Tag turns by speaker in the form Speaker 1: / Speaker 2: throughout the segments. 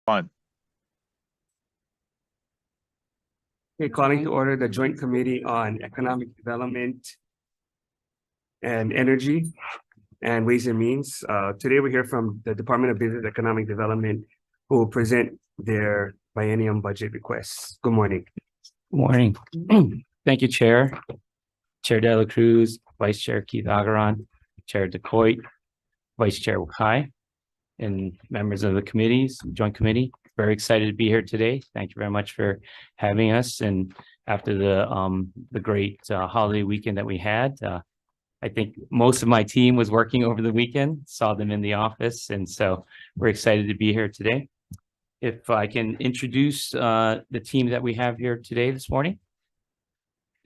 Speaker 1: Fun.
Speaker 2: Okay, calling to order the Joint Committee on Economic Development and Energy and Ways and Means. Today we hear from the Department of Business Economic Development, who will present their biennium budget requests. Good morning.
Speaker 3: Good morning. Thank you, Chair. Chair De La Cruz, Vice Chair Keith Agaran, Chair DeCoit, Vice Chair Wakai, and members of the committees, Joint Committee. Very excited to be here today. Thank you very much for having us. And after the great holiday weekend that we had, I think most of my team was working over the weekend, saw them in the office. And so we're excited to be here today. If I can introduce the team that we have here today this morning.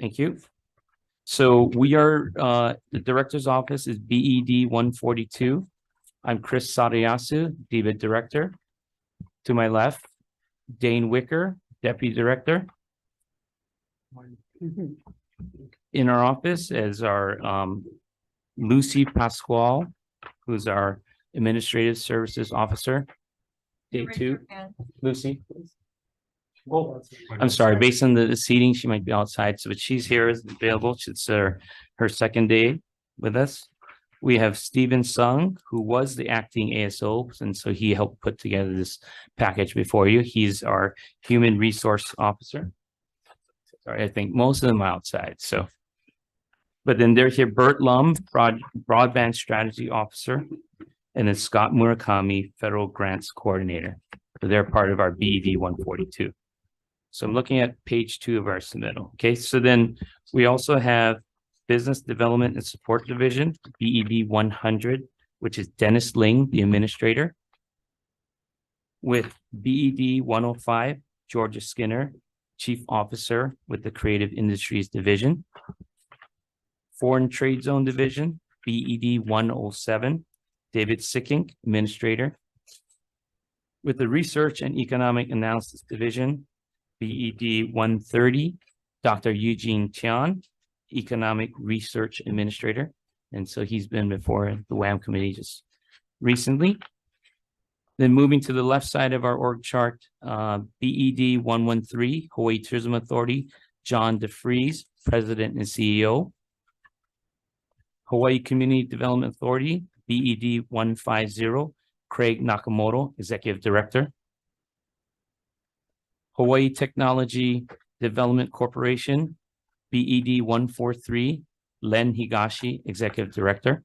Speaker 3: Thank you. So we are, the Director's Office is BED 142. I'm Chris Sadayasu, DBED Director. To my left, Dane Wicker, Deputy Director. In our office is our Lucy Pasquale, who's our Administrative Services Officer. Day two, Lucy. Oh, I'm sorry, based on the seating, she might be outside, so but she's here, is available. It's her second day with us. We have Stephen Sung, who was the acting ASO, and so he helped put together this package before you. He's our Human Resource Officer. Sorry, I think most of them are outside, so. But then there's here Bert Lum, Broadband Strategy Officer, and then Scott Murakami, Federal Grants Coordinator. So they're part of our BED 142. So I'm looking at page 2 of our submittal. Okay, so then we also have Business Development and Support Division, BED 100, which is Dennis Ling, the administrator. With BED 105, Georgia Skinner, Chief Officer with the Creative Industries Division. Foreign Trade Zone Division, BED 107, David Sickink, Administrator. With the Research and Economic Analysis Division, BED 130, Dr. Eugene Tian, Economic Research Administrator. And so he's been before the WAM committee just recently. Then moving to the left side of our org chart, BED 113, Hawaii Tourism Authority, John DeFries, President and CEO. Hawaii Community Development Authority, BED 150, Craig Nakamoto, Executive Director. Hawaii Technology Development Corporation, BED 143, Len Higashi, Executive Director.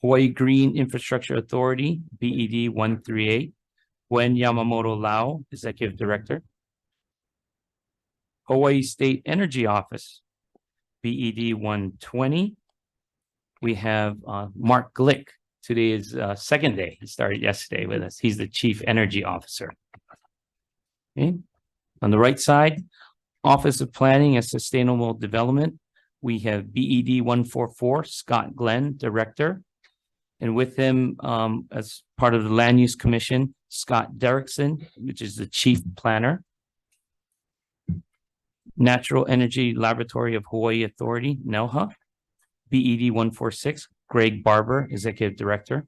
Speaker 3: Hawaii Green Infrastructure Authority, BED 138, Gwen Yamamoto Lau, Executive Director. Hawaii State Energy Office, BED 120. We have Mark Glick. Today is second day. He started yesterday with us. He's the Chief Energy Officer. Okay. On the right side, Office of Planning and Sustainable Development, we have BED 144, Scott Glenn, Director. And with him, as part of the Land Use Commission, Scott Derrickson, which is the Chief Planner. Natural Energy Laboratory of Hawaii Authority, NELHA, BED 146, Greg Barber, Executive Director.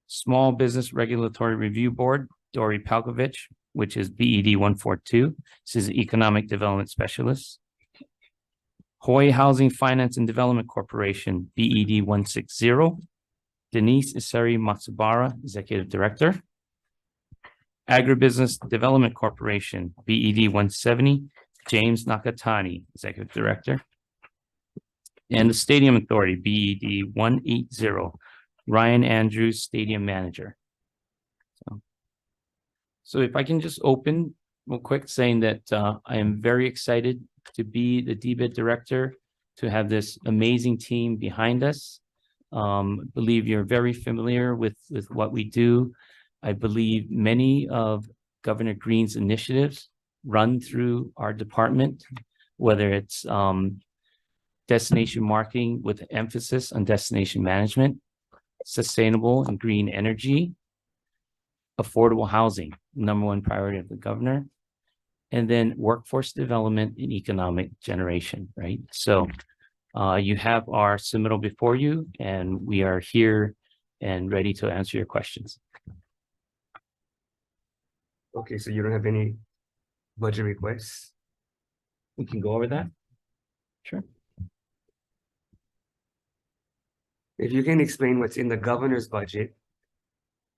Speaker 3: Small Business Regulatory Review Board, Dori Palkovich, which is BED 142. This is Economic Development Specialist. Hawaii Housing Finance and Development Corporation, BED 160. Denise Isari Matsubara, Executive Director. Agribusiness Development Corporation, BED 170. James Nakatani, Executive Director. And the Stadium Authority, BED 180. Ryan Andrews, Stadium Manager. So if I can just open real quick saying that I am very excited to be the DBED Director, to have this amazing team behind us. I believe you're very familiar with what we do. I believe many of Governor Green's initiatives run through our department, whether it's destination marketing with emphasis on destination management, sustainable and green energy, affordable housing, #1 priority of the governor, and then workforce development and economic generation, right? So you have our submittal before you, and we are here and ready to answer your questions.
Speaker 2: Okay, so you don't have any budget requests?
Speaker 3: We can go over that. Sure.
Speaker 2: If you can explain what's in the governor's budget,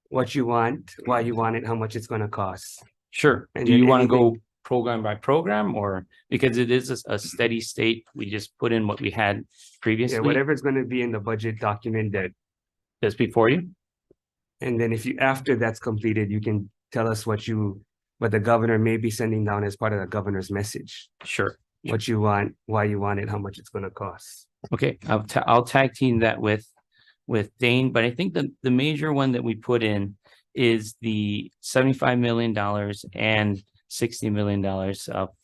Speaker 2: what you want, why you want it, how much it's gonna cost.
Speaker 3: Sure.
Speaker 2: And
Speaker 3: Do
Speaker 2: then
Speaker 3: you want to
Speaker 2: anything-
Speaker 3: go program by program, or because it is a steady state, we just put in what we had
Speaker 2: Yeah,
Speaker 3: previously
Speaker 2: whatever's gonna be in the budget document that,
Speaker 3: just before you?
Speaker 2: and then if you, after that's completed, you can tell us what the governor may be sending down as part of the governor's message.
Speaker 3: Sure.
Speaker 2: What you want, why you want it, how much it's gonna cost.
Speaker 3: Okay, I'll tag team that with Dane, but I think the major one that we put in is the $75 million and $60 million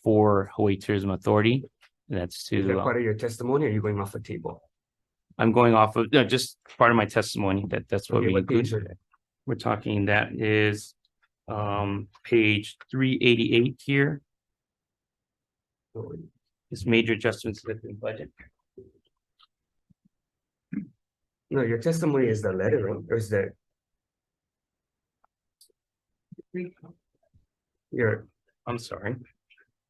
Speaker 3: for Hawaii Tourism Authority. That's
Speaker 2: Is that
Speaker 3: to,
Speaker 2: part of your testimony, or are you going off a table?
Speaker 3: I'm going off of, no, just part of my testimony, that's what
Speaker 2: Okay,
Speaker 3: we
Speaker 2: what page
Speaker 3: include.
Speaker 2: are
Speaker 3: We're talking, that is page 388 here,
Speaker 2: they?
Speaker 3: is major adjustments to the budget.
Speaker 2: No, your testimony is the letter, right? Or is that your,
Speaker 3: I'm sorry.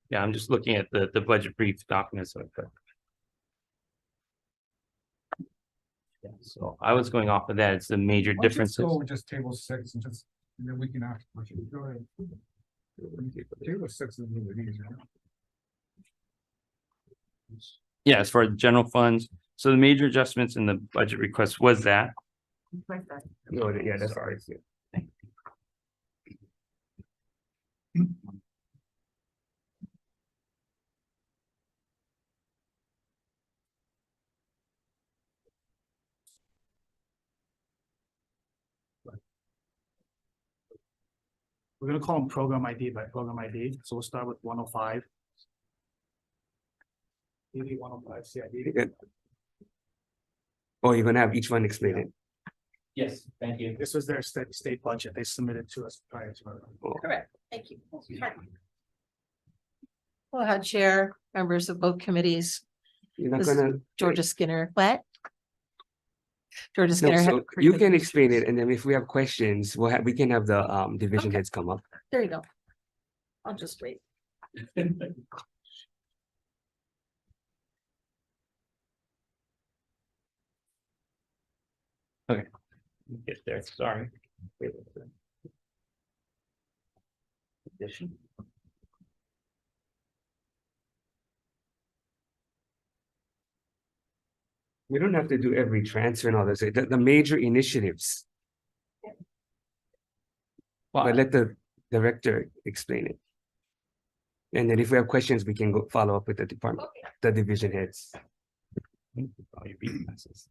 Speaker 3: Yeah, I'm just looking at the budget brief documents. Yeah, so I was going off of that. It's the major
Speaker 1: Why don't you
Speaker 3: differences.
Speaker 1: Go with just table 6 and just, and then we can ask questions. Go ahead. Table 6 is a little bit easier.
Speaker 3: Yeah, as far as general funds. So the major adjustments in the budget request was that.
Speaker 2: no, yeah, that's all right. Yeah.
Speaker 1: We're gonna call them program ID by program ID, so we'll start with 105. 105 CID.
Speaker 2: Good. Oh, you're gonna have each one explain it.
Speaker 3: Yes, thank you.
Speaker 1: This was their state budget they submitted to us prior to.
Speaker 4: Correct, thank you. Go ahead, Chair, members of both committees,
Speaker 2: You're not
Speaker 4: This-
Speaker 2: gonna.
Speaker 4: Georgia Skinner, what? Georgia
Speaker 2: No,
Speaker 4: Skinner.
Speaker 2: so you can explain it, and then if we have questions, we can have the division
Speaker 4: Okay.
Speaker 2: heads come up.
Speaker 4: There you go. I'll just wait.
Speaker 3: Get there, sorry. Addition.
Speaker 2: We don't have to do every transfer and all this, the major initiatives, but
Speaker 3: Well,
Speaker 2: let the director explain it. And then if we have questions, we can go follow up with the department, the division heads.
Speaker 3: all your reading glasses.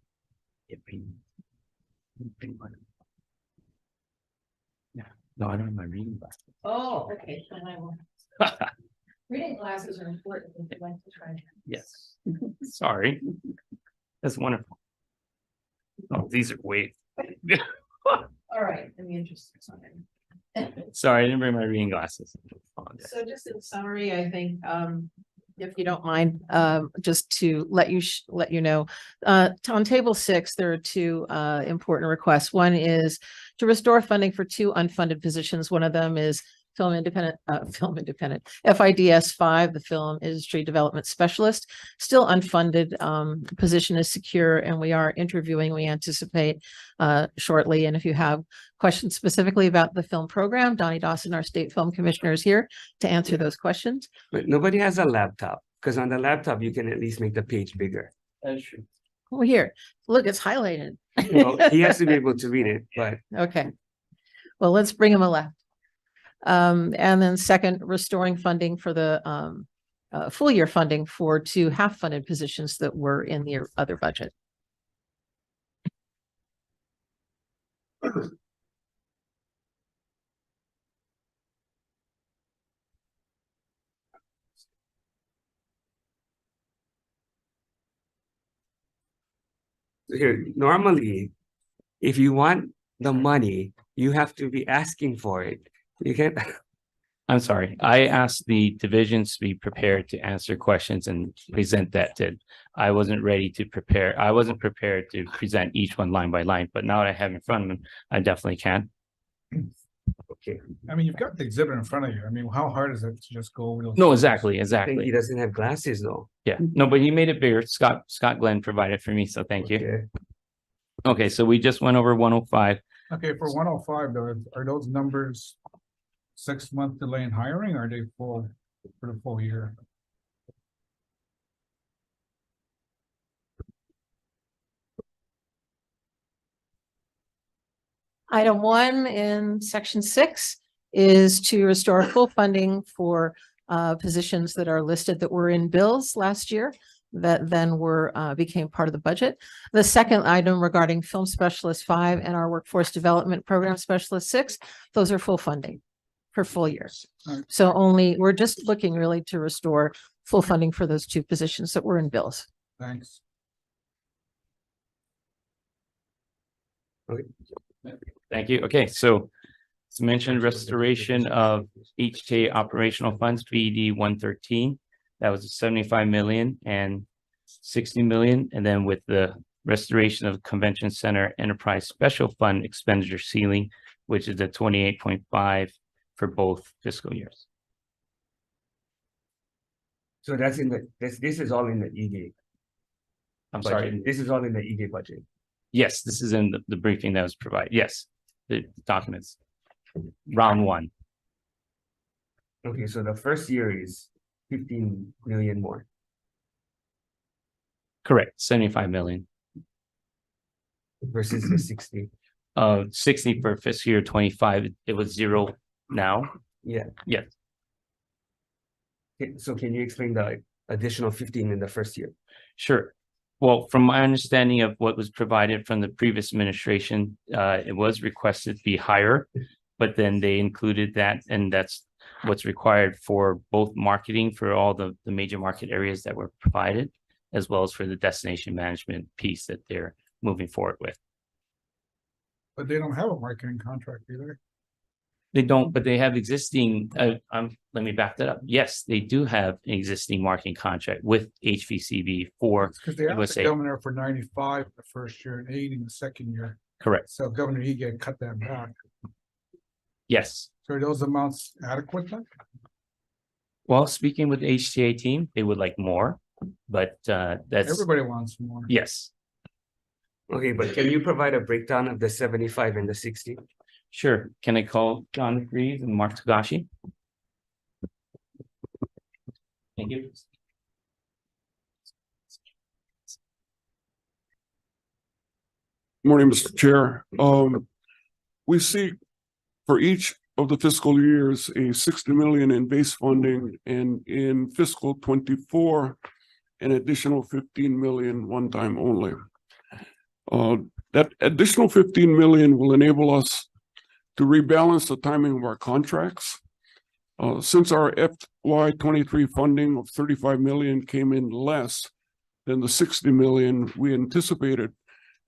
Speaker 3: Yeah, no, I don't have my reading glasses.
Speaker 4: Oh, okay. Then I will. Reading glasses are important if you like to try.
Speaker 3: Yes, sorry. That's wonderful. Oh, these are way,
Speaker 4: All right, in the interest of time.
Speaker 3: sorry, I didn't bring my reading glasses.
Speaker 4: So just in summary, I think, if you don't mind, just to let you know, on table 6, there are two important requests. One is to restore funding for 2 unfunded positions. One of them is film independent, FIDS 5, the Film Industry Development Specialist, still unfunded. Position is secure, and we are interviewing. We anticipate shortly. And if you have questions specifically about the film program, Donnie Dawson, our state film commissioner, is here to answer those questions.
Speaker 2: But nobody has a laptop, because on the laptop, you can at least make the page bigger.
Speaker 3: That's true.
Speaker 4: Oh, here, look, it's highlighted.
Speaker 2: Well, he has to be able to read it, but
Speaker 4: Okay. Well, let's bring him a left. And then second, restoring funding for the full year funding for 2 half-funded positions that were in the other budget.
Speaker 2: here, normally, if you want the money, you have to be asking for it. You can't,
Speaker 3: I'm sorry. I asked the divisions to be prepared to answer questions and present that I wasn't ready to prepare. I wasn't prepared to present each one line by line, but now that I have in front of me, I definitely can.
Speaker 1: I mean, you've got the exhibit in front of you. I mean, how hard is it to just go over those?
Speaker 3: No,
Speaker 1: numbers?
Speaker 3: exactly,
Speaker 2: I think
Speaker 3: exactly.
Speaker 2: he doesn't have glasses though.
Speaker 3: Yeah, no, but he made it bigger. Scott Glenn provided for me, so thank you.
Speaker 2: Okay.
Speaker 3: Okay, so we just went over 105.
Speaker 1: Okay, for 105 though, are those numbers 6-month delay in hiring, or are they full for the full year?
Speaker 4: Item 1 in section 6 is to restore full funding for positions that are listed that were in bills last year that then became part of the budget. The second item regarding film specialist 5 and our workforce development program specialist 6, those are full funding for full years.
Speaker 1: Alright.
Speaker 4: So we're just looking really to restore full funding for those 2 positions that were in bills.
Speaker 1: Thanks.
Speaker 3: Thank you. Okay, so it's mentioned restoration of HTA operational funds, BED 113. That was 75 million and 60 million. And then with the restoration of Convention Center Enterprise Special Fund expenditure ceiling, which is the 28.5 for both fiscal years.
Speaker 2: So that's in the, this is all in the ED.
Speaker 3: I'm
Speaker 2: budget.
Speaker 3: sorry.
Speaker 2: This is all in the ED budget.
Speaker 3: Yes, this is in the briefing that was provided. Yes, the documents. Round 1.
Speaker 2: Okay, so the first year is 15 million more.
Speaker 3: Correct, 75 million.
Speaker 2: Versus the 60.
Speaker 3: 60 for fiscal year 25. It was 0 now.
Speaker 2: Yeah.
Speaker 3: Yes.
Speaker 2: Okay, so can you explain the additional 15 in the first year?
Speaker 3: Sure. Well, from my understanding of what was provided from the previous administration, it was requested to be higher, but then they included that, and that's what's required for both marketing for all the major market areas that were provided, as well as for the destination management piece that they're moving forward with.
Speaker 1: But they don't have a marketing contract either.
Speaker 3: They don't, but they have existing, let me back that up. Yes, they do have an existing marketing contract with HVCB for
Speaker 1: Because they asked the
Speaker 3: USA.
Speaker 1: governor for 95 the first year and 80 in the second year.
Speaker 3: Correct.
Speaker 1: So Governor Ige cut that back.
Speaker 3: Yes.
Speaker 1: So are those amounts adequate then?
Speaker 3: Well, speaking with the HTA team, they would like more, but that's,
Speaker 1: Everybody wants more.
Speaker 3: yes,
Speaker 2: Okay, but can you provide a breakdown of the 75 and the 60?
Speaker 3: sure. Can I call John Reeves and Mark Tagashi? Thank you.
Speaker 5: Morning, Mr. Chair. We see for each of the fiscal years, a 60 million in base funding, and in fiscal 24, an additional 15 million one time only. That additional 15 million will enable us to rebalance the timing of our contracts. Since our FY 23 funding of 35 million came in less than the 60 million we anticipated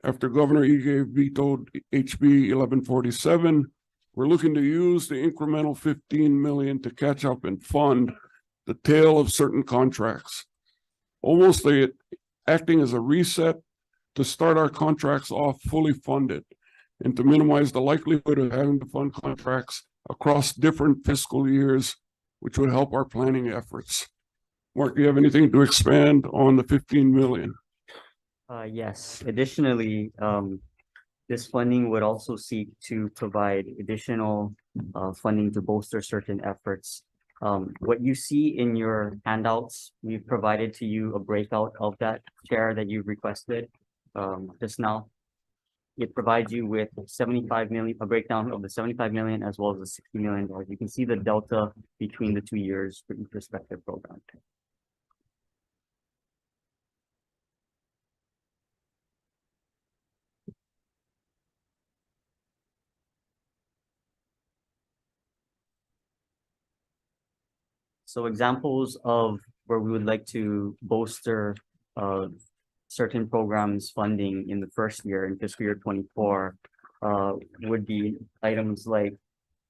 Speaker 5: after Governor Ige vetoed HB 1147, we're looking to use the incremental 15 million to catch up and fund the tail of certain contracts. Almost acting as a reset to start our contracts off fully funded and to minimize the likelihood of having to fund contracts across different fiscal years, which would help our planning efforts. Mark, do you have anything to expand on the 15 million?
Speaker 6: Yes, additionally, this funding would also seek to provide additional funding to bolster certain efforts. What you see in your handouts, we've provided to you a breakout of that share that you requested just now. It provides you with 75 million, a breakdown of the 75 million as well as the $60 million. You can see the delta between the 2 years for each respective program. So examples of where we would like to bolster certain programs funding in the first year in fiscal year 24 would be items like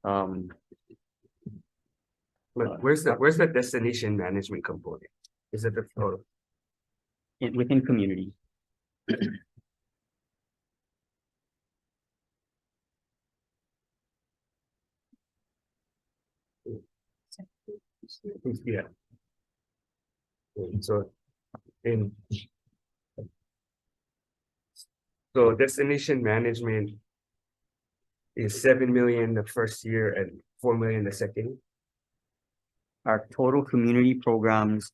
Speaker 2: But where's the destination management component? Is it the
Speaker 6: within community.
Speaker 2: Yeah. So in. So destination management is 7 million the first year and 4 million the second.
Speaker 6: Our total community programs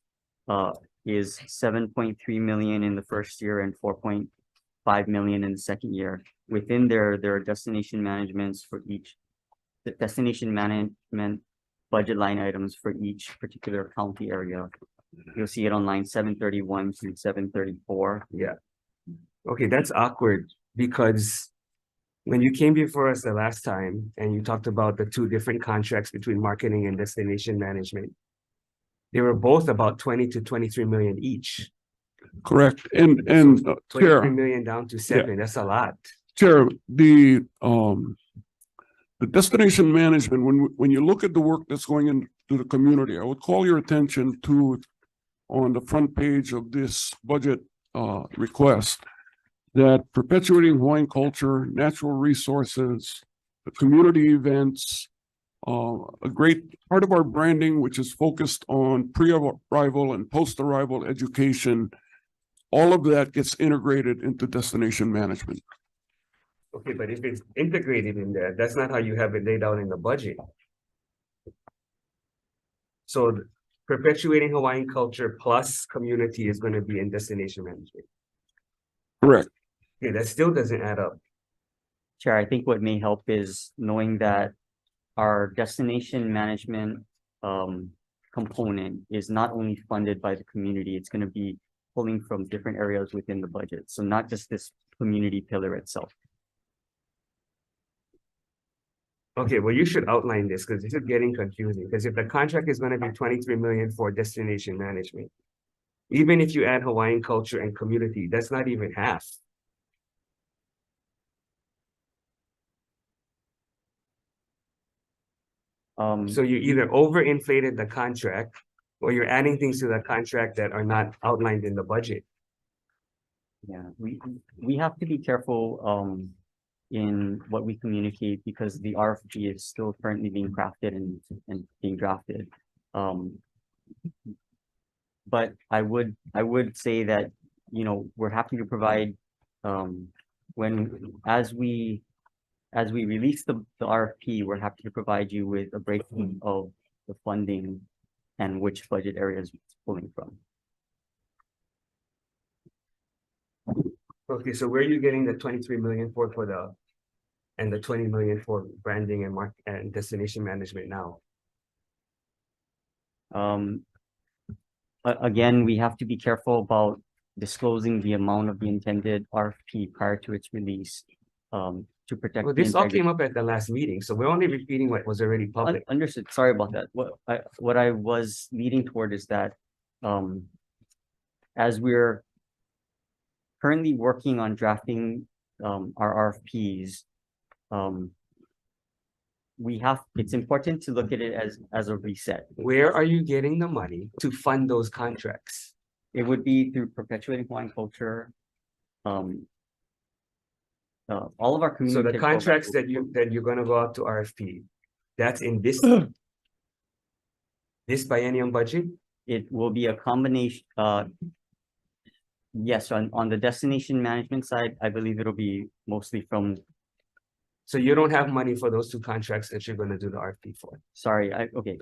Speaker 6: is 7.3 million in the first year and 4.5 million in the second year. Within there are destination managements for each, the destination management budget line items for each particular county area. You'll see it on line 731 to 734.
Speaker 2: Yeah. Okay, that's awkward because when you came before us the last time and you talked about the two different contracts between marketing and destination management, they were both about 20 to 23 million each.
Speaker 5: Correct. And,
Speaker 2: 23
Speaker 5: Chair,
Speaker 2: million down to 7, that's a lot.
Speaker 5: Chair, the destination management, when you look at the work that's going into the community, I would call your attention to on the front page of this budget request that perpetuating Hawaiian culture, natural resources, the community events, a great part of our branding, which is focused on pre-arrival and post-arrival education, all of that gets integrated into destination management.
Speaker 2: Okay, but if it's integrated in there, that's not how you have it laid out in the budget. So perpetuating Hawaiian culture plus community is going to be in destination management.
Speaker 5: Correct.
Speaker 2: Okay, that still doesn't add up.
Speaker 6: Chair, I think what may help is knowing that our destination management component is not only funded by the community, it's going to be pulling from different areas within the budget. So not just this community pillar itself.
Speaker 2: Okay, well, you should outline this because this is getting confusing. Because if the contract is going to be 23 million for destination management, even if you add Hawaiian culture and community, that's not even half. So you either overinflated the contract or you're adding things to the contract that are not outlined in the budget.
Speaker 6: Yeah, we have to be careful in what we communicate because the RFP is still currently being crafted and being drafted. But I would say that, you know, we're happy to provide as we release the RFP, we're happy to provide you with a breakdown of the funding and which budget areas it's pulling from.
Speaker 2: Okay, so where are you getting the 23 million for the and the 20 million for branding and market and destination management now?
Speaker 6: Again, we have to be careful about disclosing the amount of the intended RFP prior to its release to protect.
Speaker 2: Well, this all came up at the last meeting, so we're only repeating what was already public.
Speaker 6: Understood. Sorry about that. What I was leading toward is that as we're currently working on drafting our RFPs, it's important to look at it as a reset.
Speaker 2: Where are you getting the money to fund those contracts?
Speaker 6: It would be through perpetuating Hawaiian culture. All of our
Speaker 2: So
Speaker 6: community.
Speaker 2: the contracts that you're gonna go out to RFP, that's in this this biennium budget?
Speaker 6: It will be a combination. Yes, on the destination management side, I believe it'll be mostly from.
Speaker 2: So you don't have money for those two contracts that you're gonna do the RFP for?
Speaker 6: Sorry, okay.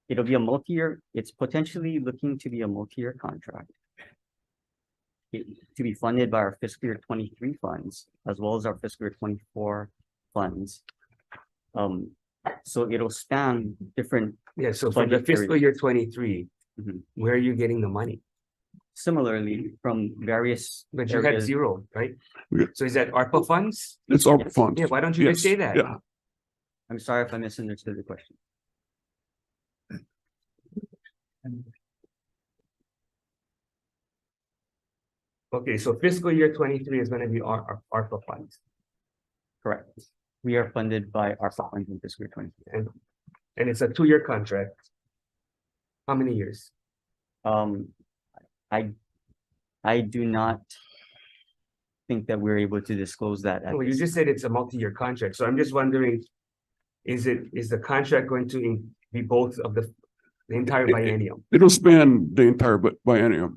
Speaker 6: It'll be a multi-year, it's potentially looking to be a multi-year contract. To be funded by our fiscal year 23 funds, as well as our fiscal year 24 funds. So it'll span different.
Speaker 2: Yeah, so for the fiscal year 23, where are you getting the money?
Speaker 6: Similarly, from various.
Speaker 2: But you had zero, right?
Speaker 5: Yeah.
Speaker 2: So is that ARPA funds?
Speaker 5: It's ARPA funds.
Speaker 2: Yeah, why don't you just say that?
Speaker 5: Yeah.
Speaker 6: I'm sorry if I misunderstood the question.
Speaker 2: Okay, so fiscal year 23 is gonna be our ARPA funds.
Speaker 6: Correct. We are funded by ARPA funds in fiscal year 23.
Speaker 2: And it's a 2-year contract. How many years?
Speaker 6: I do not think that we're able to disclose that.
Speaker 2: Well, you just said it's a multi-year contract, so I'm just wondering, is the contract going to be both of the The entire biennium.
Speaker 5: It'll span the entire biennium.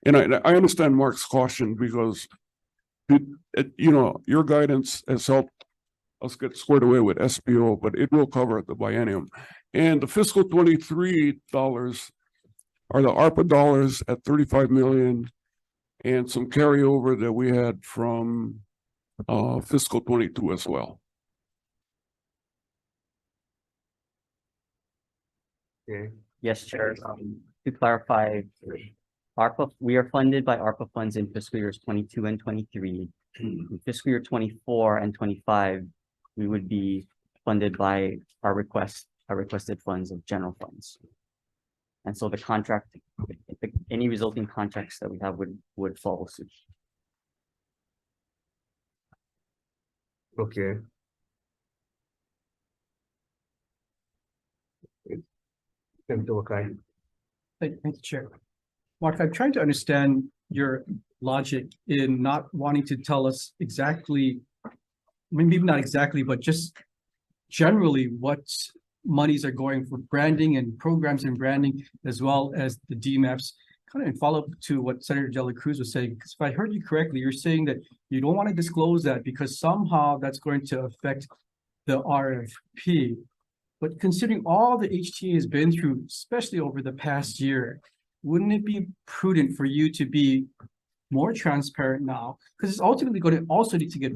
Speaker 5: And I understand Mark's caution because your guidance has helped us get squared away with SBO, but it will cover the biennium. And the fiscal 23 dollars are the ARPA dollars at 35 million and some carryover that we had from fiscal 22 as well.
Speaker 2: Okay.
Speaker 6: Yes, Chair. To clarify, we are funded by ARPA funds in fiscal years 22 and 23. In fiscal year 24 and 25, we would be funded by our requested funds of general funds. And so the contract, any resulting contracts that we have would follow suit.
Speaker 2: Okay.
Speaker 7: Thank you, Chair. Mark, I'm trying to understand your logic in not wanting to tell us exactly, maybe not exactly, but just generally what monies are going for branding and programs and branding, as well as the DMAPs, kind of in follow-up to what Senator De La Cruz was saying. Because if I heard you correctly, you're saying that you don't want to disclose that because somehow that's going to affect the RFP. But considering all the HTA has been through, especially over the past year, wouldn't it be prudent for you to be more transparent now? Because it's ultimately going to also need to get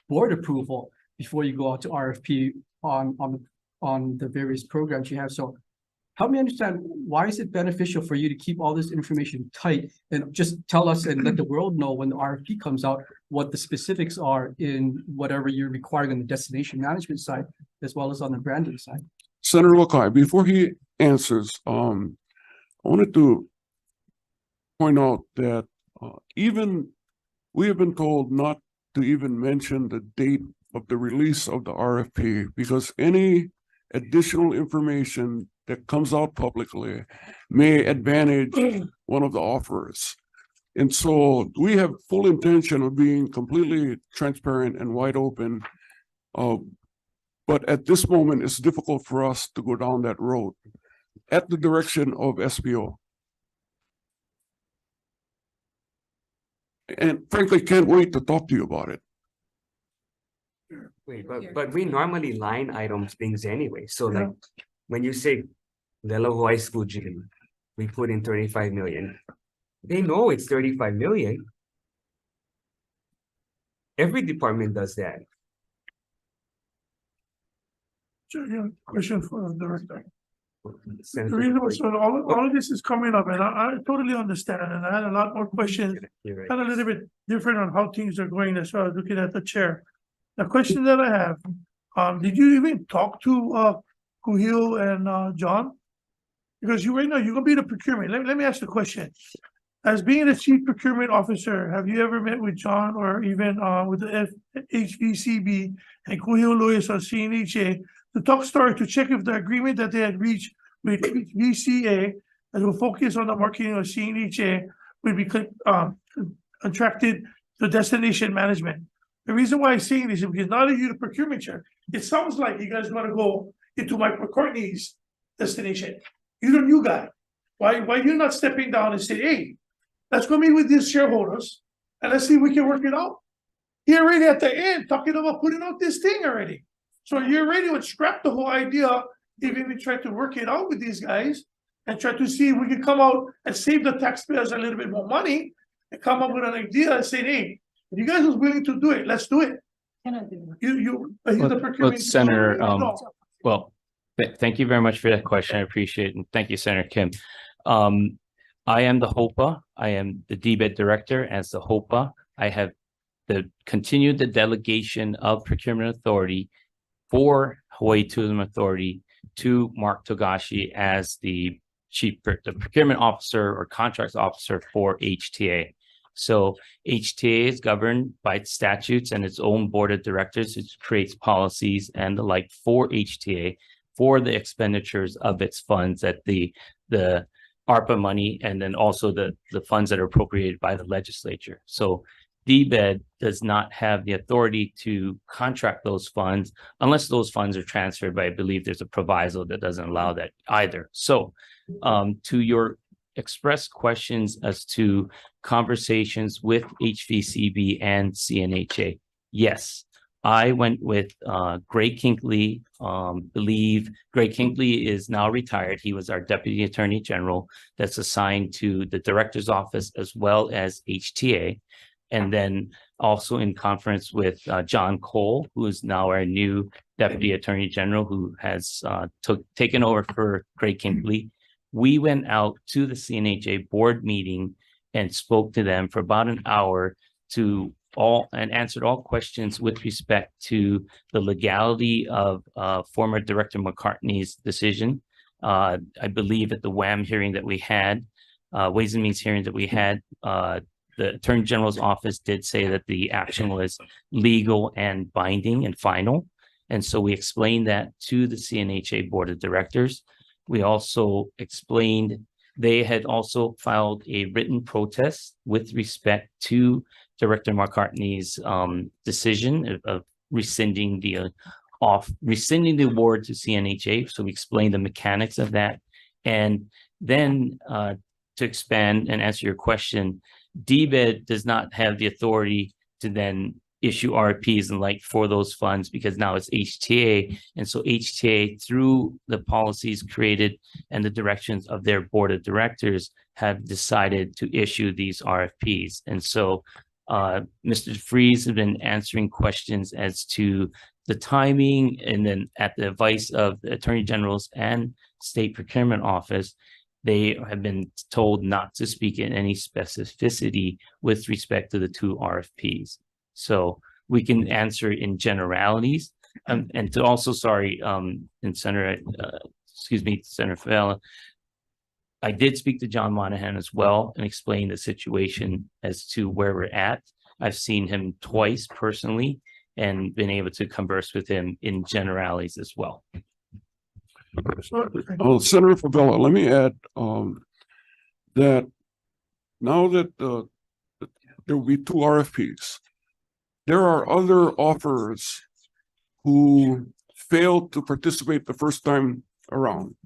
Speaker 7: board approval before you go out to RFP on the various programs you have. So help me understand, why is it beneficial for you to keep all this information tight and just tell us and let the world know when the RFP comes out what the specifics are in whatever you're requiring on the destination management side, as well as on the branding side?
Speaker 5: Senator Wakai, before he answers, I wanted to point out that even we have been told not to even mention the date of the release of the RFP because any additional information that comes out publicly may advantage one of the offerers. And so we have full intention of being completely transparent and wide open. But at this moment, it's difficult for us to go down that road at the direction of SBO. And frankly, can't wait to talk to you about it.
Speaker 2: Wait, but we normally line items things anyway. So like when you say Lelo Hawai'i School Gym, we put in 35 million. They know it's 35 million. Every department does that.
Speaker 8: Sure, yeah, question for the director. The
Speaker 2: Senator-
Speaker 8: reason was, so all of this is coming up, and I totally understand, and I had a lot more questions,
Speaker 2: You're right.
Speaker 8: kind of a little bit different on how things are going as well, looking at the chair. The question that I have, did you even talk to Kuhil and John? Because right now, you're gonna be the procurement. Let me ask the question. As being the chief procurement officer, have you ever met with John or even with the HVCB and Kuhil Lewis or CNHA to talk story, to check if the agreement that they had reached with VCA that will focus on the marketing of CNHA will be contracted to destination management? The reason why I'm saying this is because now that you're the procurement chair, it sounds like you guys want to go into Mike McCartney's destination. You're the new guy. Why you're not stepping down and say, hey, let's go meet with these shareholders and let's see if we can work it out. You're already at the end talking about putting out this thing already. So you're ready to scrap the whole idea, even if we try to work it out with these guys and try to see if we can come out and save the taxpayers a little bit more money and come up with an idea and say, hey, if you guys are willing to do it, let's do it. He's the procurement.
Speaker 3: Senator, thank you very much for that question. I appreciate it. And thank you, Senator Kim. I am the HOPA. I am the DBED director. As the HOPA, I have continued the delegation of procurement authority for Hawaii Tourism Authority to Mark Togashi as the procurement officer or contracts officer for HTA. So HTA is governed by statutes and its own board of directors. It creates policies and the like for HTA for the expenditures of its funds at the ARPA money, and then also the funds that are appropriated by the legislature. So DBED does not have the authority to contract those funds unless those funds are transferred, but I believe there's a proviso that doesn't allow that either. So to your express questions as to conversations with HVCB and CNHA, yes. I went with Greg Kinkley. Believe Greg Kinkley is now retired. He was our Deputy Attorney General that's assigned to the Director's Office as well as HTA. And then also in conference with John Cole, who is now our new Deputy Attorney General, who has taken over for Greg Kinkley. We went out to the CNHA board meeting and spoke to them for about an hour and answered all questions with respect to the legality of former Director McCartney's decision. I believe at the WAM hearing that we had, Ways and Means hearing that we had, the Attorney General's office did say that the action was legal and binding and final. And so we explained that to the CNHA Board of Directors. We also explained they had also filed a written protest with respect to Director McCartney's decision of rescinding the award to CNHA. So we explained the mechanics of that. And then to expand and answer your question, DBED does not have the authority to then issue RFPs and like for those funds because now it's HTA. And so HTA, through the policies created and the directions of their board of directors, have decided to issue these RFPs. And so Mr. DeFries has been answering questions as to the timing, and then at the advice of the Attorney General's and State Procurement Office, they have been told not to speak in any specificity with respect to the two RFPs. So we can answer in generalities. And to also, and Senator Favela, I did speak to John Monahan as well and explain the situation as to where we're at. I've seen him twice personally and been able to converse with him in generalities as well.
Speaker 5: Senator Favela, let me add that now that there will be two RFPs, there are other offers who failed to participate the first time around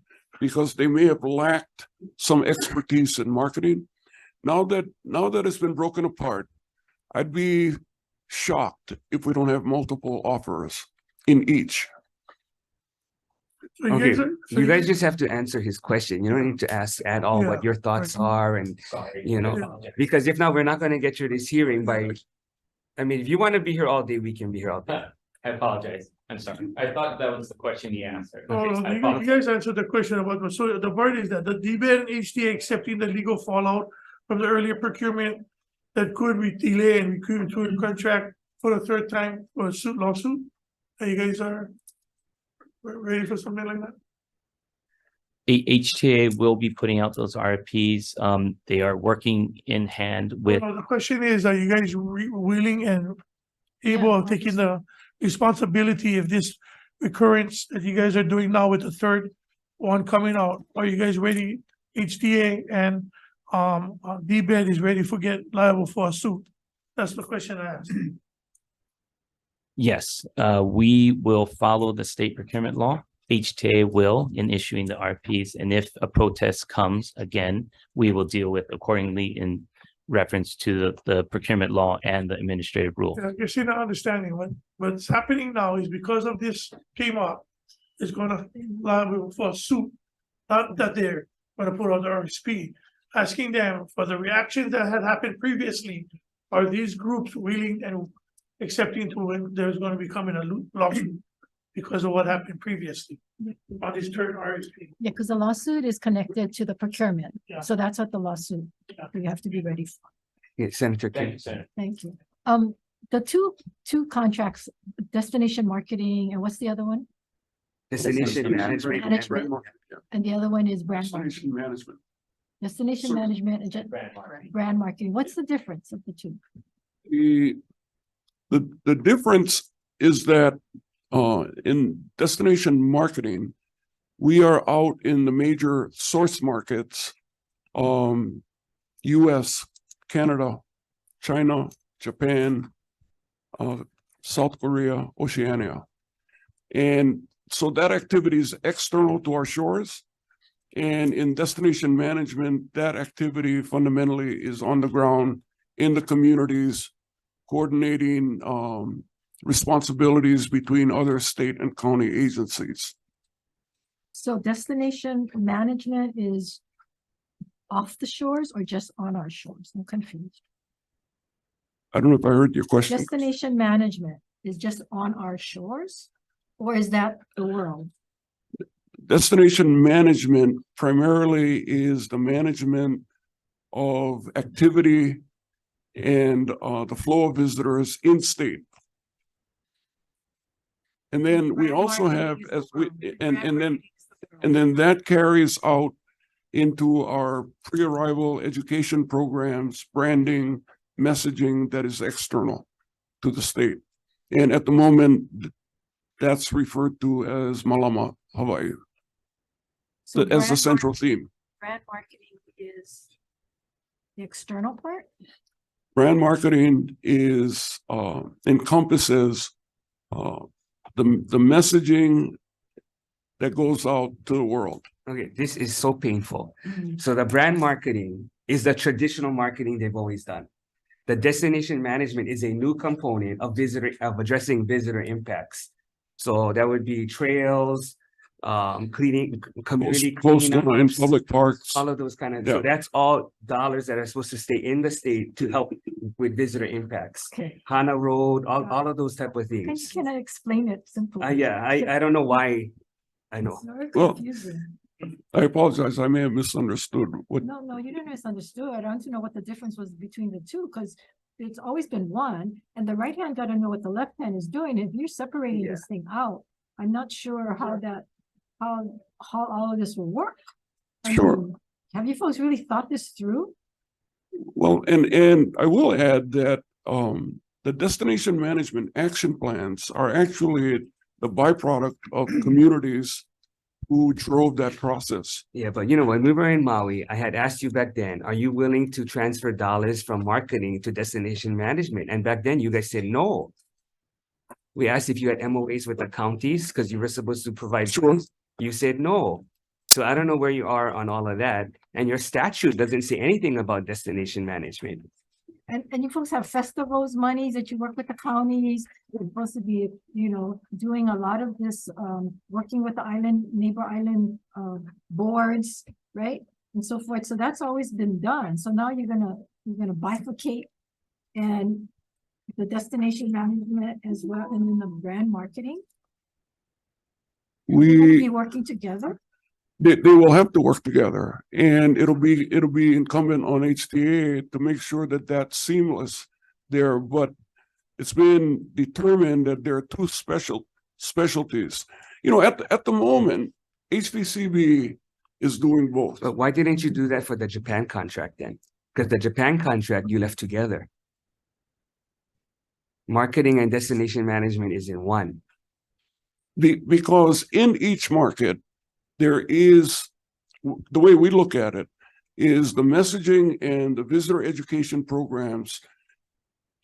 Speaker 5: because they may have lacked some expertise in marketing. Now that it's been broken apart, I'd be shocked if we don't have multiple offers in each.
Speaker 8: So
Speaker 2: Okay,
Speaker 8: guys are- so
Speaker 2: you guys just have to answer his question. You don't need to ask at all
Speaker 8: Yeah,
Speaker 2: what your thoughts
Speaker 8: right.
Speaker 2: are and, you know, because if not, we're not gonna get through this hearing by, I mean, if you want to be here all day, we can be here all day.
Speaker 3: I apologize. I'm sorry. I thought that was the question he answered.
Speaker 8: No, no, you guys answered the question about, so the part is that the DBED and HTA accepting the legal fallout from the earlier procurement that could be delayed and we could to a contract for the third time for a lawsuit. You guys are ready for something like that?
Speaker 3: HTA will be putting out those RFPs. They are working in hand with,
Speaker 8: Well, the question is, are you guys willing and able of taking the responsibility of this recurrence that you guys are doing now with the third one coming out? Are you guys ready? HTA and DBED is ready for get liable for a suit? That's the question I asked.
Speaker 3: yes, we will follow the state procurement law. HTA will in issuing the RFPs, and if a protest comes again, we will deal with accordingly in reference to the procurement law and the administrative rule.
Speaker 8: Yeah, you're still not understanding what's happening now is because of this came up, it's gonna liable for a suit, not that they're gonna put out the RSP, asking them for the reactions that had happened previously. Are these groups willing and accepting to when there's gonna be coming a lawsuit because of what happened previously on this third RSP?
Speaker 9: Yeah, because the lawsuit is connected to the procurement.
Speaker 8: Yeah.
Speaker 9: So that's what the lawsuit,
Speaker 8: Yeah.
Speaker 9: we have to be ready for.
Speaker 2: Yeah, Senator Kim.
Speaker 9: Thank you. The two contracts, destination marketing, and what's the other one?
Speaker 2: Destination management.
Speaker 9: Management. And the other one is brand marketing.
Speaker 5: Destination management.
Speaker 9: Destination management and brand marketing. What's the difference of the two?
Speaker 5: The difference is that in destination marketing, we are out in the major source markets, US, Canada, China, Japan, South Korea, Oceania. And so that activity is external to our shores. And in destination management, that activity fundamentally is on the ground in the communities, coordinating responsibilities between other state and county agencies.
Speaker 9: So destination management is off the shores or just on our shores? I'm confused.
Speaker 5: I don't know if I heard your question.
Speaker 9: Destination management is just on our shores, or is that the world?
Speaker 5: Destination management primarily is the management of activity and the flow of visitors in state. And then we also have, as we, and then that carries out into our pre-arrival education programs, branding, messaging that is external to the state. And at the moment, that's referred to as Malama, Hawaii,
Speaker 9: So
Speaker 5: as the
Speaker 9: brand
Speaker 5: central theme.
Speaker 9: brand marketing is the external part?
Speaker 5: Brand marketing is encompasses the messaging that goes out to the world.
Speaker 2: Okay, this is so painful.
Speaker 9: Mm.
Speaker 2: So the brand marketing is the traditional marketing they've always done. The destination management is a new component of addressing visitor impacts. So that would be trails, cleaning, community
Speaker 5: Coastline,
Speaker 2: cleanups,
Speaker 5: public parks.
Speaker 2: all of those kind of,
Speaker 5: Yeah.
Speaker 2: so that's all dollars that are supposed to stay in the state to help with visitor impacts.
Speaker 9: Okay.
Speaker 2: Hana Road, all of those type of things.
Speaker 9: Can I explain it simply?
Speaker 2: Yeah, I don't know why. I know.
Speaker 9: It's very
Speaker 5: Well,
Speaker 9: confusing.
Speaker 5: I apologize, I may have misunderstood what,
Speaker 9: No, you didn't misunderstood. I want to know what the difference was between the two, because it's always been one, and the right hand got to know what the left hand is doing. If you're separating
Speaker 2: Yeah.
Speaker 9: this thing out, I'm not sure how all of this will work. I
Speaker 5: Sure.
Speaker 9: mean, have you folks really thought this through?
Speaker 5: well, and I will add that the destination management action plans are actually the byproduct of communities who drove that process.
Speaker 2: Yeah, but you know, when we were in Maui, I had asked you back then, are you willing to transfer dollars from marketing to destination management? And back then you guys said no. We asked if you had MOAs with the counties because you were supposed to provide.
Speaker 5: Sure.
Speaker 2: You said no. So I don't know where you are on all of that. And your statute doesn't say anything about destination management.
Speaker 9: And you folks have festivals, monies that you work with the counties. You're supposed to be, doing a lot of this, working with the neighbor island boards, right? And so forth. So that's always been done. So now you're gonna bifurcate and the destination management as well, and then the brand marketing. You're gonna be working together.
Speaker 5: They will have to work together, and it'll be incumbent on HTA to make sure that that's seamless there. But it's been determined that there are two specialties. At the moment, HVCB is doing both.
Speaker 2: But why didn't you do that for the Japan contract then? Because the Japan contract you left together. Marketing and destination management is in one.
Speaker 5: Because in each market, there is, the way we look at it, is the messaging and the visitor education programs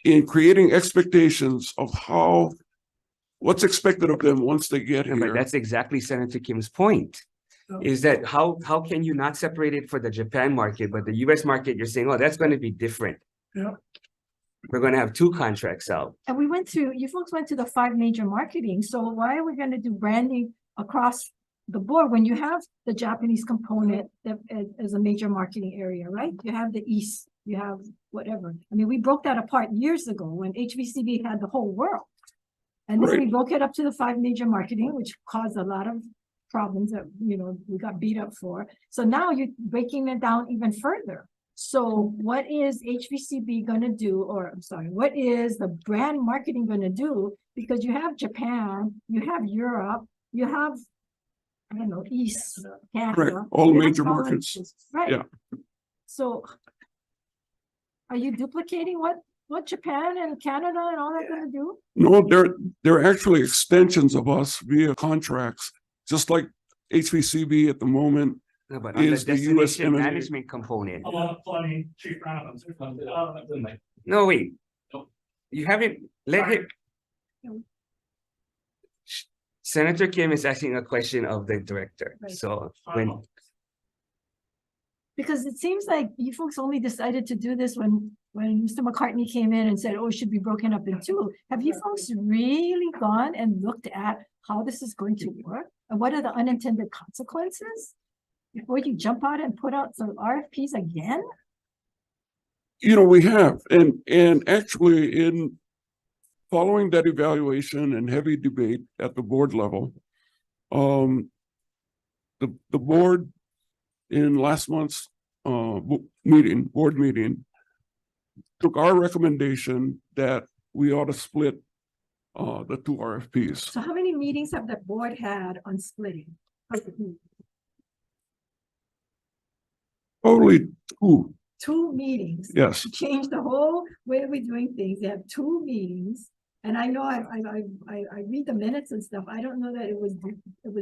Speaker 5: in creating expectations of what's expected of them once they get
Speaker 2: Yeah, but
Speaker 5: here.
Speaker 2: that's exactly Senator Kim's point. Is that how can you not separate it for the Japan market, but the US market, you're saying, oh, that's going to be different.
Speaker 8: Yeah.
Speaker 2: We're going to have two contracts out.
Speaker 9: And you folks went to the 5 major marketing. So why are we gonna do branding across the board when you have the Japanese component as a major marketing area, right? You have the East, you have whatever. I mean, we broke that apart years ago when HVCB had the whole world. And then we
Speaker 5: Right.
Speaker 9: broke it up to the 5 major marketing, which caused a lot of problems that, we got beat up for. So now you're breaking it down even further. So what is HVCB gonna do, what is the brand marketing gonna do? Because you have Japan, you have Europe, you have, I don't know, East
Speaker 5: Right,
Speaker 9: Canada.
Speaker 5: all
Speaker 9: you have
Speaker 5: major markets.
Speaker 9: provinces, Right.
Speaker 5: Yeah.
Speaker 9: So are you duplicating what Japan and Canada and all that gonna do?
Speaker 5: No, they're actually extensions of us via contracts, just like HVCB at the moment.
Speaker 2: No, but on the
Speaker 5: Is the US
Speaker 2: destination
Speaker 5: M&A.
Speaker 2: management component. No, wait. You haven't, let him. Senator Kim is asking a question of the director,
Speaker 9: Right.
Speaker 2: so when,
Speaker 9: Because it seems like you folks only decided to do this when Mr. McCartney came in and said, oh, it should be broken up in two. Have you folks really gone and looked at how this is going to work? And what are the unintended consequences? Before you jump out and put out some RFPs again?
Speaker 5: You know, we have, and actually in following that evaluation and heavy debate at the board level, the board in last month's board meeting, took our recommendation that we ought to split the two RFPs.
Speaker 9: So how many meetings have the board had on splitting?
Speaker 5: Probably two,
Speaker 9: Two meetings.
Speaker 5: yes.
Speaker 9: To change the whole way we're doing things. They have two meetings. And I know I read the minutes and stuff. I don't know that it was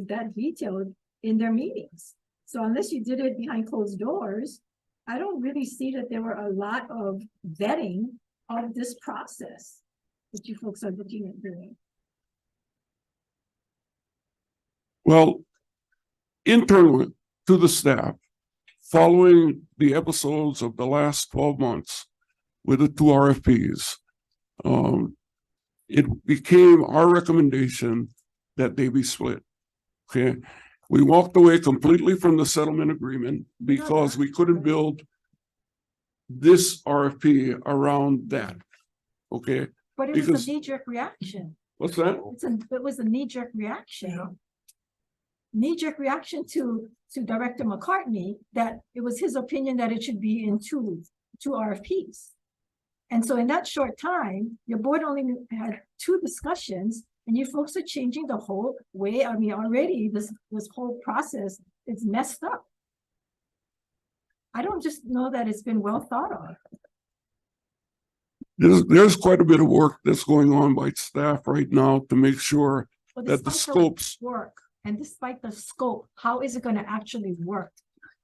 Speaker 9: that detailed in their meetings. So unless you did it behind closed doors, I don't really see that there were a lot of vetting of this process that you folks are looking at doing.
Speaker 5: Well, internally to the staff, following the episodes of the last 12 months with the two RFPs, it became our recommendation that they be split. Okay, we walked away completely from the settlement agreement because we couldn't build this RFP around that. Okay,
Speaker 9: But it was
Speaker 5: Because-
Speaker 9: a knee-jerk reaction.
Speaker 5: what's that?
Speaker 9: It was a knee-jerk reaction. Knee-jerk reaction to Director McCartney, that it was his opinion that it should be in two RFPs. And so in that short time, your board only had two discussions, and you folks are changing the whole way. I mean, already this whole process is messed up. I don't just know that it's been well thought of.
Speaker 5: There's quite a bit of work that's going on by staff right now to make sure
Speaker 9: But
Speaker 5: that the
Speaker 9: despite
Speaker 5: scopes,
Speaker 9: work, and despite the scope, how is it going to actually work?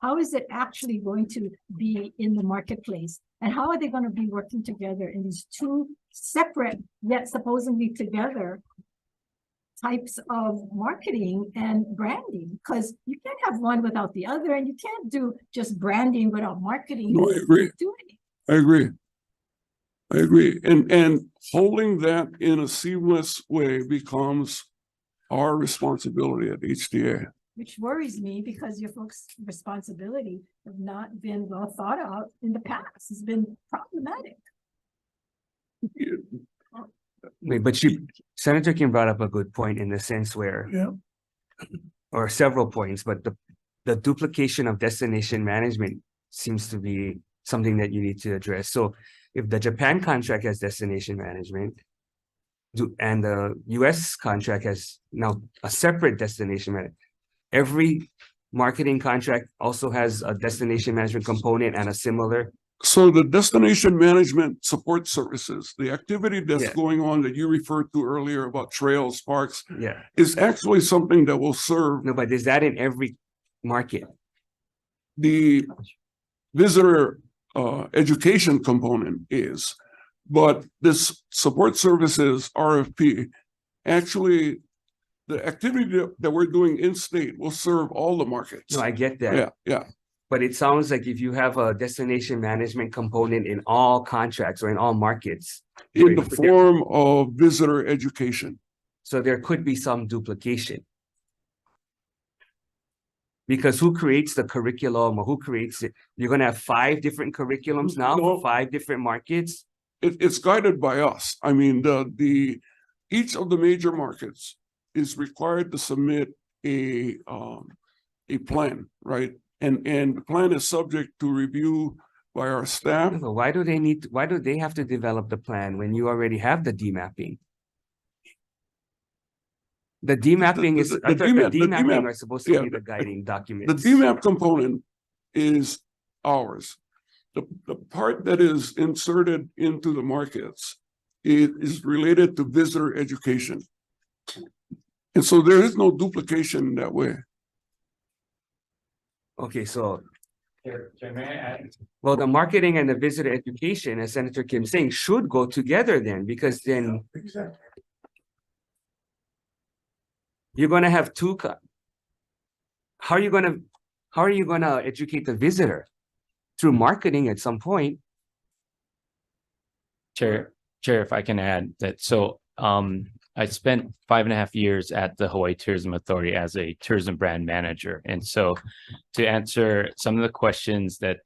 Speaker 9: How is it actually going to be in the marketplace? And how are they going to be working together in these two separate yet supposedly together types of marketing and branding? Because you can't have one without the other, and you can't do just branding without marketing.
Speaker 5: No, I agree. I agree. And holding that in a seamless way becomes our responsibility at HDA.
Speaker 9: Which worries me because your folks' responsibility have not been well thought out in the past. It's been problematic.
Speaker 2: wait, but Senator Kim brought up a good point in the sense where,
Speaker 8: Yeah.
Speaker 2: or several points, but the duplication of destination management seems to be something that you need to address. So if the Japan contract has destination management, and the US contract has now a separate destination management, every marketing contract also has a destination management component and a similar.
Speaker 5: So the destination management support services, the activity that's
Speaker 2: Yeah.
Speaker 5: going on that you referred to earlier about trails, parks,
Speaker 2: Yeah,
Speaker 5: is actually something that will serve
Speaker 2: no, but is that in every market?
Speaker 5: the visitor education component is. But this support services RFP, actually, the activity that we're doing in state will serve all the markets.
Speaker 2: No, I get that.
Speaker 5: Yeah, yeah.
Speaker 2: But it sounds like if you have a destination management component in all contracts or in all markets,
Speaker 5: In the form of visitor education.
Speaker 2: so there could be some duplication. Because who creates the curriculum or who creates it? You're gonna have 5 different curriculums now,
Speaker 5: No.
Speaker 2: for 5 different markets?
Speaker 5: It's guided by us. I mean, each of the major markets is required to submit a plan, right? And the plan is subject to review by our staff.
Speaker 2: So why do they have to develop the plan when you already have the demapping? The demapping is, I thought the demapping are supposed to be the guiding
Speaker 5: The
Speaker 2: documents.
Speaker 5: DMAP component is ours. The part that is inserted into the markets is related to visitor education. And so there is no duplication in that way.
Speaker 2: Okay, so Well, the marketing and the visitor education, as Senator Kim saying, should go together then, because then
Speaker 8: Exactly.
Speaker 2: you're gonna have how are you gonna educate the visitor? Through marketing at some point.
Speaker 3: Chair, if I can add that, so I spent 5.5 years at the Hawaii Tourism Authority as a tourism brand manager. And so to answer some of the questions that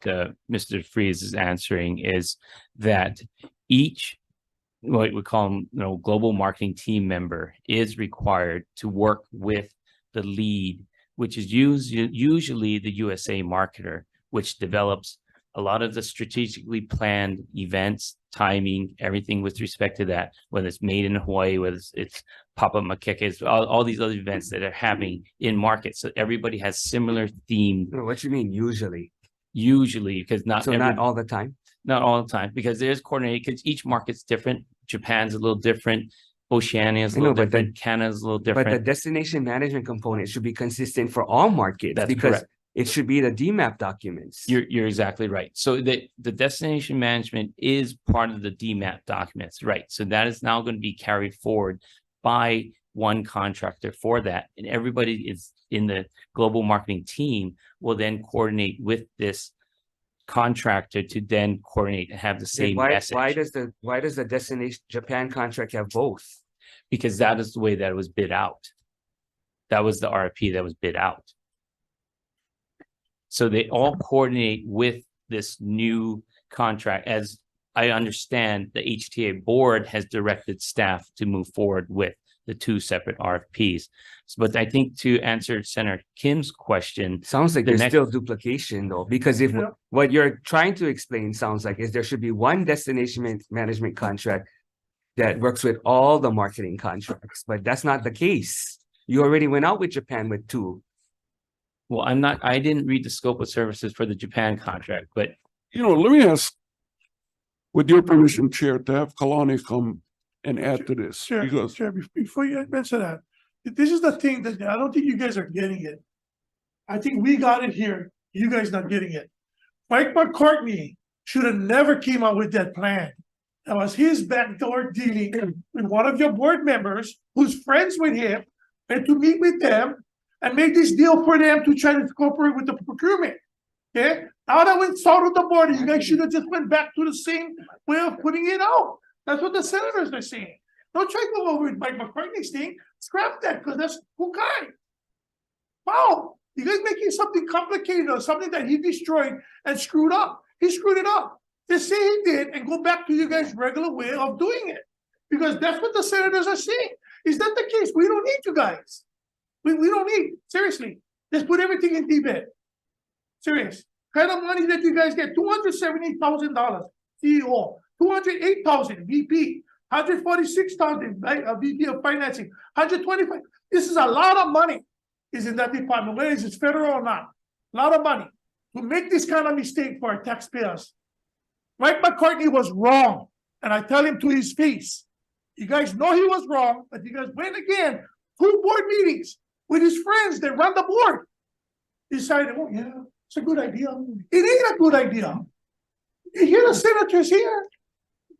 Speaker 3: Mr. Freeze is answering is that each what we call them, global marketing team member is required to work with the lead, which is usually the USA marketer, which develops a lot of the strategically planned events, timing, everything with respect to that, whether it's made in Hawaii, whether it's pop-up makekes, all these other events that are happening in market. So everybody has similar theme.
Speaker 2: What you mean usually?
Speaker 3: Usually, because not
Speaker 2: all the time.
Speaker 3: Not all the time, because there's coordinated, because each market's different. Japan's a little different. Oceania is a little different. Canada's a little different.
Speaker 2: But the destination management component should be consistent for all markets.
Speaker 3: That's
Speaker 2: because
Speaker 3: correct.
Speaker 2: It should be the DMAP documents.
Speaker 3: You're exactly right. So the destination management is part of the DMAP documents, right? So that is now going to be carried forward by one contractor for that. And everybody is in the global marketing team will then coordinate with this contractor to then coordinate and have the same message.
Speaker 2: Why does the destination Japan contract have both?
Speaker 3: Because that is the way that it was bid out. That was the RFP that was bid out. So they all coordinate with this new contract. As I understand, the HTA board has directed staff to move forward with the two separate RFPs. But I think to answer Senator Kim's question,
Speaker 2: sounds like there's still duplication though, because if what you're trying to explain sounds like is there should be one destination management contract that works with all the marketing contracts, but that's not the case. You already went out with Japan with two.
Speaker 3: Well, I didn't read the scope of services for the Japan contract, but
Speaker 5: let me ask, with your permission, Chair, to have Kalani come and add to this.
Speaker 8: Chair,
Speaker 5: Because
Speaker 8: before you answer that, this is the thing that I don't think you guys are getting it. I think we got it here. You guys not getting it. Mike McCartney should have never came out with that plan. That was his backdoor dealing with one of your board members who's friends with him and to meet with them and make this deal for them to try to cooperate with the procurement. Okay? Now that went south of the border, you guys should have just went back to the same way of putting it out. That's what the senators are saying. Don't try to go over with Mike McCartney's thing. Scrap that, because that's Hukai. Wow. You guys making something complicated or something that he destroyed and screwed up. He screwed it up. Just say he did and go back to you guys' regular way of doing it. Because that's what the senators are saying. Is that the case? We don't need you guys. We don't need, seriously. Just put everything in DBED. Serious. Kind of money that you guys get, $270,000 CEO, $208,000 VP, $146,000 VP of financing, $125,000. This is a lot of money is in that department, whether it's federal or not. A lot of money to make this kind of mistake for our taxpayers. Mike McCartney was wrong, and I tell him to his face. You guys know he was wrong, but you guys went again, 2 board meetings with his friends that run the board. Decided, oh yeah, it's a good idea. It ain't a good idea. You hear the senators here,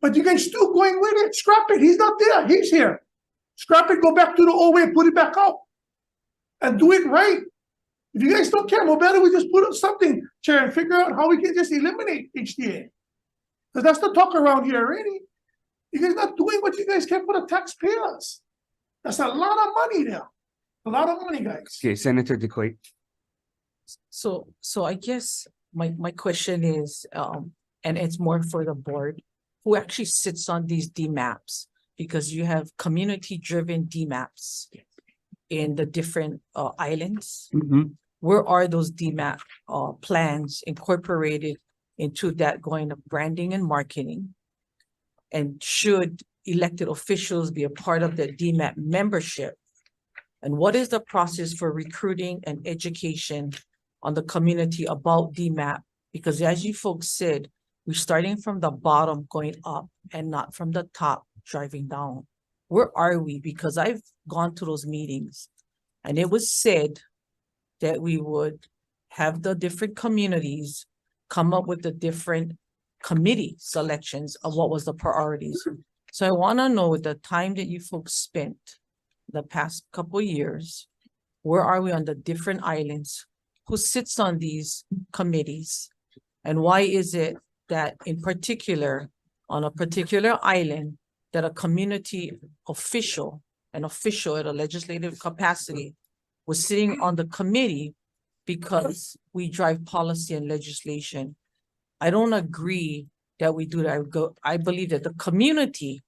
Speaker 8: but you guys still going with it. Scrap it. He's not there. He's here. Scrap it. Go back to the old way. Put it back out, and do it right. If you guys don't care, well, better we just put up something, Chair, and figure out how we can just eliminate HTA. Because that's the talk around here already. You guys not doing what you guys can for the taxpayers. That's a lot of money there. A lot of money, guys.
Speaker 2: Okay, Senator DeCoite.
Speaker 10: So I guess my question is, and it's more for the board, who actually sits on these DMAPs? Because you have community-driven DMAPs in the different islands. Where are those DMAP plans incorporated into that going of branding and marketing? And should elected officials be a part of the DMAP membership? And what is the process for recruiting and education on the community about DMAP? Because as you folks said, we're starting from the bottom going up and not from the top driving down. Where are we? Because I've gone to those meetings and it was said that we would have the different communities come up with the different committee selections of what was the priorities. So I want to know with the time that you folks spent the past couple of years, where are we on the different islands? Who sits on these committees? And why is it that in particular, on a particular island, that a community official, an official at a legislative capacity was sitting on the committee because we drive policy and legislation? I don't agree that we do that. I believe that the community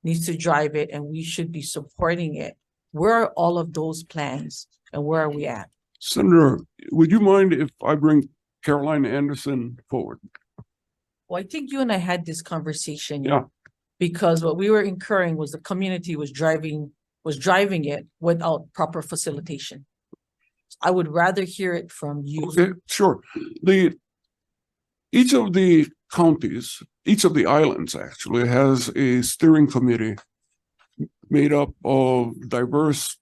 Speaker 10: needs to drive it and we should be supporting it. Where are all of those plans and where are we at?
Speaker 5: Senator, would you mind if I bring Caroline Anderson forward?
Speaker 10: Well, I think you and I had this conversation.
Speaker 5: Yeah.
Speaker 10: Because what we were incurring was the community was driving it without proper facilitation. I would rather hear it from you.
Speaker 5: Okay, sure. Each of the counties, each of the islands actually has a steering committee made up of diverse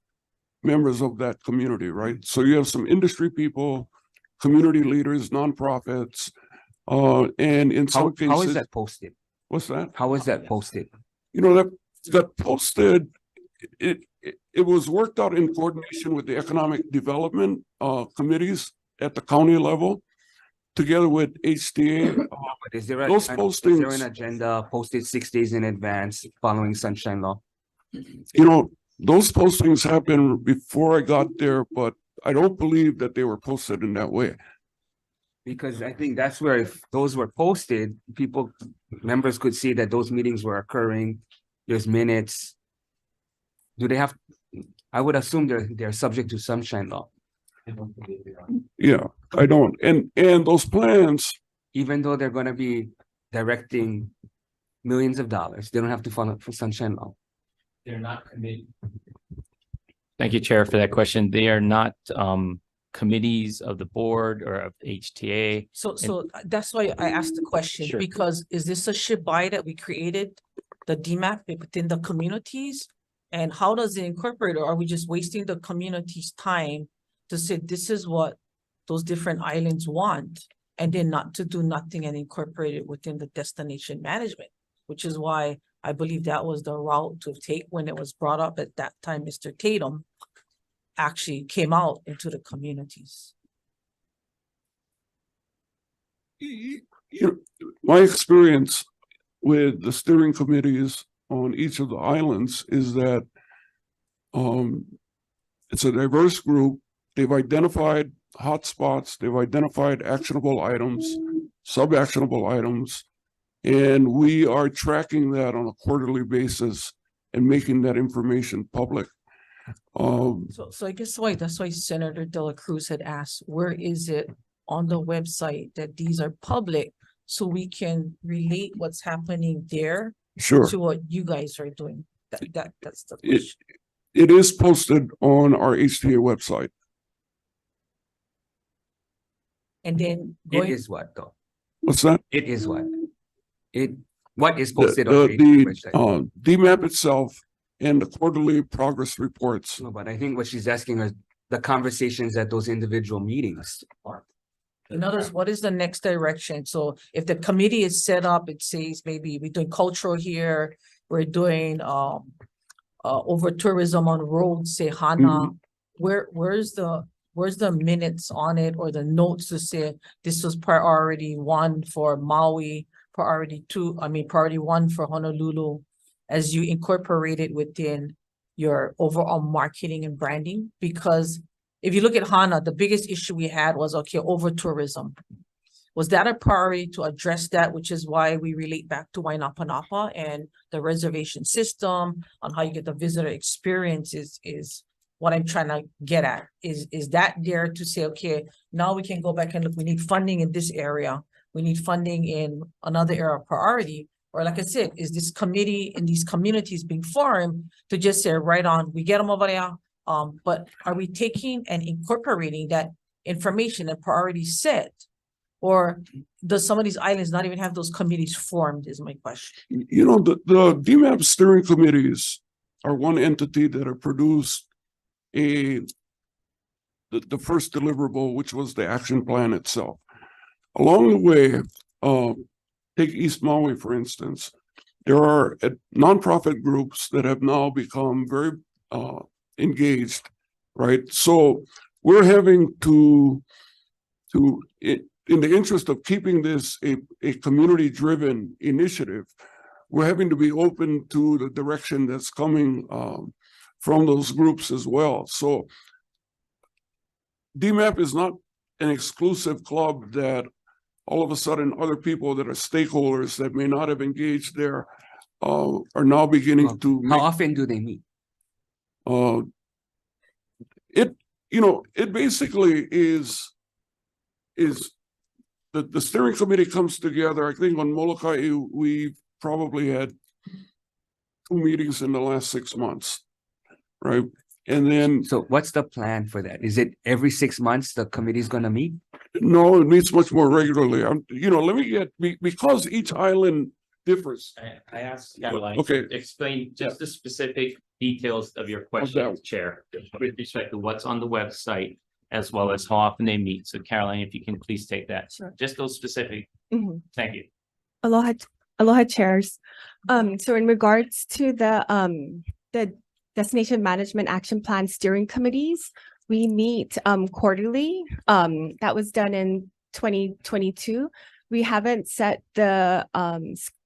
Speaker 5: members of that community, right? So you have some industry people, community leaders, nonprofits, and in some cases.
Speaker 2: How is that posted?
Speaker 5: What's that?
Speaker 2: How is that posted?
Speaker 5: You know, that posted, it was worked out in coordination with the economic development committees at the county level, together with HTA.
Speaker 2: But is there
Speaker 5: Those
Speaker 2: is there
Speaker 5: postings-
Speaker 2: an agenda posted 6 days in advance following sunshine law?
Speaker 5: You know, those postings happened before I got there, but I don't believe that they were posted in that way.
Speaker 2: Because I think that's where if those were posted, members could see that those meetings were occurring. There's minutes. Do they have, I would assume they're subject to sunshine law.
Speaker 5: Yeah, I don't. And those plans,
Speaker 2: Even though they're gonna be directing millions of dollars, they don't have to follow for sunshine law.
Speaker 3: They're not committee. Thank you, Chair, for that question. They are not committees of the board or of HTA.
Speaker 10: So that's why I asked the question,
Speaker 3: Sure.
Speaker 10: because is this a shibai that we created, the DMAP within the communities? And how does it incorporate, or are we just wasting the community's time to say this is what those different islands want, and then not to do nothing and incorporate it within the destination management? Which is why I believe that was the route to take when it was brought up at that time. Mr. Tatum actually came out into the communities.
Speaker 5: you know, my experience with the steering committees on each of the islands is that it's a diverse group. They've identified hotspots, they've identified actionable items, sub-actionable items, and we are tracking that on a quarterly basis and making that information public.
Speaker 10: So I guess that's why Senator De La Cruz had asked, where is it on the website that these are public, so we can relate what's happening there
Speaker 5: Sure,
Speaker 10: to what you guys are doing? That's the
Speaker 5: it,
Speaker 10: question.
Speaker 5: it is posted on our HTA website.
Speaker 10: And then
Speaker 2: It
Speaker 10: going,
Speaker 2: is what though?
Speaker 5: What's that?
Speaker 2: It is what? What is
Speaker 5: The,
Speaker 2: posted on the website?
Speaker 5: DMAP itself and the quarterly progress reports.
Speaker 2: No, but I think what she's asking are the conversations at those individual meetings.
Speaker 10: in other words, what is the next direction? So if the committee is set up, it says maybe we're doing cultural here, we're doing over tourism on roads, say Hana. Where's the minutes on it or the notes to say this was priority 1 for Maui, priority 1 for Honolulu, as you incorporate it within your overall marketing and branding? Because if you look at Hana, the biggest issue we had was, okay, over tourism. Was that a priority to address that, which is why we relate back to Wainapanapa and the reservation system on how you get the visitor experience is what I'm trying to get at. Is that there to say, okay, now we can go back and look, we need funding in this area. We need funding in another area of priority. Or like I said, is this committee in these communities being formed to just say, right on, we get them over there. But are we taking and incorporating that information and priority set? Or does some of these islands not even have those committees formed is my question.
Speaker 5: You know, the DMAP steering committees are one entity that have produced the first deliverable, which was the action plan itself. Along the way, take East Maui, for instance, there are nonprofit groups that have now become very engaged, right? So we're having to in the interest of keeping this a community-driven initiative, we're having to be open to the direction that's coming from those groups as well. So DMAP is not an exclusive club that all of a sudden other people that are stakeholders that may not have engaged there are now beginning to
Speaker 2: How
Speaker 5: make,
Speaker 2: often do they meet?
Speaker 5: it basically is the steering committee comes together. I think on Molokai, we've probably had 2 meetings in the last 6 months, right? And then,
Speaker 2: So what's the plan for that? Is it every 6 months the committee is gonna meet?
Speaker 5: no, it meets much more regularly. Let me because each island differs.
Speaker 3: I asked Caroline
Speaker 5: Okay.
Speaker 3: to explain just the specific details of your question, Chair, with respect to what's on the website as well as how often they meet. So Caroline, if you can please take that.
Speaker 11: Sure.
Speaker 3: Just those specific.
Speaker 11: Mhm.
Speaker 3: Thank you.
Speaker 11: Aloha chairs. So in regards to the Destination Management Action Plan Steering Committees, we meet quarterly. That was done in 2022. We haven't set the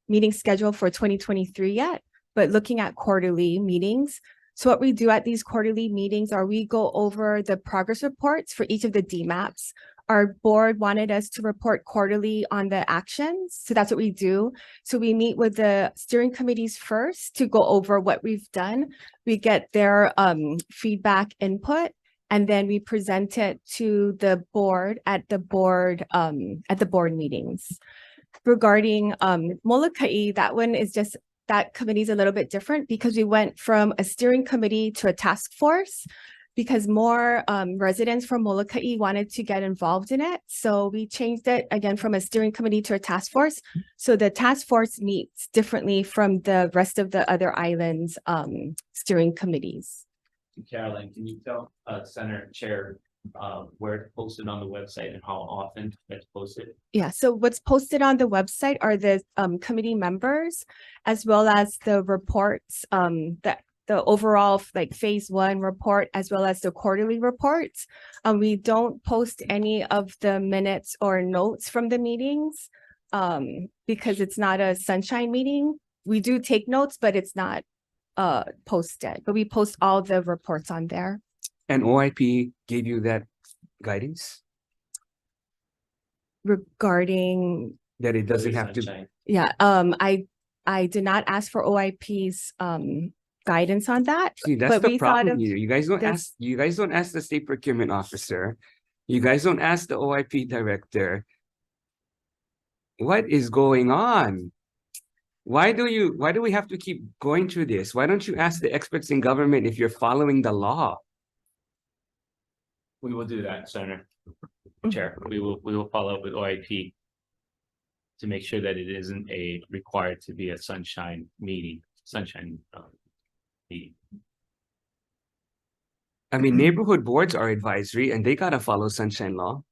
Speaker 11: meeting schedule for 2023 yet, but looking at quarterly meetings. So what we do at these quarterly meetings are we go over the progress reports for each of the DMAPs. Our board wanted us to report quarterly on the actions. So that's what we do. So we meet with the steering committees first to go over what we've done. We get their feedback input, and then we present it to the board at the board meetings. Regarding Molokai, that one is just, that committee is a little bit different because we went from a steering committee to a task force because more residents from Molokai wanted to get involved in it. So we changed it again from a steering committee to a task force. So the task force meets differently from the rest of the other islands' steering committees.
Speaker 3: Caroline, can you tell Senator Chair where it's posted on the website and how often it's posted?
Speaker 11: Yeah, so what's posted on the website are the committee members as well as the reports, the overall like phase 1 report as well as the quarterly reports. We don't post any of the minutes or notes from the meetings because it's not a sunshine meeting. We do take notes, but it's not posted, but we post all the reports on there.
Speaker 2: And OIP gave you that guidance
Speaker 11: Regarding,
Speaker 2: that it doesn't have to.
Speaker 3: Sunshine.
Speaker 11: yeah, I did not ask for OIP's guidance on that.
Speaker 2: See, that's
Speaker 11: but
Speaker 2: the
Speaker 11: we thought
Speaker 2: problem
Speaker 11: of
Speaker 2: here. You guys don't
Speaker 11: this-
Speaker 2: ask, you guys don't ask the state procurement officer. You guys don't ask the OIP director. What is going on? Why do we have to keep going through this? Why don't you ask the experts in government if you're following the law?
Speaker 3: We will do that, Senator Chair. We will follow up with OIP to make sure that it isn't required to be a sunshine meeting.
Speaker 2: I mean, neighborhood boards are advisory and they gotta follow sunshine law.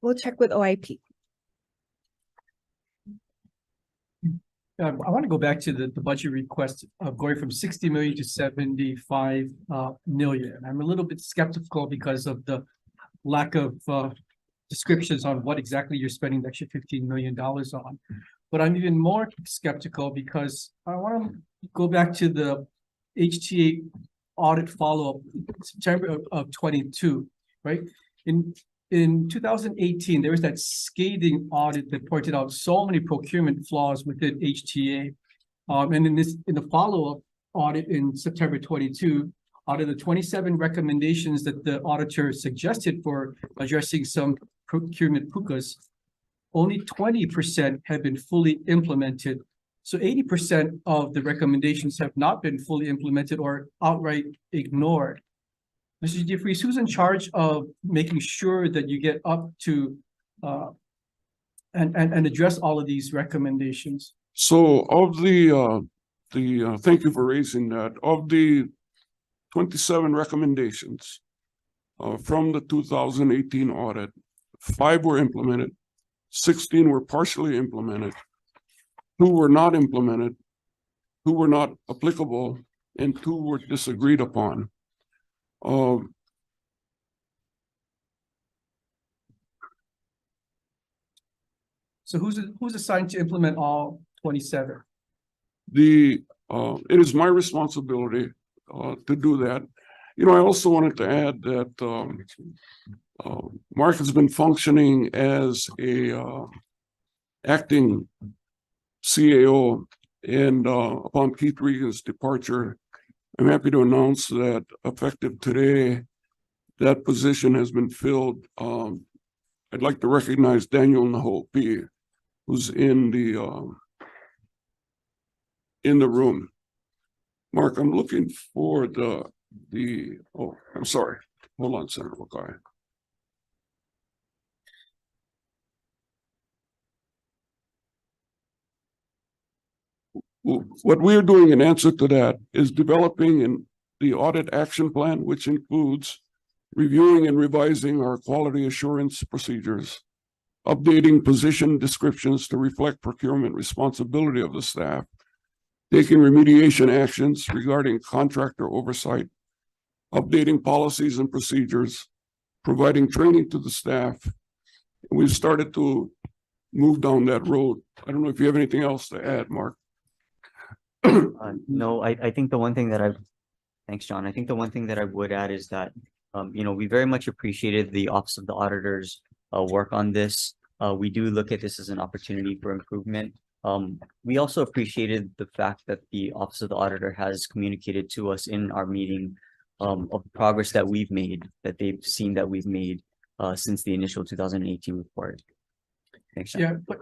Speaker 11: We'll check with OIP.
Speaker 7: I want to go back to the budget request of going from 60 million to 75 million. I'm a little bit skeptical because of the lack of descriptions on what exactly you're spending the extra $15 million on. But I'm even more skeptical because I want to go back to the HTA audit follow-up September of 22, right? In 2018, there was that scathing audit that pointed out so many procurement flaws within HTA. And in the follow-up audit in September 22, out of the 27 recommendations that the auditor suggested for addressing some procurement pukas, only 20% have been fully implemented. So 80% of the recommendations have not been fully implemented or outright ignored. Mr. DeFries, who's in charge of making sure that you get up to and address all of these recommendations?
Speaker 5: So of thank you for raising that. Of the 27 recommendations from the 2018 audit, 5 were implemented, 16 were partially implemented, 2 were not implemented, 2 were not applicable, and 2 were disagreed upon.
Speaker 7: So who's assigned to implement all 27?
Speaker 5: It is my responsibility to do that. You know, I also wanted to add that Mark has been functioning as a acting CAO, and upon Keith Regan's departure, I'm happy to announce that effective today, that position has been filled. I'd like to recognize Daniel Nahopi, who's in the room. Mark, I'm looking for oh, I'm sorry. Hold on, Senator Wakai. What we are doing in answer to that is developing the audit action plan, which includes reviewing and revising our quality assurance procedures, updating position descriptions to reflect procurement responsibility of the staff, taking remediation actions regarding contractor oversight, updating policies and procedures, providing training to the staff. We've started to move down that road. I don't know if you have anything else to add, Mark.
Speaker 6: No, I think the one thing that thanks, John. I think the one thing that I would add is that, we very much appreciated the Office of the Auditor's work on this. We do look at this as an opportunity for improvement. We also appreciated the fact that the Office of the Auditor has communicated to us in our meeting of the progress that we've made, that they've seen that we've made since the initial 2018 report. Thanks, John.
Speaker 7: Yeah, but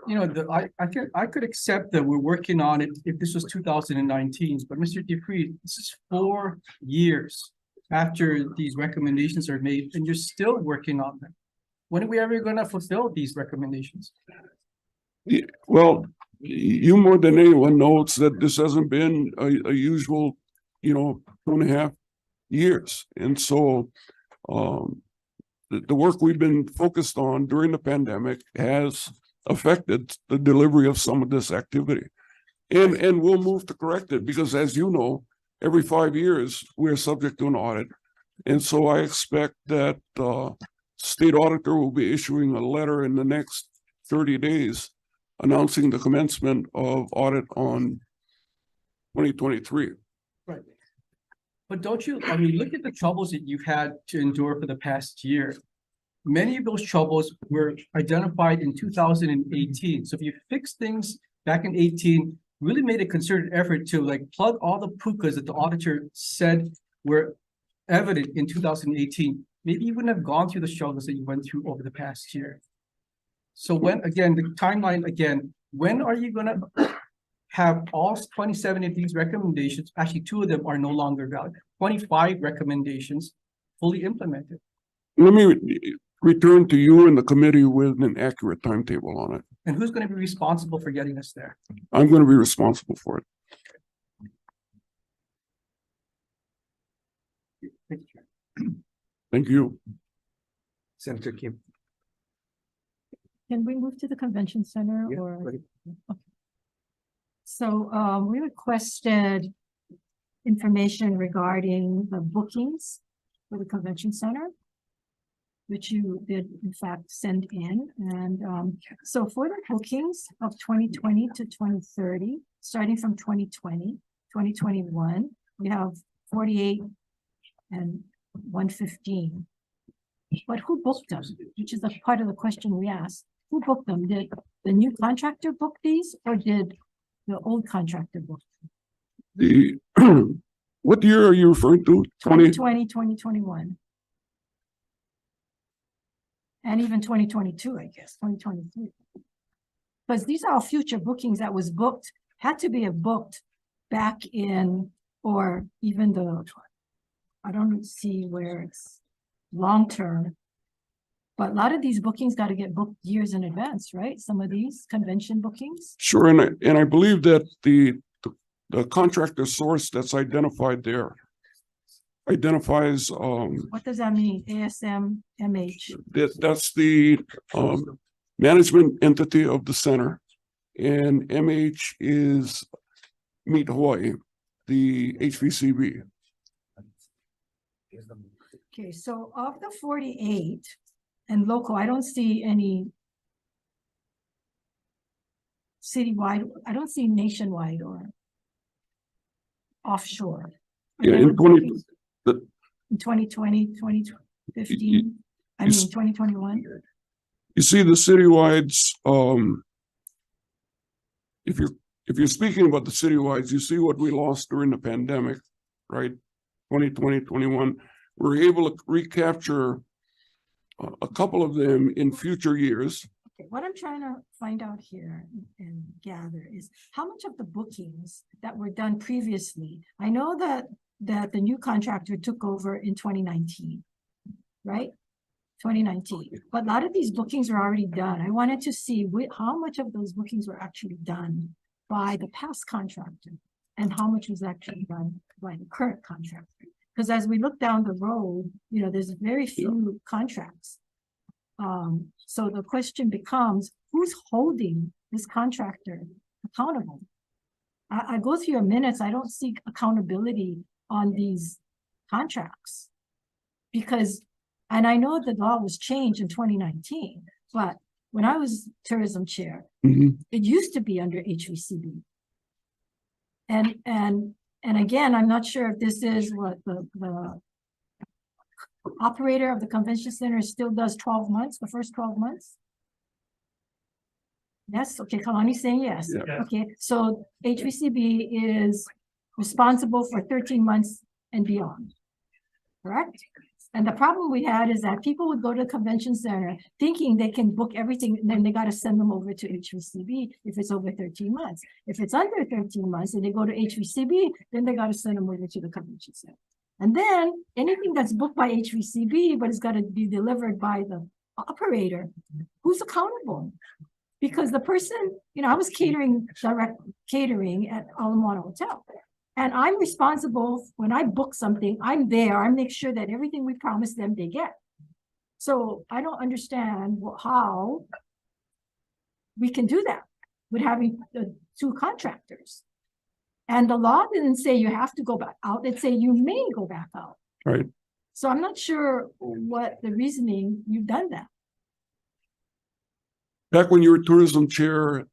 Speaker 7: I could accept that we're working on it if this was 2019, but Mr. Dupree, this is 4 years after these recommendations are made, and you're still working on them. When are we ever going to fulfill these recommendations?
Speaker 5: Well, you more than anyone knows that this hasn't been a usual, 2.5 years. And so the work we've been focused on during the pandemic has affected the delivery of some of this activity. And we'll move to correct it because, as you know, every 5 years we're subject to an audit. And so I expect that state auditor will be issuing a letter in the next 30 days announcing the commencement of audit on 2023.
Speaker 7: Right. But don't you, look at the troubles that you've had to endure for the past year. Many of those troubles were identified in 2018. So if you fix things back in 18, really made a concerted effort to plug all the pukas that the auditor said were evident in 2018, maybe you wouldn't have gone through the struggles that you went through over the past year. So when, again, the timeline again, when are you going to have all 27 of these recommendations? Actually, 2 of them are no longer valid. 25 recommendations fully implemented.
Speaker 5: Let me return to you and the committee with an accurate timetable on it.
Speaker 7: And who's going to be responsible for getting us there?
Speaker 5: I'm going to be responsible for it. Thank you.
Speaker 2: Senator Kim.
Speaker 9: Can we move to the convention center
Speaker 2: Yeah,
Speaker 9: or?
Speaker 2: right.
Speaker 9: Okay. So we requested information regarding the bookings for the convention center, which you did in fact send in. And so for the bookings of 2020 to 2030, starting from 2020, 2021, we have 48 and 115. But who booked them? Which is a part of the question we asked. Who booked them? Did the new contractor book these or did the old contractor book?
Speaker 5: What year are you referring to?
Speaker 9: 2020, 2021. And even 2022, I guess, 2023. Because these are all future bookings that was booked, had to be booked back in, or even I don't see where it's long-term. But a lot of these bookings got to get booked years in advance, right? Some of these convention bookings.
Speaker 5: Sure, and I believe that the contractor source that's identified there identifies,
Speaker 9: What does that mean? ASM, MH?
Speaker 5: that's the, management entity of the center. And MH is WAM-EET Hawaii, the HVCB.
Speaker 9: Okay, so of the 48 and local, I don't see any citywide, I don't see nationwide or offshore. Are
Speaker 5: Yeah,
Speaker 9: there
Speaker 5: in
Speaker 9: any
Speaker 5: 20,
Speaker 9: bookings
Speaker 5: the-
Speaker 9: in 2020, 2015, I mean, 2021?
Speaker 5: you see the citywides, if you're speaking about the citywides, you see what we lost during the pandemic, right? 2020, 21, we're able to recapture a couple of them in future years.
Speaker 9: Okay, what I'm trying to find out here and gather is how much of the bookings that were done previously, I know that the new contractor took over in 2019, right? 2019, but a lot of these bookings are already done. I wanted to see how much of those bookings were actually done by the past contractor and how much was actually done by the current contractor. Because as we look down the road, you know, there's very few contracts. So the question becomes, who's holding this contractor accountable? I go through your minutes, I don't see accountability on these contracts. Because, and I know the law was changed in 2019, but when I was tourism chair, it used to be under HVCB. And again, I'm not sure if this is what the operator of the convention center still does 12 months, the first 12 months. Yes, okay, Kalani's saying yes.
Speaker 5: Yeah.
Speaker 9: Okay, so HVCB is responsible for 13 months and beyond, correct? And the problem we had is that people would go to the convention center thinking they can book everything, and then they got to send them over to HVCB if it's over 13 months. If it's under 13 months and they go to HVCB, then they got to send them over to the convention center. And then anything that's booked by HVCB, but it's got to be delivered by the operator, who's accountable? Because the person, you know, I was direct catering at Alamana Hotel. And I'm responsible when I book something, I'm there, I make sure that everything we promise them they get. So I don't understand how we can do that with having the two contractors. And the law didn't say you have to go back out, it said you may go back out.
Speaker 5: Right.
Speaker 9: So I'm not sure what the reasoning you've done that.
Speaker 5: Back when you were tourism chair, it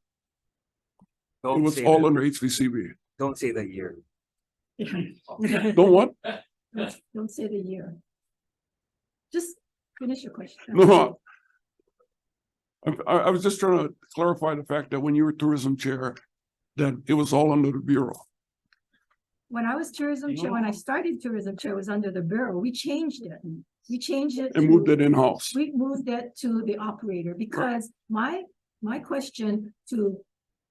Speaker 2: Don't
Speaker 5: was
Speaker 2: say
Speaker 5: all
Speaker 2: that.
Speaker 5: under HVCB.
Speaker 2: Don't say the year.
Speaker 5: Don't what?
Speaker 9: Don't say the year. Just finish your question.
Speaker 5: No. I was just trying to clarify the fact that when you were tourism chair, that it was all under the bureau.
Speaker 9: When I was tourism chair, when I started tourism chair, it was under the bureau. We changed it. We changed it.
Speaker 5: And moved it in-house.
Speaker 9: We moved it to the operator because my question to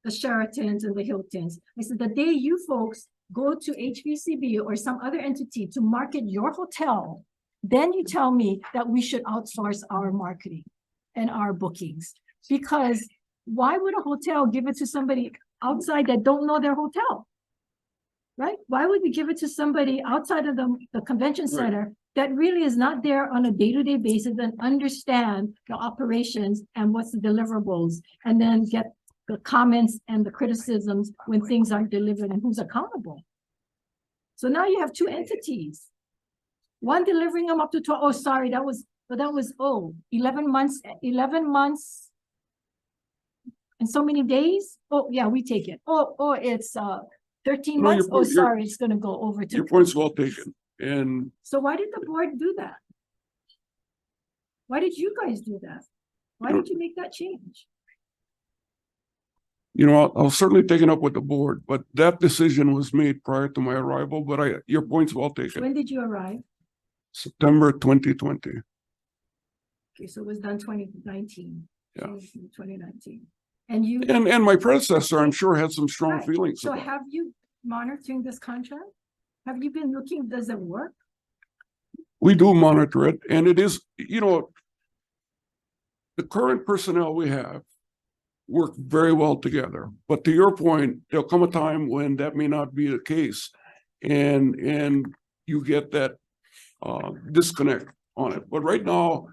Speaker 9: the Sheratons and the Hiltons, I said, the day you folks go to HVCB or some other entity to market your hotel, then you tell me that we should outsource our marketing and our bookings. Because why would a hotel give it to somebody outside that don't know their hotel? Right? Why would we give it to somebody outside of the convention center that really is not there on a day-to-day basis and understand the operations and what's the deliverables, and then get the comments and the criticisms when things aren't delivered and who's accountable? So now you have two entities. One delivering them up to 12, oh, sorry, that was 11 months and so many days. Oh, yeah, we take it. Oh, it's 13
Speaker 5: No,
Speaker 9: months.
Speaker 5: your-
Speaker 9: Oh, sorry, it's gonna go over to.
Speaker 5: Your point's well taken. And
Speaker 9: So why did the board do that? Why did you guys do that? Why did you make that change?
Speaker 5: you know, I'll certainly take it up with the board, but that decision was made prior to my arrival, but your point's well taken.
Speaker 9: When did you arrive?
Speaker 5: September 2020.
Speaker 9: Okay, so it was done 2019.
Speaker 5: Yeah.
Speaker 9: 2019. And you.
Speaker 5: And my predecessor, I'm sure, had some strong
Speaker 9: Right.
Speaker 5: feelings
Speaker 9: So
Speaker 5: about it.
Speaker 9: have you monitoring this contract? Have you been looking, does it work?
Speaker 5: We do monitor it, and it is, you know, the current personnel we have work very well together. But to your point, there'll come a time when that may not be the case. And you get that disconnect on it. But right now,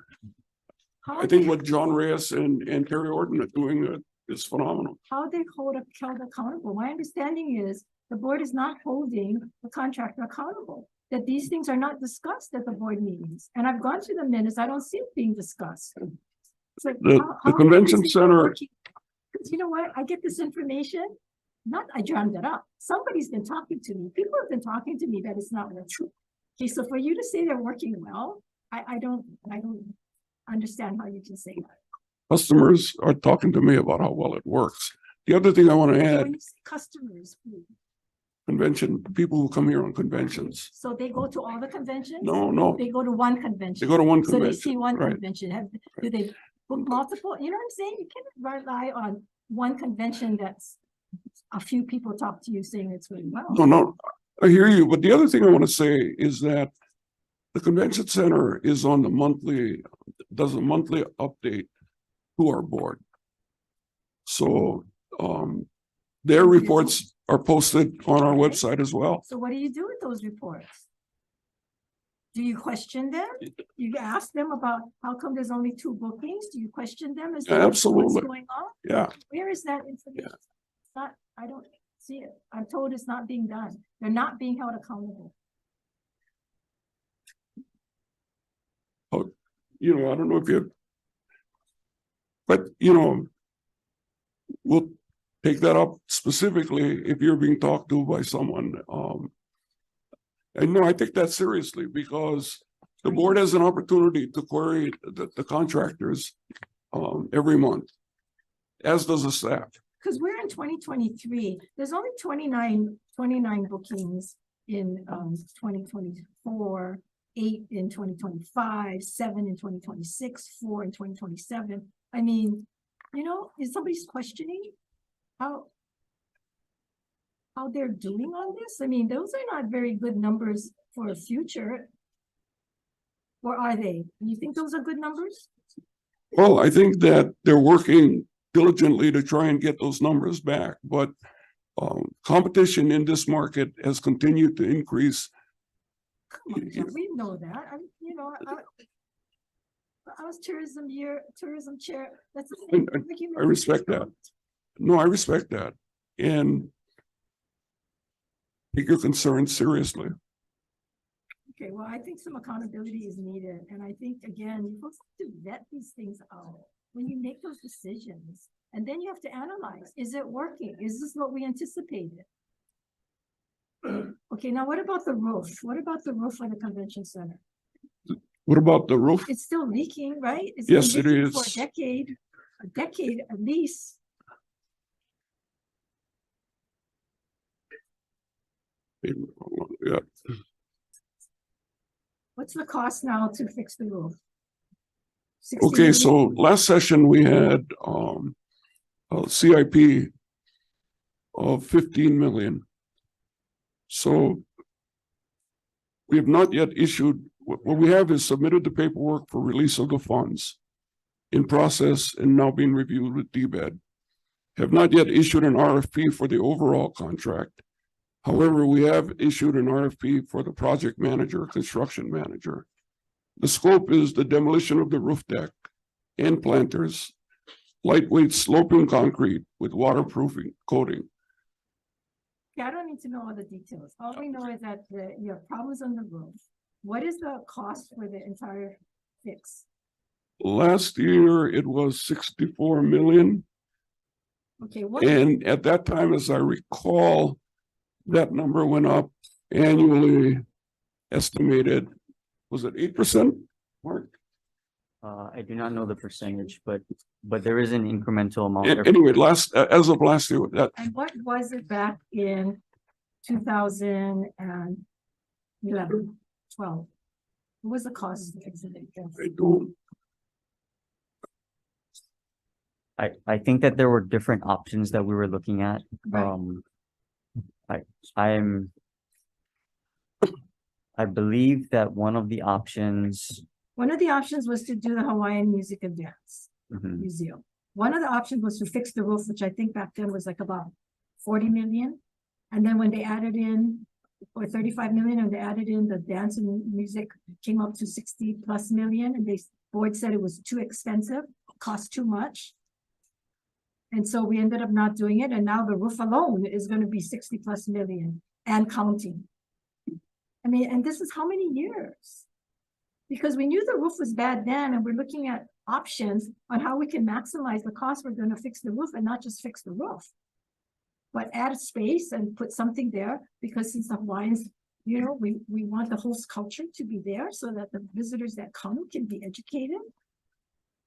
Speaker 9: How
Speaker 5: I think
Speaker 9: they-
Speaker 5: what John Reyes and Terry Orton are doing is phenomenal.
Speaker 9: How they held accountable. My understanding is the board is not holding the contractor accountable. That these things are not discussed at the board meetings. And I've gone through the minutes, I don't see it being discussed. It's like,
Speaker 5: The
Speaker 9: how
Speaker 5: convention
Speaker 9: is it
Speaker 5: center-
Speaker 9: working? 'Cause you know what? I get this information, not I drummed it up. Somebody's been talking to me. People have been talking to me that it's not true. Okay, so for you to say they're working well, I don't understand how you can say that.
Speaker 5: Customers are talking to me about how well it works. The other thing I want to add,
Speaker 9: When you say customers,
Speaker 5: convention, people who come here on conventions.
Speaker 9: so they go to all the conventions?
Speaker 5: No,
Speaker 9: They go to one convention.
Speaker 5: they go to one
Speaker 9: So they see
Speaker 5: convention,
Speaker 9: one
Speaker 5: right?
Speaker 9: convention, do they book multiple, you know what I'm saying? You can't rely on one convention that's a few people talk to you saying it's going well.
Speaker 5: No, I hear you, but the other thing I want to say is that the convention center is on the does a monthly update to our board. So, their reports are posted on our website as well.
Speaker 9: So what do you do with those reports? Do you question them? You ask them about how come there's only 2 bookings? Do you question them as to what's
Speaker 5: Absolutely.
Speaker 9: going on?
Speaker 5: Yeah,
Speaker 9: Where is that information? It's not, I don't see it. I'm told it's not being done. They're not being held accountable.
Speaker 5: I don't know if you, but we'll take that up specifically if you're being talked to by someone. And no, I take that seriously because the board has an opportunity to query the contractors every month, as does the staff.
Speaker 9: Because we're in 2023, there's only 29 bookings in 2024, 8 in 2025, 7 in 2026, 4 in 2027. I mean, is somebody's questioning how they're doing on this? I mean, those are not very good numbers for a future. Or are they? You think those are good numbers?
Speaker 5: Well, I think that they're working diligently to try and get those numbers back, but competition in this market has continued to increase.
Speaker 9: We know that. I was tourism chair. That's the same
Speaker 5: I respect that. No, I respect that. And take your concerns seriously.
Speaker 9: Okay, well, I think some accountability is needed. And I think, again, you're supposed to vet these things out when you make those decisions. And then you have to analyze, is it working? Is this what we anticipated? Okay, now what about the roof? What about the roof of the convention center?
Speaker 5: What about the roof?
Speaker 9: It's still leaking, right? It's been
Speaker 5: Yes, it
Speaker 9: leaking for
Speaker 5: is.
Speaker 9: a decade at least.
Speaker 5: Yeah.
Speaker 9: What's the cost now to fix the roof? 60
Speaker 5: Okay,
Speaker 9: million?
Speaker 5: so last session we had a CIP of 15 million. So we have not yet issued, what we have is submitted the paperwork for release of the funds in process and now being reviewed with DBED. Have not yet issued an RFP for the overall contract. However, we have issued an RFP for the project manager, construction manager. The scope is the demolition of the roof deck and planters, lightweight sloping concrete with waterproofing coating.
Speaker 9: Yeah, I don't need to know all the details. All we know is that you have problems on the roof. What is the cost for the entire fix?
Speaker 5: Last year, it was 64 million.
Speaker 9: Okay, what,
Speaker 5: And at that time, as I recall, that number went up annually, estimated, was it 8%? Mark?
Speaker 6: I do not know the percentage, but there is an incremental amount.
Speaker 5: Anyway, as of last year, that
Speaker 9: and what was it back in 2011, 12? What was the cost to fix it?
Speaker 5: I don't.
Speaker 6: I think that there were different options that we were looking at.
Speaker 9: Right.
Speaker 6: I believe that one of the options,
Speaker 9: was to do the Hawaiian Music and Dance
Speaker 6: mhm,
Speaker 9: Museum. One of the options was to fix the roof, which I think back then was like about 40 million. And then when they added in or 35 million, and they added in the dance and music, came up to 60+ million, and they board said it was too expensive, cost too much. And so we ended up not doing it, and now the roof alone is gonna be 60+ million and counting. I mean, and this is how many years? Because we knew the roof was bad then, and we're looking at options on how we can maximize the cost. We're gonna fix the roof and not just fix the roof, but add a space and put something there, because since the Hawaiians, you know, we want the host culture to be there so that the visitors that come can be educated.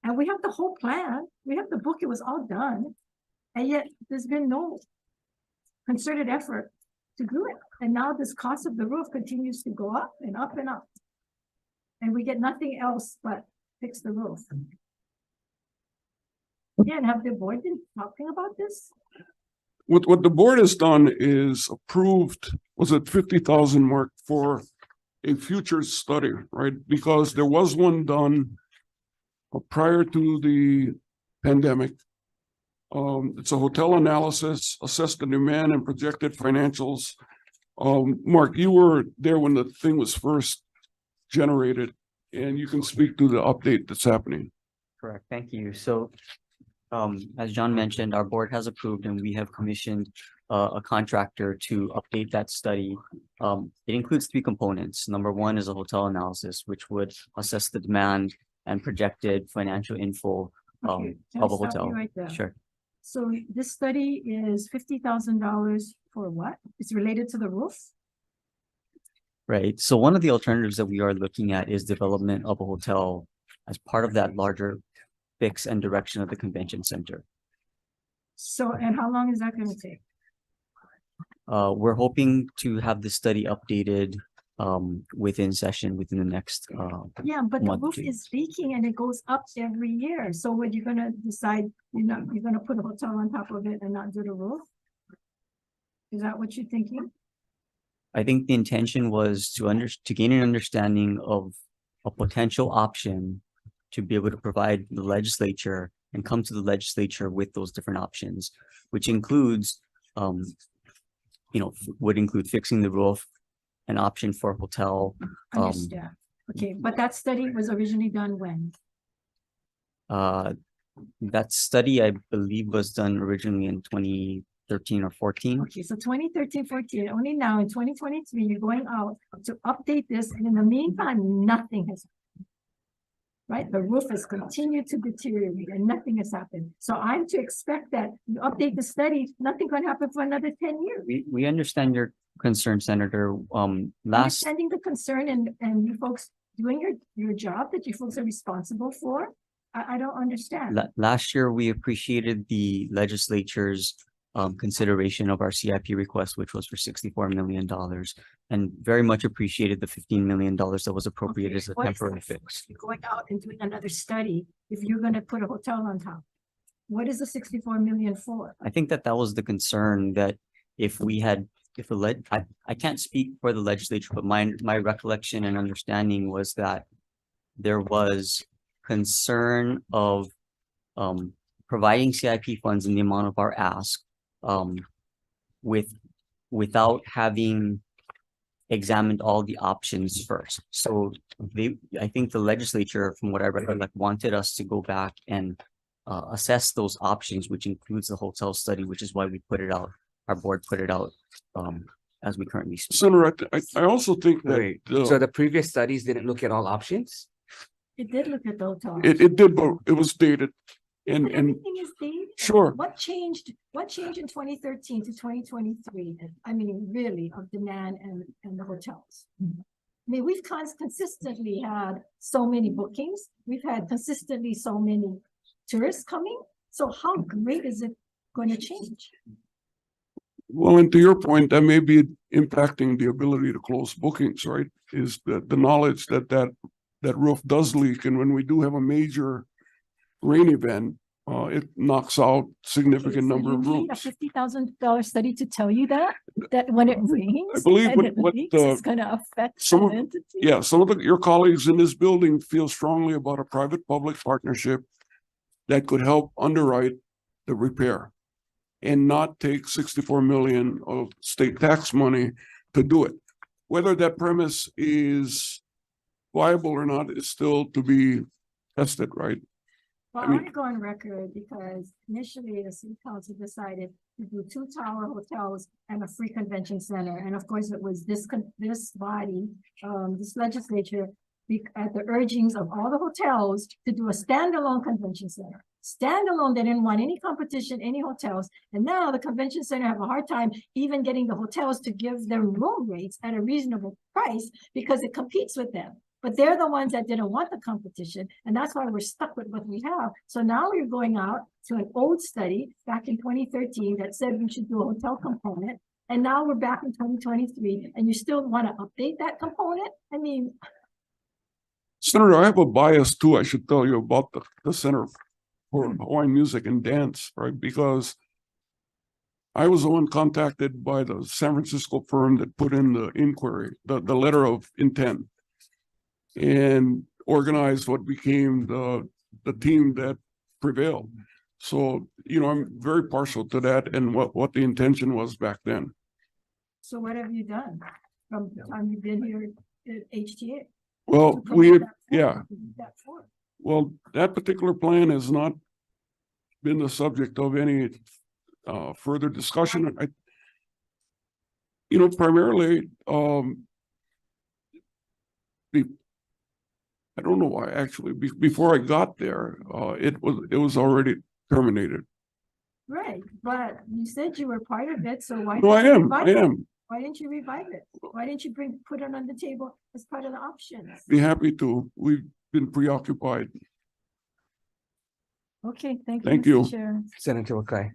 Speaker 9: And we have the whole plan, we have the book, it was all done, and yet there's been no concerted effort to do it. And now this cost of the roof continues to go up and up and up. And we get nothing else but fix the roof. Yeah, and have the board been talking about this?
Speaker 5: What the board has done is approved, was it 50,000 mark for a future study, right? Because there was one done prior to the pandemic. It's a hotel analysis, assess the demand and projected financials. Mark, you were there when the thing was first generated, and you can speak to the update that's happening.
Speaker 6: Correct, thank you. So, as John mentioned, our board has approved and we have commissioned a contractor to update that study. It includes 3 components. Number 1 is a hotel analysis, which would assess the demand and projected financial info
Speaker 9: Okay, can I
Speaker 6: of a
Speaker 9: stop you
Speaker 6: hotel.
Speaker 9: right there?
Speaker 6: Sure.
Speaker 9: So this study is $50,000 for what? It's related to the roof?
Speaker 6: Right. So one of the alternatives that we are looking at is development of a hotel as part of that larger fix and direction of the convention center.
Speaker 9: So, and how long is that gonna take?
Speaker 6: We're hoping to have the study updated within session within the next
Speaker 9: Yeah, but the
Speaker 6: month or
Speaker 9: roof
Speaker 6: two.
Speaker 9: is leaking and it goes up every year. So when you're gonna decide, you're gonna put a hotel on top of it and not do the roof? Is that what you're thinking?
Speaker 6: I think the intention was to gain an understanding of a potential option to be able to provide the legislature and come to the legislature with those different options, which includes, would include fixing the roof, an option for a hotel.
Speaker 9: Understand. Okay, but that study was originally done when?
Speaker 6: That study, I believe, was done originally in 2013 or 14.
Speaker 9: Okay, so 2013, 14, only now in 2023, you're going out to update this, and in the meantime, nothing has happened. Right? The roof has continued to deteriorate and nothing has happened. So I'm to expect that you update the study, nothing gonna happen for another 10 years.
Speaker 6: We understand your concern, Senator.
Speaker 9: Understanding the concern and you folks doing your job that you folks are responsible for, I don't understand.
Speaker 6: Last year, we appreciated the legislature's consideration of our CIP request, which was for $64 million, and very much appreciated the $15 million that was appropriated as a
Speaker 9: What is
Speaker 6: temporary
Speaker 9: the
Speaker 6: fix.
Speaker 9: point going out and doing another study if you're gonna put a hotel on top? What is the 64 million for?
Speaker 6: I think that was the concern, that if I can't speak for the legislature, but my recollection and understanding was that there was concern of providing CIP funds in the amount of our ask without having examined all the options first. So I think the legislature, from what I read, wanted us to go back and assess those options, which includes the hotel study, which is why we put it out. Our board put it out as we currently speak.
Speaker 5: Senator, I also think that
Speaker 2: Wait, so the previous studies didn't look at all options?
Speaker 9: It did look at the hotel.
Speaker 5: it did, but it was dated.
Speaker 9: But
Speaker 5: And
Speaker 9: everything is dated.
Speaker 5: sure.
Speaker 9: What changed in 2013 to 2023? I mean, really, of demand and the hotels? I mean, we've consistently had so many bookings. We've had consistently so many tourists coming. So how great is it going to change?
Speaker 5: Well, and to your point, that may be impacting the ability to close bookings, right? Is the knowledge that roof does leak, and when we do have a major rain event, it knocks out significant number of
Speaker 9: You need a
Speaker 5: rooms.
Speaker 9: $50,000 study to tell you that when it rains
Speaker 5: believe
Speaker 9: and it
Speaker 5: what
Speaker 9: leaks, it's going to affect
Speaker 5: some of-
Speaker 9: an entity.
Speaker 5: Yeah, some of your colleagues in this building feel strongly about a private-public partnership that could help underwrite the repair and not take 64 million of state tax money to do it. whether that premise is viable or not is still to be tested, right?
Speaker 9: Well,
Speaker 5: I
Speaker 9: I
Speaker 5: mean-
Speaker 9: want to go on record because initially the city council decided to do 2 tower hotels and a free convention center. And of course, it was this body, this legislature, at the urgings of all the hotels to do a standalone convention center. Standalone, they didn't want any competition, any hotels. And now the convention center have a hard time even getting the hotels to give their room rates at a reasonable price because it competes with them. But they're the ones that didn't want the competition. And that's why we're stuck with what we have. So now we're going out to an old study back in 2013 that said we should do a hotel component. And now we're back in 2023 and you still want to update that component? I mean,
Speaker 5: Senator, I have a bias too, I should tell you about the Center for Hawaiian Music and Dance, right? Because I was the one contacted by the San Francisco firm that put in the inquiry, the letter of intent, and organized what became the team that prevailed. So, I'm very partial to that and what the intention was back then.
Speaker 9: so what have you done from the time you've been here at HTA?
Speaker 5: Well,
Speaker 9: To promote that
Speaker 5: yeah.
Speaker 9: forward, to move that forward?
Speaker 5: Well, that particular plan has not been the subject of any further discussion. Primarily, I don't know why, actually, before I got there, it was already terminated.
Speaker 9: Right, but you said you were part of it, so why?
Speaker 5: No, I
Speaker 9: didn't you
Speaker 5: am,
Speaker 9: revive
Speaker 5: I
Speaker 9: it?
Speaker 5: am.
Speaker 9: Why didn't you revive it? Why didn't you put it on the table as part of the options?
Speaker 5: Be happy to. We've been preoccupied.
Speaker 9: Okay, thank you.
Speaker 5: Thank
Speaker 9: Mr.
Speaker 5: you.
Speaker 9: Chair.
Speaker 2: Senator Wakai.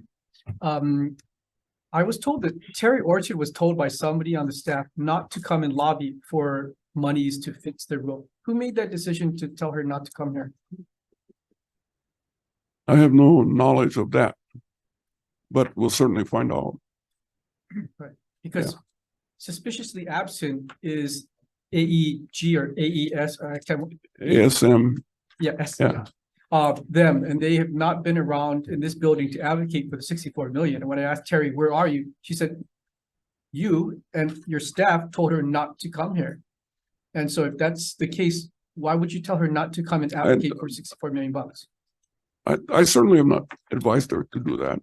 Speaker 7: I was told that Terry Orchard was told by somebody on the staff not to come and lobby for monies to fix the roof. Who made that decision to tell her not to come here?
Speaker 5: I have no knowledge of that, but we'll certainly find out.
Speaker 7: Right, because suspiciously absent is AEG or AES, or I can't,
Speaker 5: ASM,
Speaker 7: yes.
Speaker 5: Yeah.
Speaker 7: Them, and they have not been around in this building to advocate for the 64 million. And when I asked Terry, where are you? She said, you and your staff told her not to come here. And so if that's the case, why would you tell her not to come and advocate for 64 million bucks?
Speaker 5: I certainly have not advised her to do that.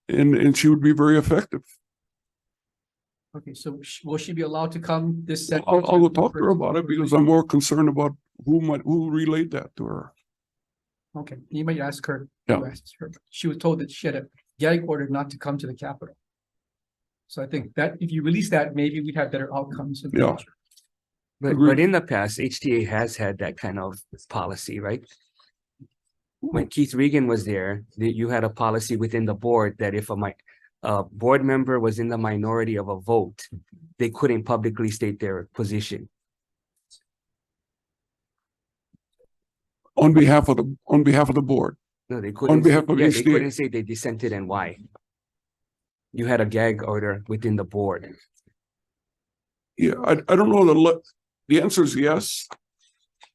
Speaker 5: And she would be very effective.
Speaker 7: Okay, so will she be allowed to come this?
Speaker 5: I'll go talk to her about it because I'm more concerned about who relayed that to her.
Speaker 7: Okay, you might ask her.
Speaker 5: Yeah.
Speaker 7: who asked her. She was told that she had a gag order not to come to the Capitol. So I think that if you release that, maybe we'd have better outcomes in the
Speaker 5: Yeah.
Speaker 7: future.
Speaker 2: But
Speaker 5: Agreed.
Speaker 2: in the past, HTA has had that kind of policy, right? When Keith Regan was there, you had a policy within the board that if a board member was in the minority of a vote, they couldn't publicly state their position.
Speaker 5: On behalf of the board.
Speaker 2: No, they couldn't.
Speaker 5: behalf of
Speaker 2: They
Speaker 5: HTA.
Speaker 2: couldn't say they dissented and why. You had a gag order within the board.
Speaker 5: Yeah, I don't know the answer is yes.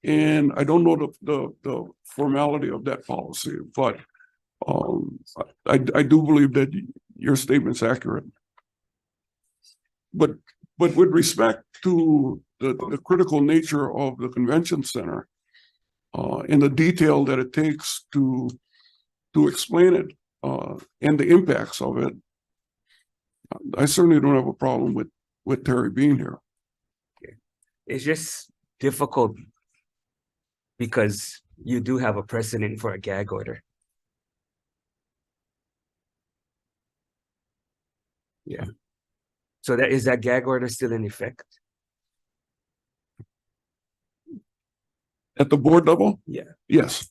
Speaker 5: And I don't know the formality of that policy, but I do believe that your statement's accurate. But with respect to the critical nature of the convention center, and the detail that it takes to explain it, and the impacts of it, I certainly don't have a problem with Terry being here.
Speaker 2: It's just difficult because you do have a precedent for a gag order. Yeah. So is that gag order still in effect?
Speaker 5: At the board level?
Speaker 2: Yeah.
Speaker 5: Yes.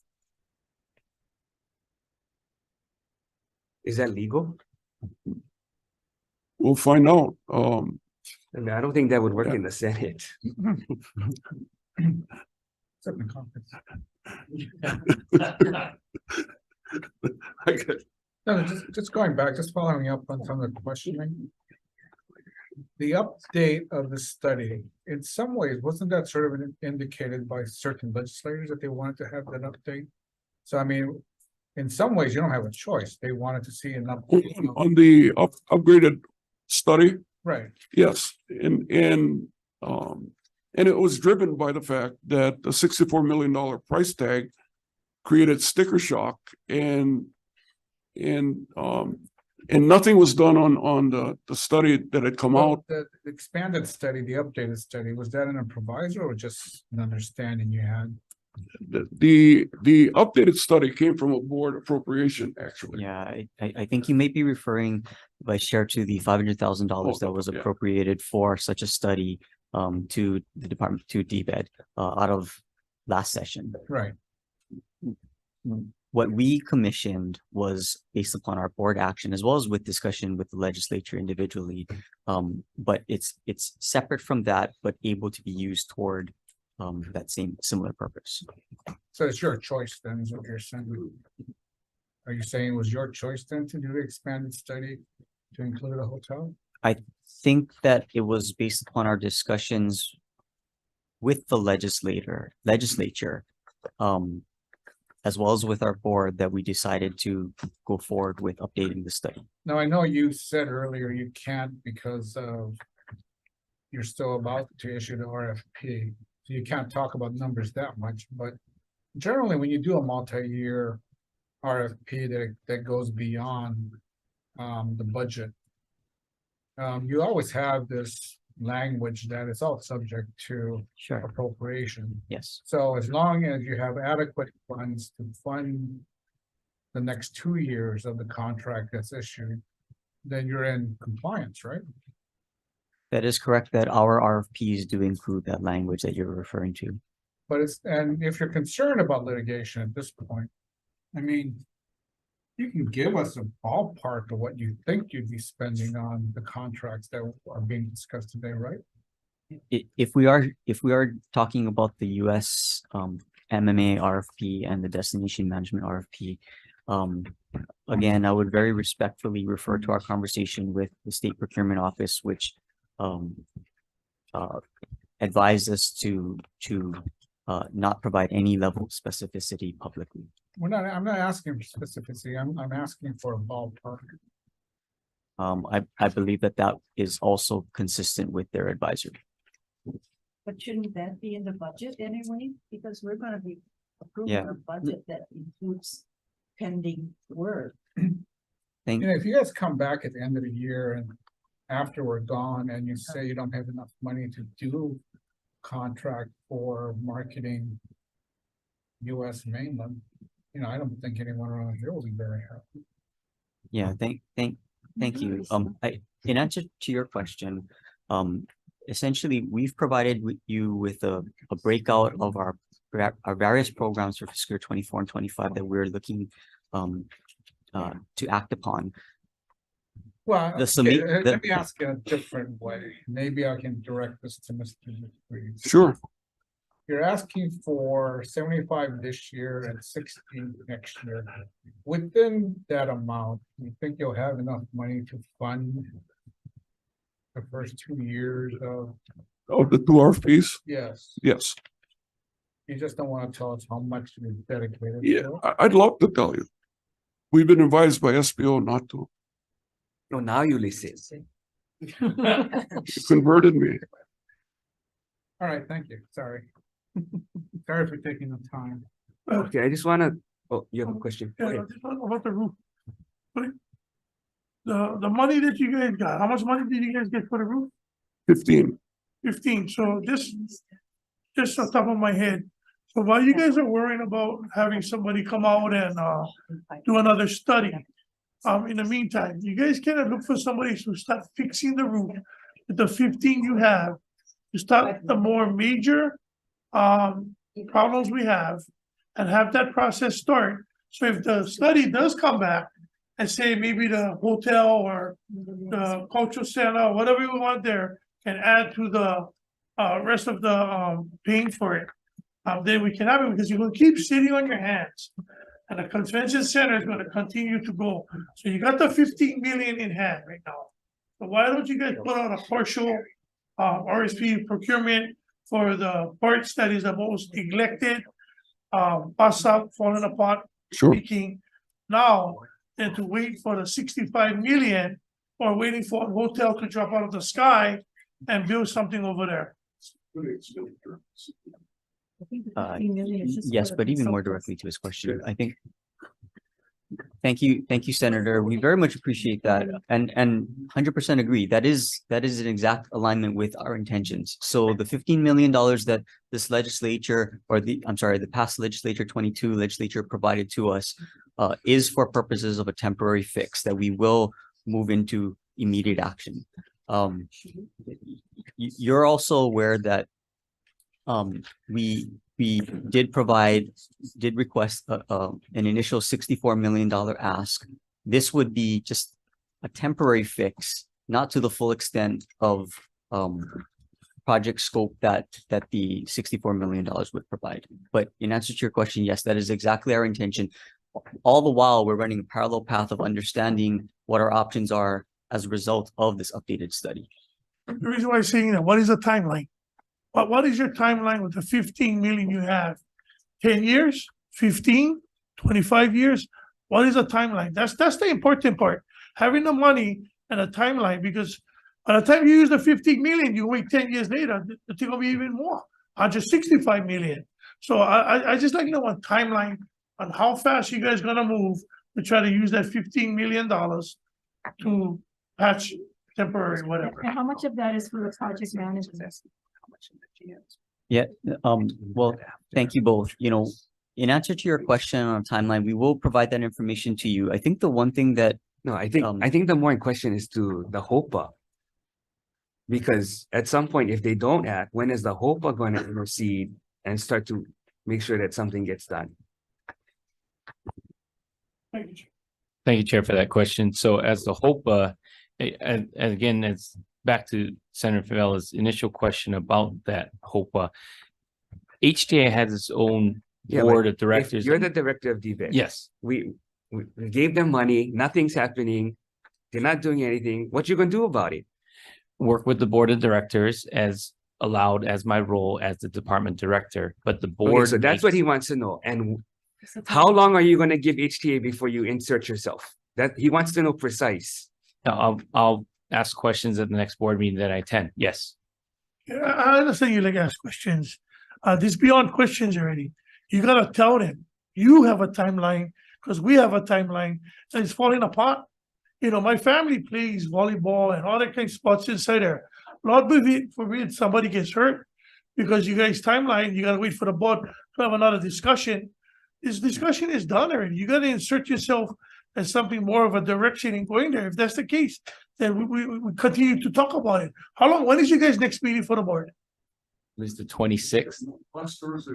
Speaker 2: Is that legal?
Speaker 5: We'll find out.
Speaker 2: I mean, I don't think that would work
Speaker 5: Yeah.
Speaker 2: in the Senate.
Speaker 1: Certain conference. No, just going back, just following up on some of the questioning. The update of the study, in some ways, wasn't that sort of indicated by certain legislators that they wanted to have that update? So I mean, in some ways, you don't have a choice. They wanted to see an update.
Speaker 5: On the upgraded study,
Speaker 1: Right,
Speaker 5: yes, and And it was driven by the fact that the $64 million price tag created sticker shock and nothing was done on the study that had come out.
Speaker 1: The expanded study, the updated study, was that an improviso or just an understanding you had?
Speaker 5: The updated study came from a board appropriation, actually.
Speaker 6: Yeah, I think you may be referring, Vice Chair, to the $500,000 that was
Speaker 5: yeah.
Speaker 6: appropriated for such a study to the department, to DBED, out of last session.
Speaker 1: Right.
Speaker 6: What we commissioned was based upon our board action as well as with discussion with the legislature individually. But it's separate from that, but able to be used toward that same similar purpose.
Speaker 1: So it's your choice then, is what you're saying? Are you saying it was your choice then to do the expanded study to include a hotel?
Speaker 6: I think that it was based upon our discussions with the legislature, as well as with our board, that we decided to go forward with updating the study.
Speaker 1: Now, I know you said earlier you can't because you're still about to issue the RFP. So you can't talk about numbers that much, but generally when you do a multi-year RFP that goes beyond the budget, you always have this language that is all subject to
Speaker 6: Sure.
Speaker 1: appropriation.
Speaker 6: Yes.
Speaker 1: So as long as you have adequate funds to fund the next 2 years of the contract that's issued, then you're in compliance, right?
Speaker 6: That is correct, that our RFPs do include that language that you're referring to.
Speaker 1: But and if you're concerned about litigation at this point, I mean, you can give us a ballpark of what you think you'd be spending on the contracts that are being discussed today, right?
Speaker 6: If we are talking about the US MMA RFP and the destination management RFP, again, I would very respectfully refer to our conversation with the State Procurement Office, which advised us to not provide any level of specificity publicly.
Speaker 1: I'm not asking for specificity. I'm asking for a ballpark.
Speaker 6: I believe that is also consistent with their advisory.
Speaker 9: But shouldn't that be in the budget anyway? Because we're gonna be approving
Speaker 6: Yeah.
Speaker 9: a budget that includes pending work.
Speaker 6: Thank
Speaker 1: You know, if you guys come back at the end of the year and after we're gone and you say you don't have enough money to do contract for marketing US mainland, you know, I don't think anyone around here will be very happy.
Speaker 6: Yeah, thank you. In answer to your question, essentially, we've provided you with a breakout of our various programs for fiscal year 24 and 25 that we're looking to act upon.
Speaker 1: Well,
Speaker 6: The
Speaker 1: okay,
Speaker 6: summi-
Speaker 1: let me ask you a different way. Maybe I can direct this to Mr. Reeves.
Speaker 5: Sure.
Speaker 1: You're asking for 75 this year and 60 next year. Within that amount, you think you'll have enough money to fund the first 2 years of,
Speaker 5: Of the two RFPs,
Speaker 1: yes,
Speaker 5: yes.
Speaker 1: you just don't want to tell us how much you dedicated.
Speaker 5: Yeah,
Speaker 1: to it?
Speaker 5: I'd love to tell you. We've been advised by SBO not to.
Speaker 2: No, now you listen.
Speaker 5: You converted me.
Speaker 1: All right, thank you, sorry. Sorry for taking the time.
Speaker 2: Okay, I just wanna, oh, you have a question?
Speaker 8: Yeah,
Speaker 2: Okay.
Speaker 8: just about the roof. Right? The money that you guys got, how much money did you guys get for the roof?
Speaker 5: 15.
Speaker 8: 15, so just on top of my head. So while you guys are worrying about having somebody come out and do another study, in the meantime, you guys cannot look for somebody to start fixing the roof with the 15 you have, to start the more major problems we have and have that process start. So if the study does come back and say maybe the hotel or the cultural center, whatever we want there, can add to the rest of the paying for it, then we can have it, because you're gonna keep sitting on your hands. And the convention center is gonna continue to go. So you got the 15 million in hand right now. So why don't you guys put out a partial RSP procurement for the parts that is the most neglected, bust up, falling apart,
Speaker 5: Sure.
Speaker 8: speaking now, than to wait for the 65 million or waiting for a hotel to drop out of the sky and build something over there.
Speaker 9: I think the
Speaker 6: Uh,
Speaker 9: 15 million is just for
Speaker 6: Yes,
Speaker 9: the
Speaker 6: but even more
Speaker 9: consultants.
Speaker 6: directly to his question, I think. Thank you, Senator. We very much appreciate that and 100% agree. That is an exact alignment with our intentions. So the $15 million that this legislature or the past legislature 22 legislature provided to us is for purposes of a temporary fix that we will move into immediate action. You're also aware that we did request an initial $64 million ask. This would be just a temporary fix, not to the full extent of project scope that the $64 million would provide. But in answer to your question, yes, that is exactly our intention. All the while, we're running a parallel path of understanding what our options are as a result of this updated study.
Speaker 8: The reason why I'm saying that, what is the timeline? What is your timeline with the 15 million you have? 10 years, 15, 25 years? What is the timeline? That's the important part. Having the money and a timeline, because by the time you use the 15 million, you wait 10 years later, it's gonna be even more, 165 million. So I just like to know a timeline on how fast you guys gonna move to try to use that $15 million to patch temporary, whatever.
Speaker 9: And how much of that is for the project management?
Speaker 6: Yeah, well, thank you both. You know, in answer to your question on timeline, we will provide that information to you. I think the one thing that
Speaker 2: No, I think the more in question is to the HOPA. Because at some point, if they don't act, when is the HOPA going to intercede and start to make sure that something gets done?
Speaker 8: Thank you, Chair.
Speaker 3: Thank you, Chair, for that question. So as the HOPA, and again, it's back to Senator Favella's initial question about that HOPA. HTA has its own
Speaker 2: Yeah,
Speaker 3: board
Speaker 2: but
Speaker 3: of directors.
Speaker 2: If you're the director of DVET.
Speaker 3: Yes,
Speaker 2: We gave them money, nothing's happening. They're not doing anything. What you gonna do about it?
Speaker 3: work with the board of directors as allowed as my role as the department director, but the
Speaker 2: Okay,
Speaker 3: board.
Speaker 2: so that's what he wants to know. And how long are you gonna give HTA before you insert yourself? That he wants to know precise.
Speaker 3: I'll ask questions at the next board meeting that I attend. Yes.
Speaker 8: Yeah, I understand you like ask questions. This beyond questions already. You gotta tell them, you have a timeline, because we have a timeline, and it's falling apart. You know, my family plays volleyball and all that kind of sports inside there. Lord forbid somebody gets hurt, because you guys' timeline, you gotta wait for the board to have another discussion. This discussion is done already. You gotta insert yourself as something more of a direction in going there. If that's the case, then we continue to talk about it. How long, when is your guys' next meeting for the board?
Speaker 3: It's the 26th.
Speaker 5: Last Thursday,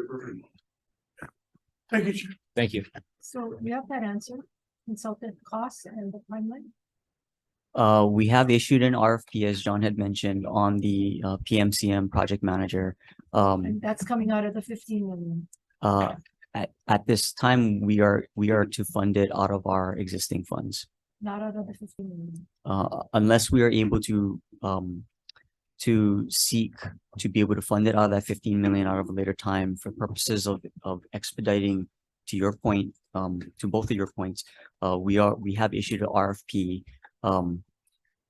Speaker 8: Thank you, Chair.
Speaker 3: Thank you.
Speaker 9: So you have that answer, consultant costs and the timeline?
Speaker 6: we have issued an RFP, as John had mentioned, on the PMCM project manager.
Speaker 9: And that's coming out of the 15 million.
Speaker 6: At this time, we are to fund it out of our existing funds.
Speaker 9: Not out of the 15 million.
Speaker 6: Unless we are able to seek to be able to fund it out of that 15 million out of a later time for purposes of expediting, to your point, to both of your points, we have issued an RFP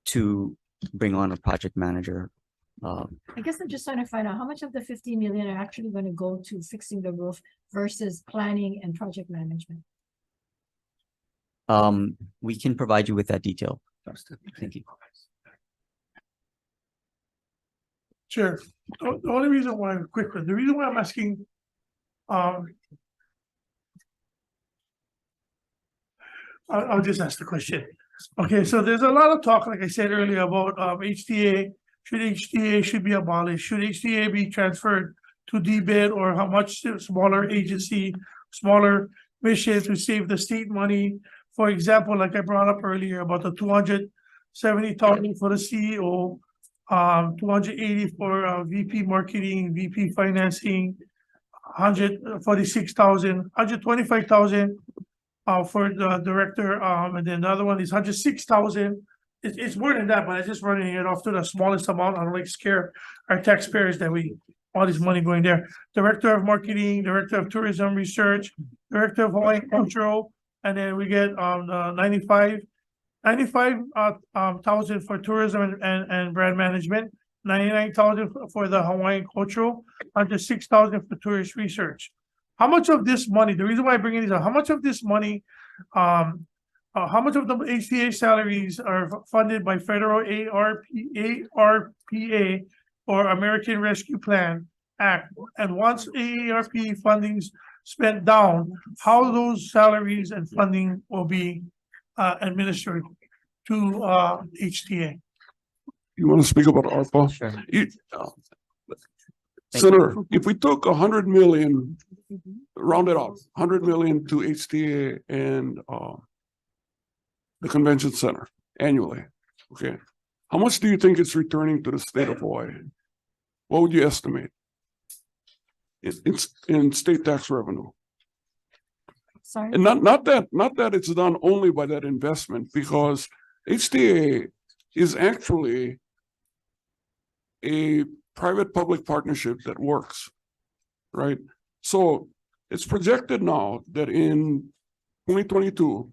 Speaker 6: to bring on a project manager.
Speaker 9: I guess I'm just trying to find out how much of the 15 million are actually going to go to fixing the roof versus planning and project management.
Speaker 6: We can provide you with that detail. Thank you.
Speaker 8: Chair, the only reason why, quickly, the reason why I'm asking, I'll just ask the question. Okay, so there's a lot of talk, like I said earlier, about HTA. Should HTA be abolished? Should HTA be transferred to DBED, or how much smaller agency, smaller mission to save the state money? For example, like I brought up earlier about the 270,000 for the CEO, 280 for VP marketing, VP financing, 146,000, 125,000 for the director, and then the other one is 106,000. It's more than that, but I'm just running it off to the smallest amount. I don't like to scare our taxpayers that all this money going there. Director of marketing, director of tourism research, director of Hawai'i cultural, and then we get 95,000 for tourism and brand management. 99,000 for the Hawaiian cultural, 106,000 for tourist research. How much of this money, the reason why I bring in these up, how much of this money, how much of the HTA salaries are funded by federal ARPA or American Rescue Plan Act? And once AARP funding's spent down, how those salaries and funding will be administered to HTA?
Speaker 5: You want to speak about ARPA?
Speaker 6: Sure.
Speaker 5: Senator, if we took 100 million, round it off, 100 million to HTA and the convention center annually, okay? How much do you think it's returning to the state of Hawaii? What would you estimate? In state tax revenue?
Speaker 9: Sorry.
Speaker 5: And not that it's done only by that investment, because HTA is actually a private-public partnership that works, right? So it's projected now that in 2022,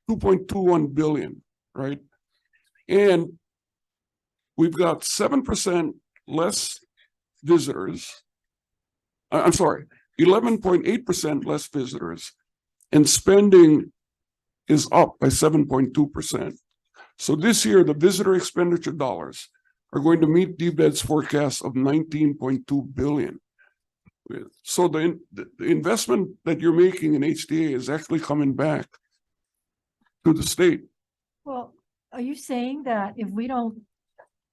Speaker 5: 2.21 billion, right? And we've got 7% less visitors. I'm sorry, 11.8% less visitors, and spending is up by 7.2%. So this year, the visitor expenditure dollars are going to meet DBED's forecast of 19.2 billion. So the investment that you're making in HTA is actually coming back to the state.
Speaker 9: Well, are you saying that if we don't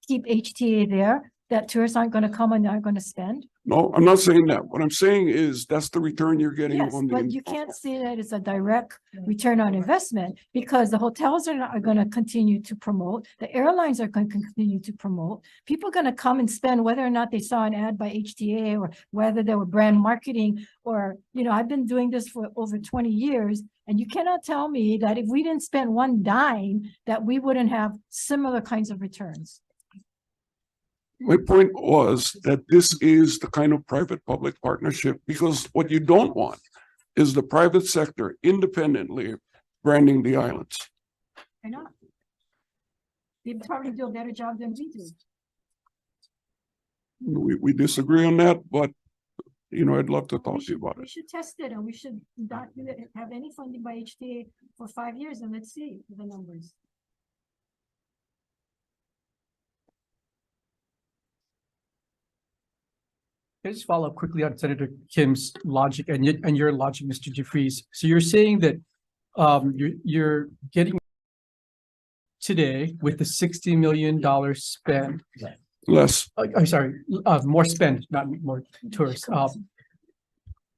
Speaker 9: keep HTA there, that tourists aren't going to come and aren't going to spend?
Speaker 5: No, I'm not saying that. What I'm saying is that's the return you're getting
Speaker 9: Yes,
Speaker 5: on the.
Speaker 9: but you can't say that it's a direct return on investment, because the hotels are going to continue to promote, the airlines are going to continue to promote. People are going to come and spend whether or not they saw an ad by HTA or whether they were brand marketing or, you know, I've been doing this for over 20 years. And you cannot tell me that if we didn't spend one dime, that we wouldn't have similar kinds of returns.
Speaker 5: My point was that this is the kind of private-public partnership, because what you don't want is the private sector independently branding the islands.
Speaker 9: I know. They probably do a better job than we do.
Speaker 5: We disagree on that, but you know, I'd love to talk to you about
Speaker 9: We
Speaker 5: it.
Speaker 9: should test it, and we should not have any funding by HTA for 5 years, and let's see the numbers.
Speaker 7: Can I just follow up quickly on Senator Kim's logic and your logic, Mr. DeFries? So you're saying that you're getting today with the $60 million spend.
Speaker 5: Less.
Speaker 7: I'm sorry, more spend, not more tourists.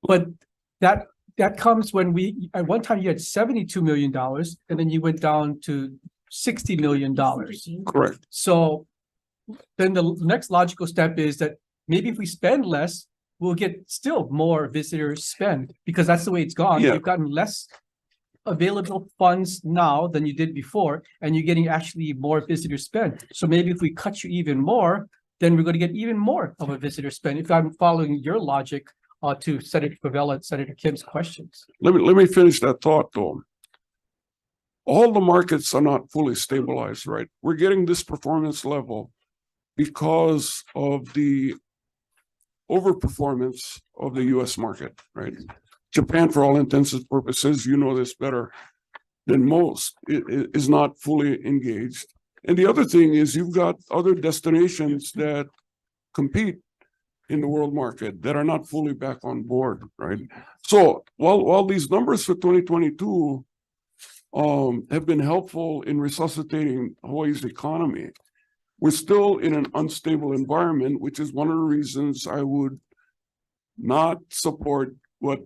Speaker 7: But that comes when we, at one time you had $72 million and then you went down to $60 million.
Speaker 5: Correct.
Speaker 7: So then the next logical step is that maybe if we spend less, we'll get still more visitors spend, because that's the way it's gone.
Speaker 5: Yeah.
Speaker 7: You've gotten less available funds now than you did before, and you're getting actually more visitor spend. So maybe if we cut you even more, then we're going to get even more of a visitor spend. If I'm following your logic to Senator Favela and Senator Kim's questions.
Speaker 5: Let me finish that thought though. All the markets are not fully stabilized, right? We're getting this performance level because of the overperformance of the US market, right? Japan, for all intents and purposes, you know this better than most, it is not fully engaged. And the other thing is you've got other destinations that compete in the world market that are not fully back on board, right? So while these numbers for 2022 have been helpful in resuscitating Hawaii's economy, we're still in an unstable environment, which is one of the reasons I would not support what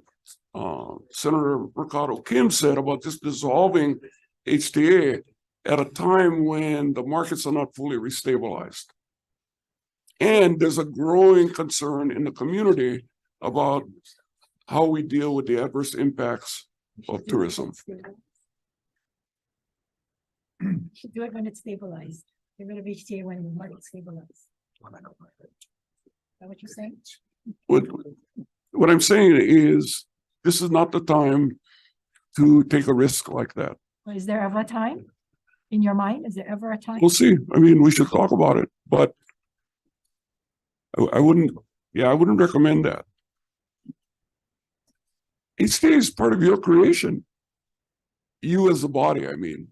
Speaker 5: Senator Ricardo Kim said about just dissolving HTA at a time when the markets are not fully restabilized. And there's a growing concern in the community about how we deal with the adverse impacts of tourism.
Speaker 9: Should do it when it's stabilized. Get rid of HTA when the market stabilizes. Is that what you're saying?
Speaker 5: What I'm saying is, this is not the time to take a risk like that.
Speaker 9: Well, is there ever a time in your mind? Is there ever a time?
Speaker 5: We'll see. I mean, we should talk about it, but I wouldn't, yeah, I wouldn't recommend that. Each day is part of your creation. You as a body, I mean.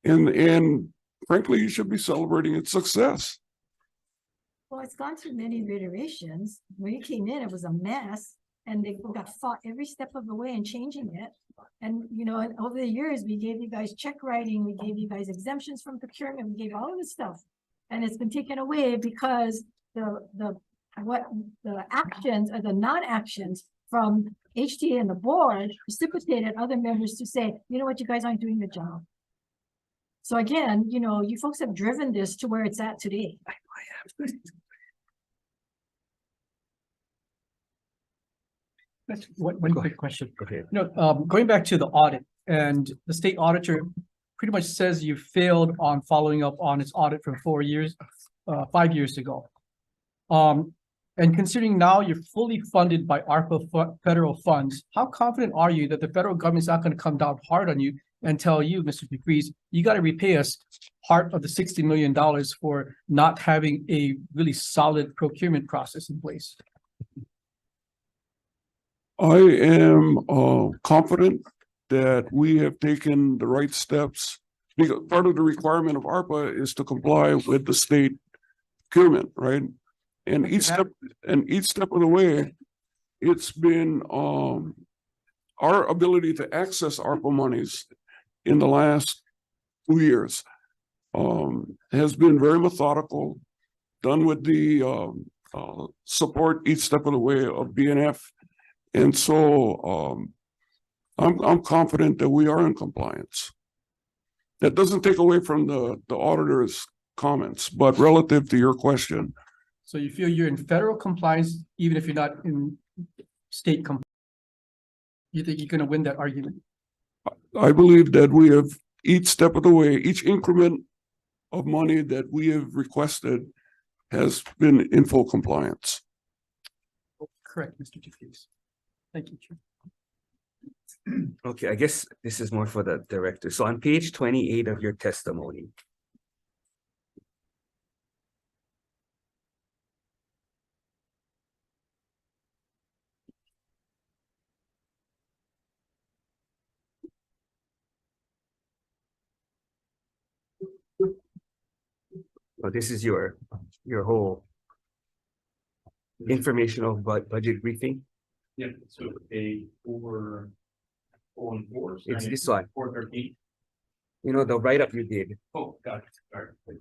Speaker 5: And frankly, you should be celebrating its success.
Speaker 9: Well, it's gone through many iterations. When you came in, it was a mess and they got fought every step of the way in changing it. And, you know, and over the years, we gave you guys check writing, we gave you guys exemptions from procurement, we gave all of this stuff. And it's been taken away because the actions or the non-actions from HTA and the board precipitated other members to say, you know what, you guys aren't doing the job. So again, you know, you folks have driven this to where it's at today.
Speaker 7: One quick question.
Speaker 2: Okay.
Speaker 7: You know, going back to the audit, and the state auditor pretty much says you failed on following up on its audit from 5 years ago. And considering now you're fully funded by ARPA federal funds, how confident are you that the federal government's not going to come down hard on you and tell you, Mr. DeFries, you got to repay us part of the $60 million for not having a really solid procurement process in place?
Speaker 5: I am confident that we have taken the right steps. Because part of the requirement of ARPA is to comply with the state procurement, right? And each step of the way, it's been our ability to access ARPA monies in the last 2 years has been very methodical, done with the support each step of the way of BNF. And so I'm confident that we are in compliance. That doesn't take away from the auditor's comments, but relative to your question.
Speaker 7: So you feel you're in federal compliance, even if you're not in state compliance? You think you're going to win that argument?
Speaker 5: I believe that we have each step of the way, each increment of money that we have requested has been in full compliance.
Speaker 7: Correct, Mr. DeFries. Thank you, Chair.
Speaker 2: Okay, I guess this is more for the director. So on page 28 of your testimony. Oh, this is your whole informational budget briefing.
Speaker 3: Yeah, so a 4 and 4.
Speaker 2: It's this one.
Speaker 3: 413.
Speaker 2: You know, the write-up you did.
Speaker 3: Oh, got it. All right.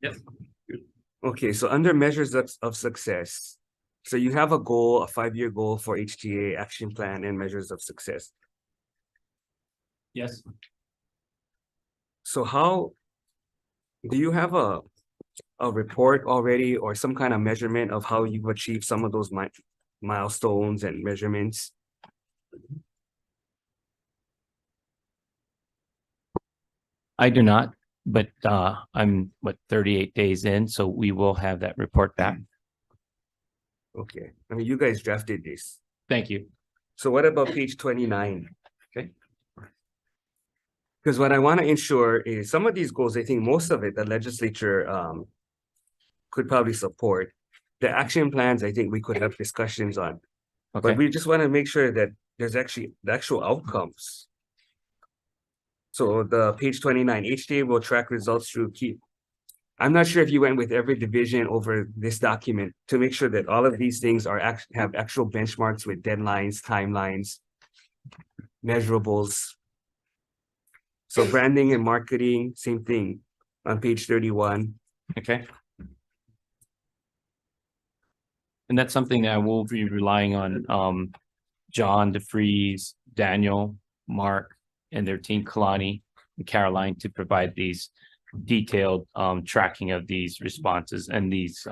Speaker 3: Yes.
Speaker 2: Okay, so under measures of success, so you have a goal, a 5-year goal for HTA, action plan, and measures of success.
Speaker 3: Yes.
Speaker 2: So how do you have a report already or some kind of measurement of how you've achieved some of those milestones and measurements?
Speaker 3: I do not, but I'm 38 days in, so we will have that report back.
Speaker 2: Okay, I mean, you guys drafted this.
Speaker 3: Thank you.
Speaker 2: So what about page 29? Okay. Because what I want to ensure is some of these goals, I think most of it, the legislature could probably support. The action plans, I think we could have discussions on.
Speaker 3: Okay.
Speaker 2: But we just want to make sure that there's actually the actual outcomes. So the page 29, HTA will track results through key. I'm not sure if you went with every division over this document to make sure that all of these things are have actual benchmarks with deadlines, timelines, measurables. So branding and marketing, same thing on page 31.
Speaker 3: Okay. And that's something that I will be relying on John DeFries, Daniel, Mark, and their team, Kalani and Caroline, to provide these detailed tracking of these responses and these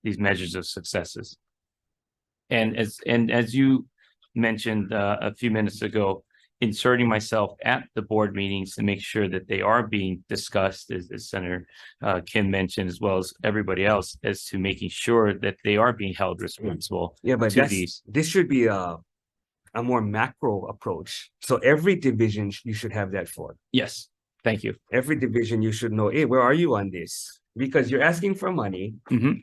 Speaker 3: measures of successes. And as you mentioned a few minutes ago, inserting myself at the board meetings to make sure that they are being discussed, as Senator Kim mentioned, as well as everybody else, as to making sure that they are being held responsible.
Speaker 2: Yeah, but
Speaker 3: to these.
Speaker 2: this should be a more macro approach. So every division you should have that for.
Speaker 3: Yes, Thank you.
Speaker 2: every division, you should know, hey, where are you on this? Because you're asking for money.
Speaker 3: Mhm.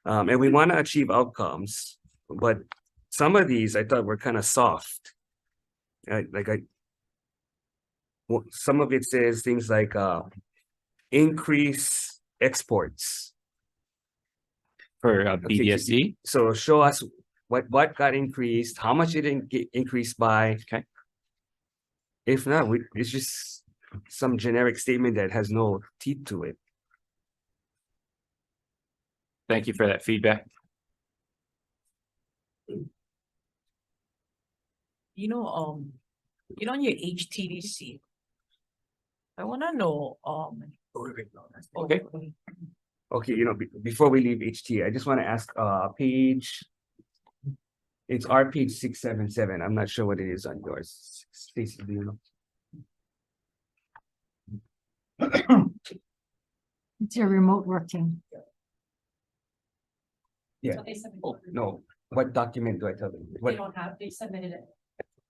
Speaker 2: And we want to achieve outcomes, but some of these I thought were kind of soft. Well, some of it says things like increase exports.
Speaker 3: For
Speaker 2: Okay,
Speaker 3: BDSD.
Speaker 2: So show us what got increased, how much it didn't get increased by.
Speaker 3: Okay.
Speaker 2: If not, it's just some generic statement that has no teeth to it.
Speaker 3: Thank you for that feedback.
Speaker 10: on your HTDC, I wanna know,
Speaker 2: Okay. Okay, before we leave HT, I just want to ask, page. It's our page 677. I'm not sure what it is on yours. Stacy, do you know?
Speaker 9: It's your remote working.
Speaker 2: Yeah. Oh, no. What document do I tell them? What?
Speaker 9: They submitted it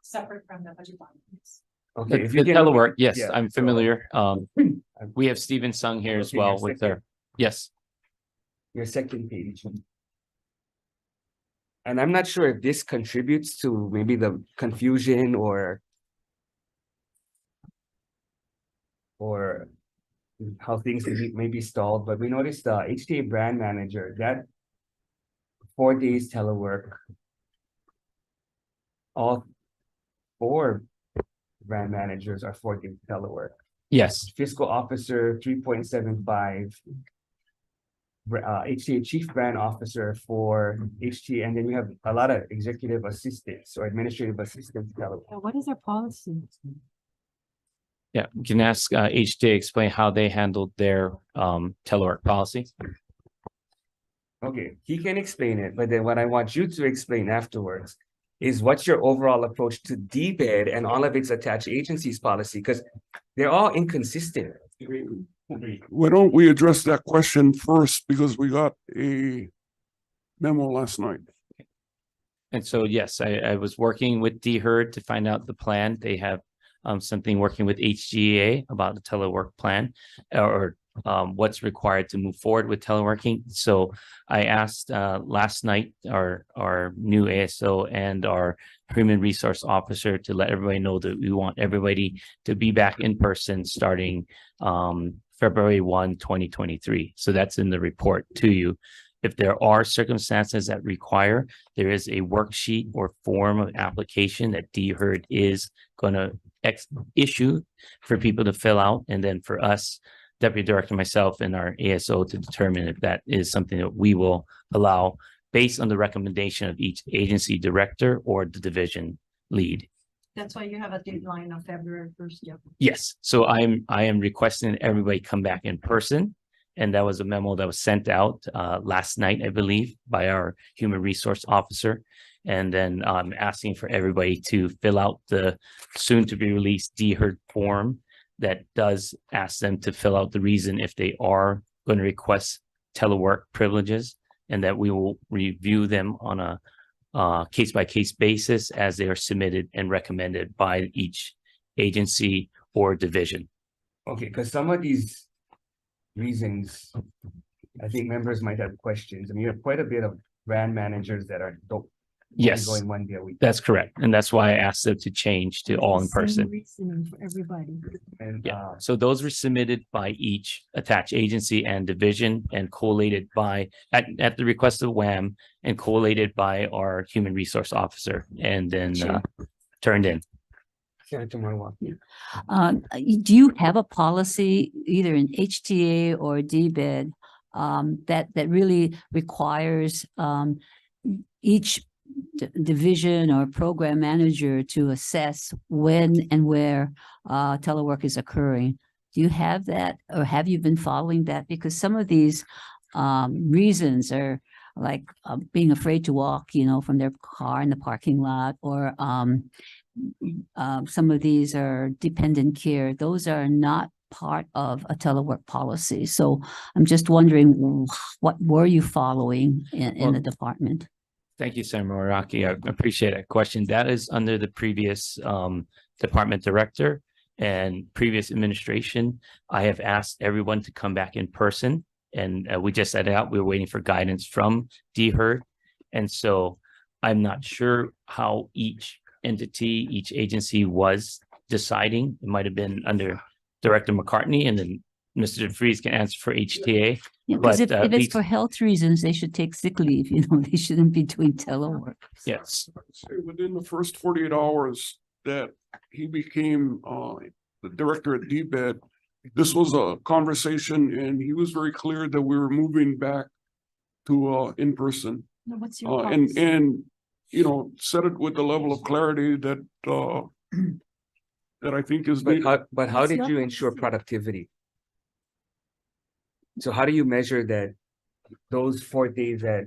Speaker 9: separate from the budget documents.
Speaker 2: Okay,
Speaker 3: The
Speaker 2: if you can.
Speaker 3: telework, yes,
Speaker 2: yeah,
Speaker 3: I'm
Speaker 2: so-
Speaker 3: familiar. We have Stephen Sung here as
Speaker 2: Okay,
Speaker 3: well
Speaker 2: your
Speaker 3: with their, yes.
Speaker 2: Your second page. And I'm not sure if this contributes to maybe the confusion or how things may be stalled, but we noticed the HTA brand manager, that 4 days telework. All 4 brand managers are 4 days telework.
Speaker 3: Yes,
Speaker 2: Fiscal officer 3.75. HTA chief brand officer for HTA, and then you have a lot of executive assistants or administrative assistants telework.
Speaker 9: What is our policy?
Speaker 3: yeah, you can ask HJ explain how they handled their telework policy.
Speaker 2: Okay, he can explain it, but then what I want you to explain afterwards is what's your overall approach to DBED and all of its attached agencies policy, because they're all inconsistent.
Speaker 5: Why don't we address that question first, because we got a memo last night.
Speaker 3: And so, yes, I was working with DHERD to find out the plan. They have something working with HGA about the telework plan or what's required to move forward with teleworking. So I asked last night our new ASO and our human resource officer to let everybody know that we want everybody to be back in person starting February 1, 2023. So that's in the report to you. If there are circumstances that require, there is a worksheet or form of application that DHERD is going to issue for people to fill out. And then for us, Deputy Director, myself, and our ASO to determine if that is something that we will allow based on the recommendation of each agency director or the division lead.
Speaker 9: That's why you have a deadline of February 1st. Yep.
Speaker 3: Yes, so I am requesting everybody come back in person. And that was a memo that was sent out last night, I believe, by our human resource officer. And then asking for everybody to fill out the soon to be released DHERD form that does ask them to fill out the reason if they are going to request telework privileges, and that we will review them on a case by case basis as they are submitted and recommended by each agency or division.
Speaker 2: Okay, because some of these reasons, I think members might have questions. I mean, you have quite a bit of brand managers that are only
Speaker 3: Yes,
Speaker 2: going 1 day a week.
Speaker 3: that's correct. And that's why I asked them to change to all in
Speaker 9: Same
Speaker 3: person.
Speaker 9: reasoning for everybody.
Speaker 2: And
Speaker 3: Yeah, so those were submitted by each attached agency and division and collated by, at the request of WAM, and collated by our human resource officer and then turned in.
Speaker 2: Senator Marwa.
Speaker 12: Do you have a policy either in HTA or DBED that really requires each division or program manager to assess when and where telework is occurring? Do you have that, or have you been following that? Because some of these reasons are like being afraid to walk, from their car in the parking lot, or some of these are dependent care. Those are not part of a telework policy. So I'm just wondering, what were you following in the department?
Speaker 3: Thank you, Senator Moraki. I appreciate that question. That is under the previous department director. and previous administration, I have asked everyone to come back in person. And we just set it out. We were waiting for guidance from DHER. And so I'm not sure how each entity, each agency was deciding. It might have been under Director McCartney, and then Mr. DeFries can answer for HTA.
Speaker 12: Yeah, because
Speaker 3: But,
Speaker 12: if it's
Speaker 3: these-
Speaker 12: for health reasons, they should take sick leave, they shouldn't be doing telework.
Speaker 3: Yes,
Speaker 5: Say within the first 48 hours that he became the director at DBED, this was a conversation and he was very clear that we were moving back to in person.
Speaker 9: Now, what's your
Speaker 5: And
Speaker 9: policy?
Speaker 5: said it with the level of clarity that that I think is
Speaker 2: But
Speaker 5: needed.
Speaker 2: how
Speaker 9: What's
Speaker 2: did
Speaker 9: your
Speaker 2: you ensure
Speaker 9: policy?
Speaker 2: productivity? So how do you measure that those 4 days at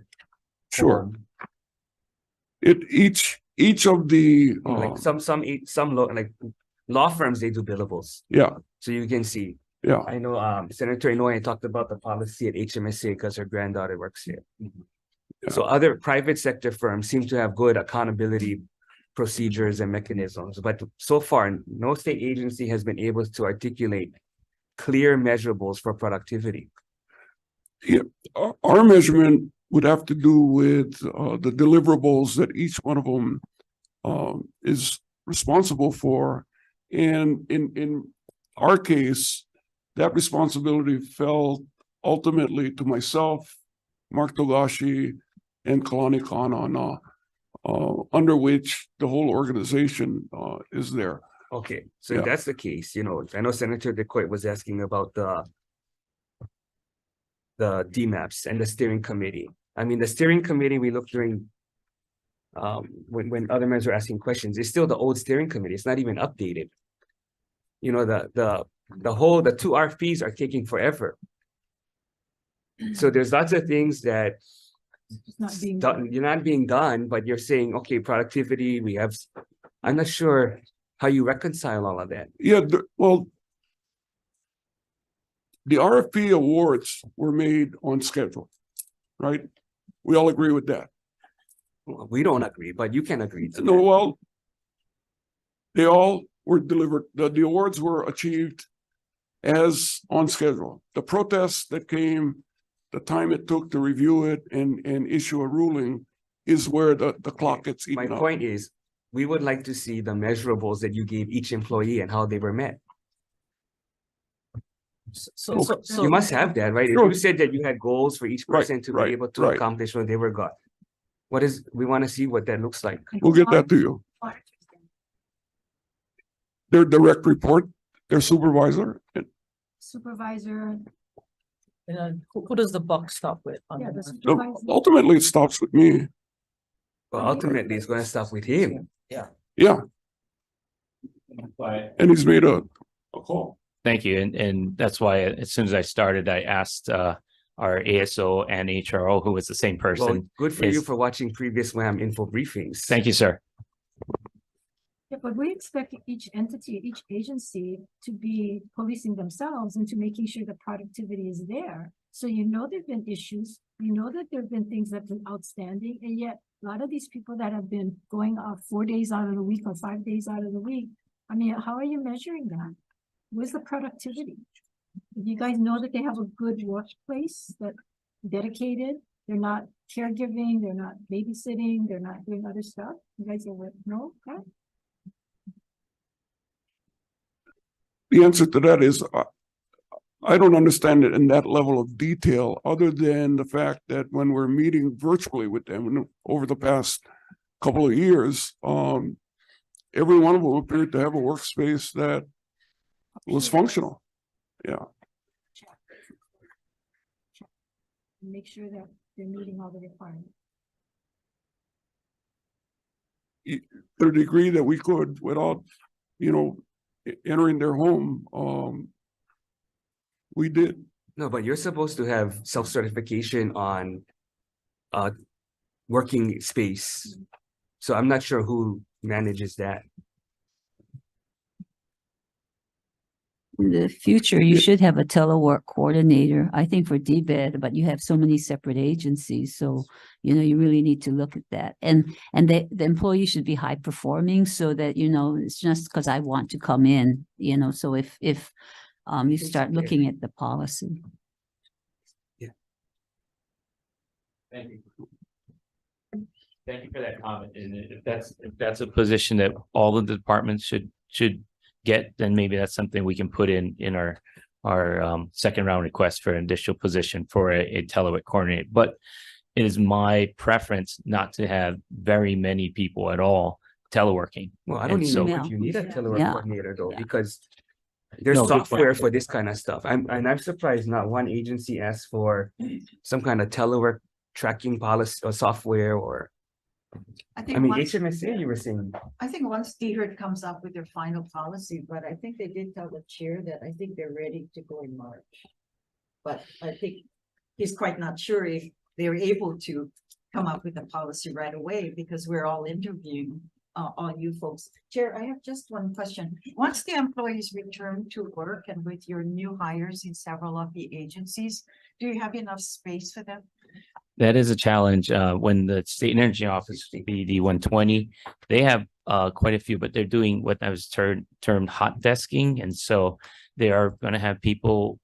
Speaker 5: Sure.
Speaker 2: home,
Speaker 5: Each of the
Speaker 2: like like law firms, they do billables,
Speaker 5: yeah,
Speaker 2: so you can see.
Speaker 5: yeah.
Speaker 2: I know Senator Inouye talked about the policy at HMSA because her granddaughter works here. So other private sector firms seem to have good accountability procedures and mechanisms, but so far, no state agency has been able to articulate clear measurables for productivity.
Speaker 5: Our measurement would have to do with the deliverables that each one of them is responsible for. And in our case, that responsibility fell ultimately to myself, Mark Togashi, and Kalani Khan under which the whole organization is there.
Speaker 2: Okay, so
Speaker 5: Yeah.
Speaker 2: if that's the case, I know Senator DeCoit was asking about the DMAPs and the steering committee. I mean, the steering committee, we looked during when other members were asking questions, it's still the old steering committee. It's not even updated. The 2 RFPs are taking forever. So there's lots of things that
Speaker 9: It's not being done.
Speaker 2: you're not being done, but you're saying, okay, productivity, I'm not sure how you reconcile all of that.
Speaker 5: Yeah, the RFP awards were made on schedule, right? We all agree with that.
Speaker 2: We don't agree, but you can agree to
Speaker 5: No,
Speaker 2: that.
Speaker 5: well, they all were delivered. The awards were achieved as on schedule. The protests that came, the time it took to review it and issue a ruling is where the clock gets
Speaker 2: My
Speaker 5: eaten up.
Speaker 2: point is, we would like to see the measurables that you gave each employee and how they were met. You must have that, right? If
Speaker 5: Sure.
Speaker 2: you said that you had goals for each
Speaker 5: Right,
Speaker 2: person to be
Speaker 5: right,
Speaker 2: able to
Speaker 5: right.
Speaker 2: accomplish what they were got. We want to see what that looks like.
Speaker 5: We'll get that to you. Their direct report, their supervisor, and
Speaker 9: Supervisor,
Speaker 10: And who does the buck stop with? on
Speaker 9: yeah, the
Speaker 10: that?
Speaker 9: supervisor.
Speaker 5: ultimately it stops with me.
Speaker 2: But ultimately, it's going to stop with him.
Speaker 5: Yeah. And he's made a call.
Speaker 3: thank you. And that's why as soon as I started, I asked our ASO and HRO, who was the same
Speaker 2: Well,
Speaker 3: person.
Speaker 2: good for you
Speaker 3: is-
Speaker 2: for watching previous WAM info briefings.
Speaker 3: Thank you, sir.
Speaker 9: Yeah, but we expect each entity, each agency to be policing themselves and to making sure the productivity is there. So there've been issues, that there've been things that have been outstanding, and yet a lot of these people that have been going off 4 days out of the week or 5 days out of the week, I mean, how are you measuring that? Where's the productivity? You guys know that they have a good workplace, that dedicated, they're not caregiving, they're not babysitting, they're not doing other stuff. You guys are with, no, okay?
Speaker 5: The answer to that is, I don't understand it in that level of detail, other than the fact that when we're meeting virtually with them over the past couple of years, every one of them appeared to have a workspace that was functional. Yeah.
Speaker 9: Make sure that they're meeting all the requirements.
Speaker 5: To the degree that we could without, entering their home, we did.
Speaker 2: No, but you're supposed to have self-certification on working space. So I'm not sure who manages that.
Speaker 12: in the future, you should have a telework coordinator, I think for DBED, but you have so many separate agencies, so you really need to look at that. And the employee should be high performing so that, it's just because I want to come in, so if you start looking at the policy.
Speaker 3: Thank you. Thank you for that comment. And if that's a position that all of the departments should get, then maybe that's something we can put in our second round request for an additional position for a telework coordinator. But it is my preference not to have very many people at all teleworking.
Speaker 2: Well, I don't
Speaker 3: And
Speaker 2: even know
Speaker 12: so-
Speaker 2: if you need a telework
Speaker 12: Yeah.
Speaker 2: coordinator though,
Speaker 12: Yeah.
Speaker 2: because there's
Speaker 3: No, good point.
Speaker 2: software for this kind of stuff. I'm surprised not one agency asked for some kind of telework tracking policy or software or,
Speaker 13: I
Speaker 2: I
Speaker 13: think
Speaker 2: mean,
Speaker 13: once,
Speaker 2: HMSA, you were saying.
Speaker 13: I think once DHERD comes up with their final policy, but I think they did tell the chair that I think they're ready to go in March. But I think he's quite not sure if they're able to come up with a policy right away because we're all interviewing all you folks. Chair, I have just one question. Once the employees return to work and with your new hires in several of the agencies, do you have enough space for them?
Speaker 3: That is a challenge. When the State Energy Office, BD 120, they have quite a few, but they're doing what I was termed hot desking. And so they are going to have people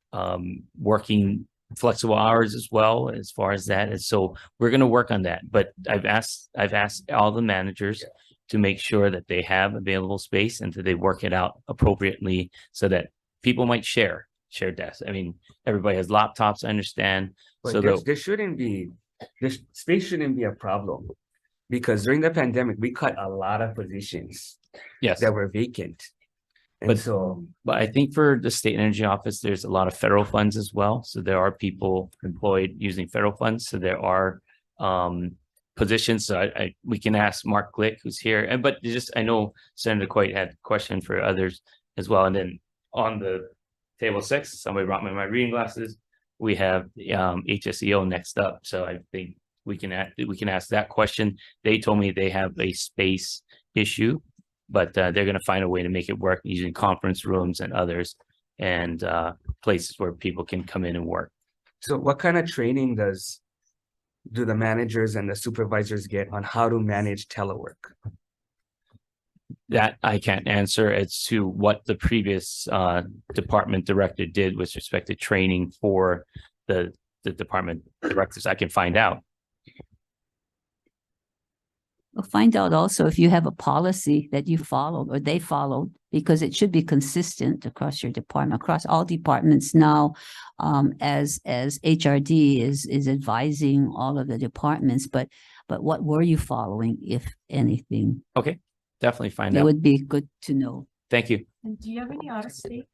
Speaker 3: working flexible hours as well as far as that. And so we're going to work on that. But I've asked all the managers to make sure that they have available space and that they work it out appropriately so that people might share desks. I mean, everybody has laptops, I understand.
Speaker 2: But
Speaker 3: So
Speaker 2: this space shouldn't be a problem. Because during the pandemic, we cut a lot of positions
Speaker 3: yes.
Speaker 2: that were vacant. And
Speaker 3: But-
Speaker 2: so,
Speaker 3: But I think for the State Energy Office, there's a lot of federal funds as well. So there are people employed using federal funds. So there are positions. So we can ask Mark Glick, who's here. I know Senator Coit had a question for others as well. And then on the table 6, somebody brought me my reading glasses. We have HSEO next up. So I think we can ask that question. They told me they have a space issue, but they're going to find a way to make it work using conference rooms and others and places where people can come in and work.
Speaker 2: so what kind of training do the managers and the supervisors get on how to manage telework?
Speaker 3: That I can't answer as to what the previous department director did with respect to training for the department directors. I can find out.
Speaker 12: Well, find out also if you have a policy that you followed or they followed, because it should be consistent across your department, across all departments now. As HRD is advising all of the departments, but what were you following, if anything?
Speaker 3: Okay, definitely find
Speaker 12: It
Speaker 3: out.
Speaker 12: would be good to know.
Speaker 3: Thank you.
Speaker 9: And do you have any out of state?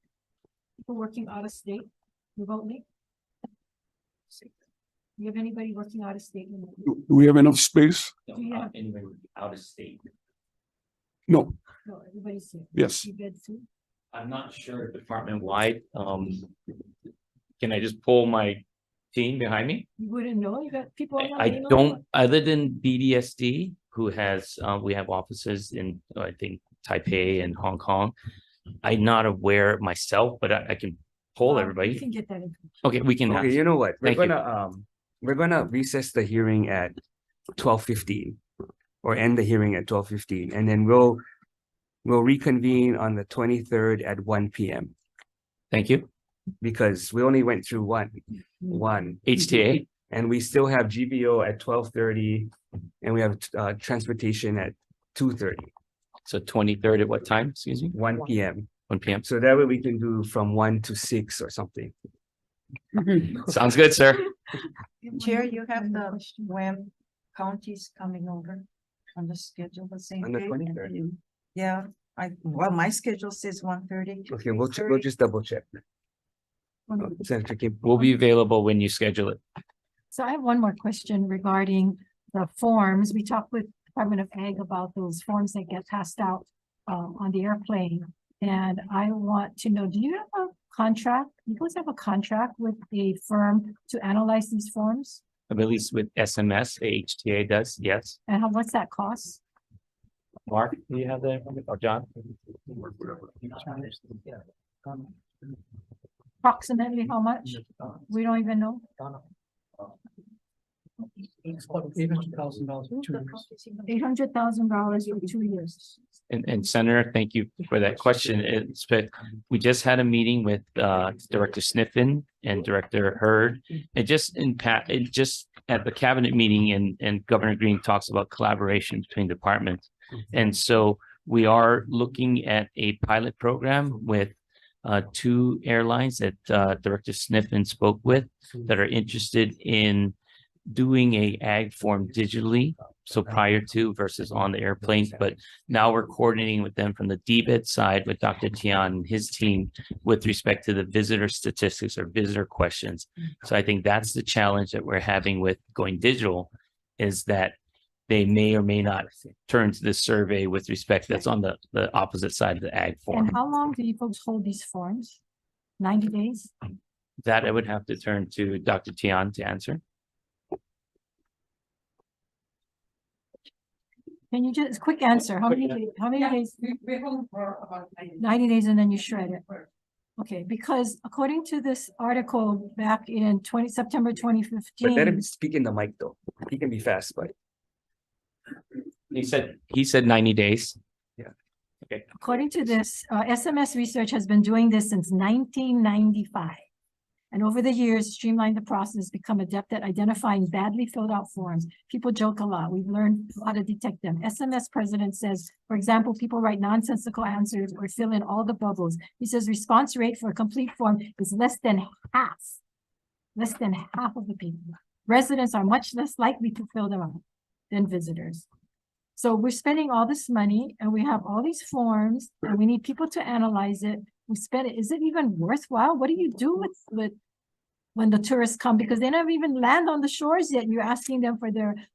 Speaker 9: People working out of state remotely? Do you have anybody working out of state remotely?
Speaker 5: Do we have enough space?
Speaker 9: you have-
Speaker 3: Anybody out of state?
Speaker 5: No,
Speaker 9: No, everybody's here.
Speaker 5: yes.
Speaker 9: You good too?
Speaker 3: I'm not sure department wide. Can I just pull my team behind me?
Speaker 9: You wouldn't know, you got people. on the
Speaker 3: I
Speaker 9: line,
Speaker 3: don't, other than BDSD, who has, we have offices in, I think, Taipei and Hong Kong. I'm not aware myself, but I can poll
Speaker 9: You
Speaker 3: everybody.
Speaker 9: can get that information.
Speaker 3: Okay, we can.
Speaker 2: Okay,
Speaker 3: ask.
Speaker 2: you know what?
Speaker 3: Thank you.
Speaker 2: We're gonna recess the hearing at 12:15 or end the hearing at 12:15, and then we'll reconvene on the 23rd at 1 p.m.
Speaker 3: Thank you.
Speaker 2: because we only went through one,
Speaker 3: HTA.
Speaker 2: and we still have GBO at 12:30, and we have transportation at 2:30,
Speaker 3: So 23rd at what time? Excuse me?
Speaker 2: 1 p.m.
Speaker 3: 1 p.m.
Speaker 2: So that way we can do from 1 to 6 or something.
Speaker 3: Sounds good, sir.
Speaker 13: Chair, you have the WAM counties coming over on the schedule the same
Speaker 2: On the
Speaker 13: day.
Speaker 2: 23rd.
Speaker 13: Yeah, well, my schedule says 1:30.
Speaker 2: Okay, we'll just double check. Senator Kim.
Speaker 3: We'll be available when you schedule it.
Speaker 9: So I have one more question regarding the forms. We talked with Department of Ag about those forms that get passed out on the airplane. And I want to know, do you have a contract? You guys have a contract with a firm to analyze these forms?
Speaker 3: At least with SMS, HTA does, yes.
Speaker 9: And what's that cost?
Speaker 3: Mark, do you have that? Or John?
Speaker 9: Approximately how much? We don't even know.
Speaker 7: It's about $800,000 for 2 years.
Speaker 9: $800,000 for 2 years.
Speaker 3: And Senator, thank you for that question. We just had a meeting with Director Sniffen and Director Hurd. It just at the cabinet meeting and Governor Green talks about collaboration between departments. And so we are looking at a pilot program with 2 airlines that Director Sniffen spoke with that are interested in doing a ag form digitally, so prior to versus on the airplane, but now we're coordinating with them from the DBED side with Dr. Tian and his team with respect to the visitor statistics or visitor questions. So I think that's the challenge that we're having with going digital, is that they may or may not turn to this survey with respect that's on the opposite side of the ag form.
Speaker 9: And how long do you folks hold these forms? 90 days?
Speaker 3: That I would have to turn to Dr. Tian to answer.
Speaker 9: Can you just, quick answer, how many days? 90 days and then you shred it. Okay, because according to this article back in September
Speaker 2: But let
Speaker 9: 2015,
Speaker 2: him speak in the mic though. He can be fast, but
Speaker 3: He said 90 days.
Speaker 9: according to this, SMS Research has been doing this since 1995. And over the years, streamlined the process, become adept at identifying badly filled out forms. People joke a lot. We've learned how to detect them. SMS president says, for example, people write nonsensical answers or fill in all the bubbles. He says response rate for a complete form is less than half of the people. Residents are much less likely to fill them out than visitors. So we're spending all this money and we have all these forms and we need people to analyze it. We spend it. Is it even worthwhile? What do you do with when the tourists come? Because they never even land on the shores yet. You're asking them for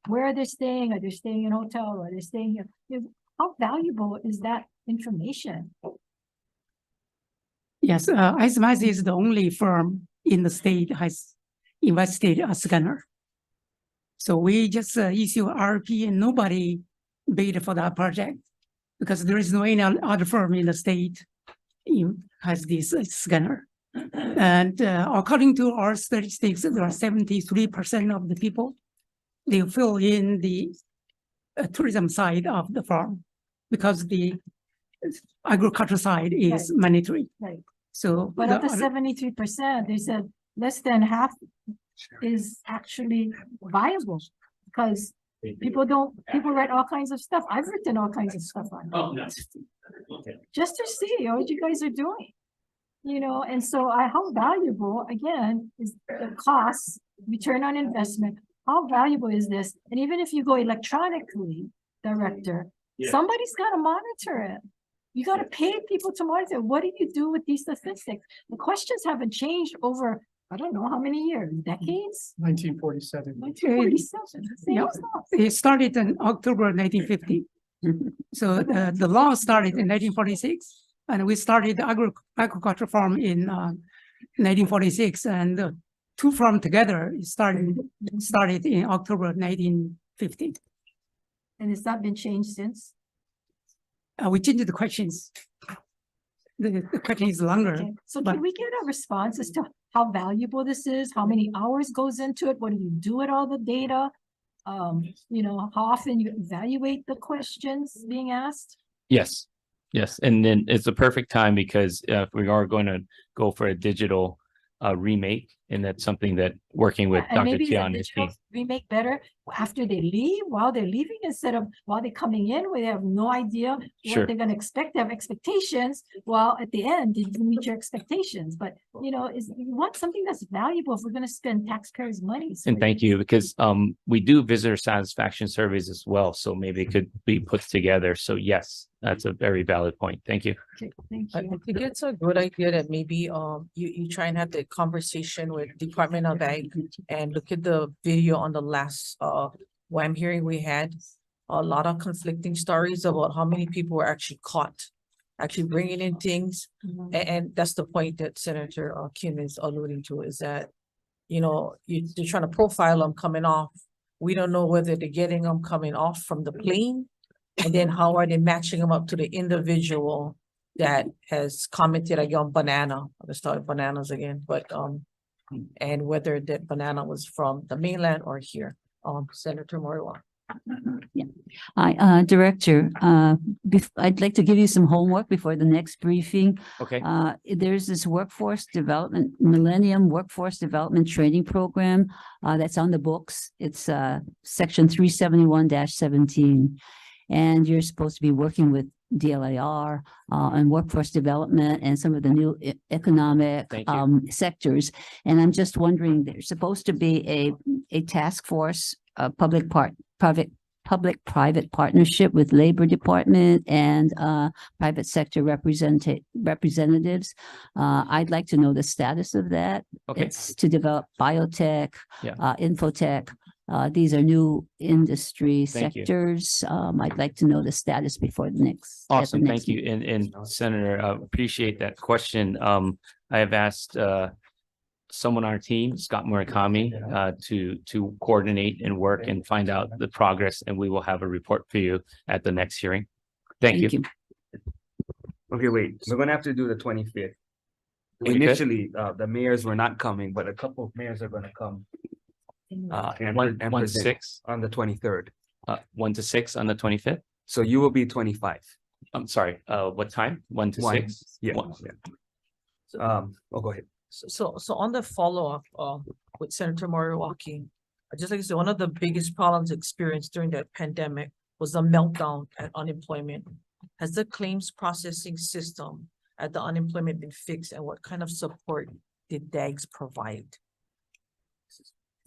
Speaker 9: where are they staying? Are they staying in a hotel? Or are they staying here? How valuable is that information?
Speaker 14: Yes, ISMAS is the only firm in the state has invested a scanner. So we just issue RFP and nobody bid for that project because there is no any other firm in the state has this scanner. And according to our statistics, there are 73% of the people, they fill in the tourism side of the farm because the agriculture side is mandatory.
Speaker 9: Right.
Speaker 14: So,
Speaker 9: But of the 73%, they said less than half is actually viable because people write all kinds of stuff. I've written all kinds of stuff on it. Just to see what you guys are doing, and so how valuable, again, is the cost, return on investment, how valuable is this? And even if you go electronically, Director, somebody's got to monitor it. You got to pay people to monitor. What do you do with these statistics? The questions haven't changed over, I don't know how many years, decades?
Speaker 7: 1947.
Speaker 9: 1947.
Speaker 14: Yeah, it started in October 1950. So the law started in 1946, and we started the agriculture farm in 1946, and the two farms together started in October 1950.
Speaker 9: And has that been changed since?
Speaker 14: We changed the questions. The question is longer.
Speaker 9: Okay. So
Speaker 14: but
Speaker 9: can we get a response as to how valuable this is? How many hours goes into it? What do you do with all the data? How often you evaluate the questions being asked?
Speaker 3: Yes. And then it's a perfect time because if we are going to go for a digital remake, and that's something that working with
Speaker 9: And
Speaker 3: Dr.
Speaker 9: maybe
Speaker 3: Tian
Speaker 9: the
Speaker 3: and his
Speaker 9: digital
Speaker 3: team.
Speaker 9: remake better after they leave, while they're leaving, instead of while they're coming in, where they have no idea
Speaker 3: Sure.
Speaker 9: what they're going to expect. They have expectations. Well, at the end, did you meet your expectations? But you want something that's valuable if we're going to spend taxpayers' money. So
Speaker 3: And thank you, because we do visitor satisfaction surveys as well, so maybe it could be put together. So yes, that's a very valid point. Thank you.
Speaker 9: Okay, thank
Speaker 10: I
Speaker 9: you.
Speaker 10: think it's a good idea that maybe you try and have the conversation with Department of Ag and look at the video on the last WAM hearing we had. A lot of conflicting stories about how many people were actually caught actually bringing in things. And that's the point that Senator Kim is alluding to, is that you're trying to profile them coming off. We don't know whether they're getting them coming off from the plane, and then how are they matching them up to the individual that has commented again on banana. Let's start with bananas again, but and whether that banana was from the mainland or here. Senator Moriwa.
Speaker 12: Hi, Director, I'd like to give you some homework before the next briefing.
Speaker 3: Okay.
Speaker 12: There's this Millennium Workforce Development Training Program, that's on the books. It's, section 371-17. And you're supposed to be working with DLIR, and workforce development and some of the new economic,
Speaker 3: Thank you.
Speaker 12: sectors. And I'm just wondering, there's supposed to be a task force, public-private partnership with Labor Department and private sector representatives. I'd like to know the status of that.
Speaker 3: Okay.
Speaker 12: It's to develop biotech,
Speaker 3: Yeah.
Speaker 12: infotech. These are new industry
Speaker 3: Thank you.
Speaker 12: sectors. I'd like to know the status before the next. at the
Speaker 3: Awesome,
Speaker 12: next
Speaker 3: thank you. And Senator, appreciate that question. I have asked someone on our team, Scott Murakami, to coordinate and work and find out the progress, and we will have a report for you at the next hearing. Thank you.
Speaker 2: Okay, wait, we're gonna have to do the 25th.
Speaker 3: 25th?
Speaker 2: Initially, the mayors were not coming, but a couple of mayors are gonna come. And
Speaker 3: One to
Speaker 2: present
Speaker 3: 6,
Speaker 2: on the 23rd.
Speaker 3: 1 to 6 on the 25th.
Speaker 2: So you will be 25.
Speaker 3: I'm sorry, what time? 1 to
Speaker 2: 1,
Speaker 3: 6?
Speaker 2: yeah.
Speaker 3: One.
Speaker 2: Go ahead.
Speaker 10: So on the follow-up, with Senator Moriwaki, I just like to say, one of the biggest problems experienced during that pandemic was the meltdown at unemployment. Has the claims processing system at the unemployment been fixed, and what kind of support did DAGs provide?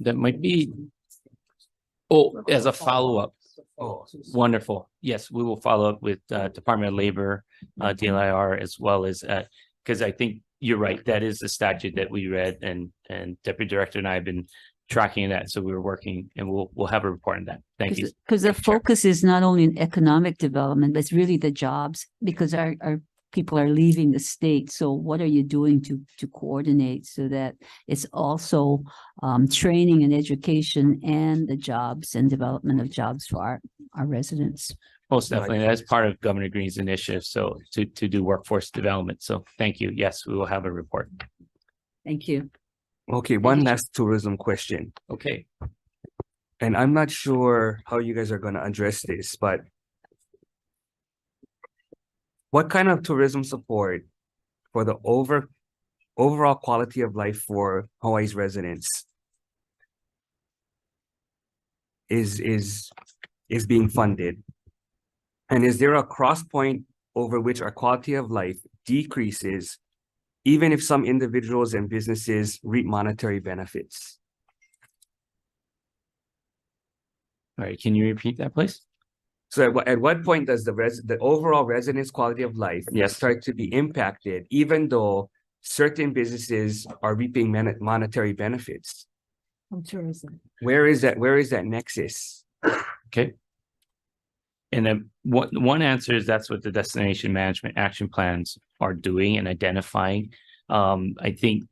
Speaker 3: That might be, oh, as a follow-up.
Speaker 2: Oh,
Speaker 3: Wonderful. Yes, we will follow up with Department of Labor, DLIR, as well as, because I think you're right, that is the statute that we read, and Deputy Director and I have been tracking that, so we're working, and we'll have a report on that. Thank you.
Speaker 12: Because the focus is not only in economic development, but it's really the jobs, because our people are leaving the state. So what are you doing to coordinate so that it's also training and education and the jobs and development of jobs for our residents?
Speaker 3: Most definitely. That's part of Governor Green's initiative. So to do workforce development. So thank you. Yes, we will have a report.
Speaker 12: Thank you.
Speaker 2: okay, one last tourism question.
Speaker 3: Okay.
Speaker 2: And I'm not sure how you guys are gonna address this, but what kind of tourism support for the overall quality of life for Hawaii's residents is being funded? And is there a cross point over which our quality of life decreases, even if some individuals and businesses reap monetary benefits?
Speaker 3: All right. Can you repeat that, please?
Speaker 2: So at what point does the overall residents' quality of life start to be impacted, even though certain businesses are reaping monetary benefits?
Speaker 9: From tourism.
Speaker 2: Where is that nexus?
Speaker 3: Okay. And then one answer is that's what the destination management action plans are doing and identifying. I think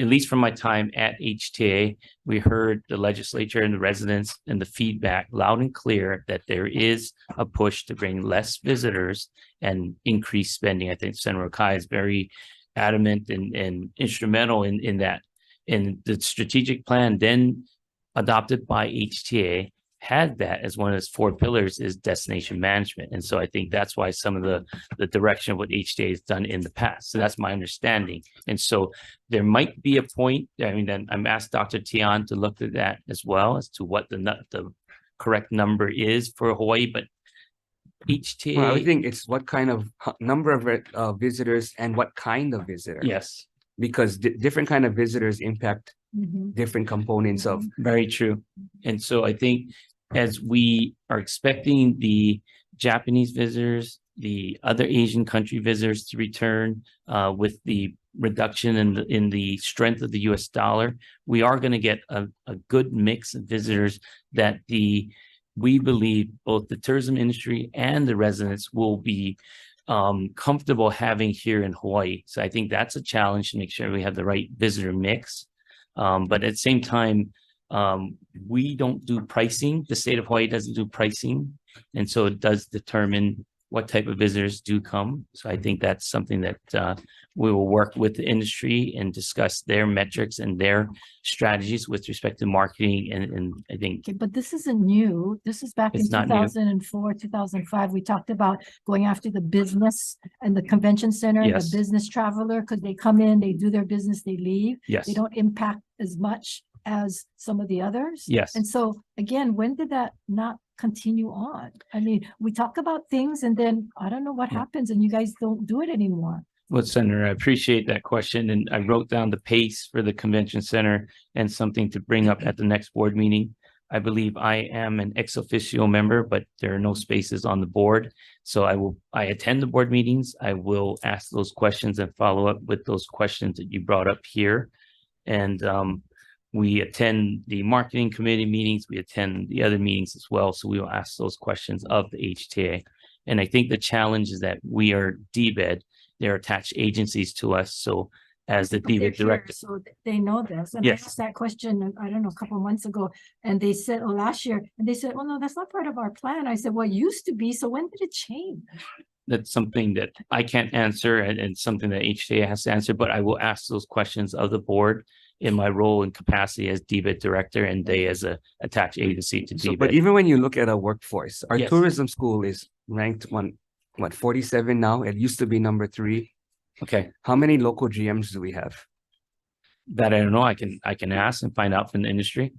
Speaker 3: at least from my time at HTA, we heard the legislature and the residents and the feedback loud and clear that there is a push to bring less visitors and increase spending. I think Senator Kai is very adamant and instrumental in that. And the strategic plan then adopted by HTA had that as one of its 4 pillars is destination management. And so I think that's why some of the direction of what HTA has done in the past. So that's my understanding. And so there might be a point, I mean, then I'm asked Dr. Tian to look at that as well as to what the correct number is for Hawaii, but HTA.
Speaker 2: Well, I think it's what kind of number of visitors and what kind of visitor.
Speaker 3: Yes.
Speaker 2: Because different kind of visitors impact different components of.
Speaker 3: Very true. And so I think as we are expecting the Japanese visitors, the other Asian country visitors to return with the reduction in the strength of the US dollar, we are going to get a good mix of visitors that we believe both the tourism industry and the residents will be comfortable having here in Hawaii. So I think that's a challenge to make sure we have the right visitor mix. But at the same time, we don't do pricing. The state of Hawaii doesn't do pricing. And so it does determine what type of visitors do come. So I think that's something that we will work with the industry and discuss their metrics and their strategies with respect to marketing. And I think
Speaker 9: Okay, but this isn't new. This is back in
Speaker 3: It's not new.
Speaker 9: 2004, 2005. We talked about going after the business and the convention center, the
Speaker 3: Yes.
Speaker 9: business traveler, because they come in, they do their business, they leave.
Speaker 3: yes,
Speaker 9: They don't impact as much as some of the others.
Speaker 3: yes.
Speaker 9: And so again, when did that not continue on? I mean, we talk about things and then I don't know what
Speaker 3: Yeah.
Speaker 9: happens and you guys don't do it anymore.
Speaker 3: Well, Senator, I appreciate that question, and I wrote down the pace for the convention center and something to bring up at the next board meeting. I believe I am an ex officio member, but there are no spaces on the board. So I attend the board meetings. I will ask those questions and follow up with those questions that you brought up here. And we attend the marketing committee meetings. We attend the other meetings as well. So we will ask those questions of the HTA. And I think the challenge is that we are DBED. They're attached agencies to us. So as the
Speaker 9: But they're
Speaker 3: DBED director,
Speaker 9: here, so they know this. And I
Speaker 3: Yes.
Speaker 9: asked that question, I don't know, a couple of months ago, and they said, oh, last year, and they said, well, no, that's not part of our plan. I said, well, it used to be. So when did it change?
Speaker 3: that's something that I can't answer and something that HTA has to answer, but I will ask those questions of the board in my role and capacity as DBED director and they as a attached agency to
Speaker 2: So, but
Speaker 3: DBED.
Speaker 2: even when you look at our workforce, our
Speaker 3: Yes.
Speaker 2: tourism school is ranked 47 now? It used to be number 3.
Speaker 3: Okay,
Speaker 2: How many local GMs do we have?
Speaker 3: that I don't know. I can ask and find out from the industry.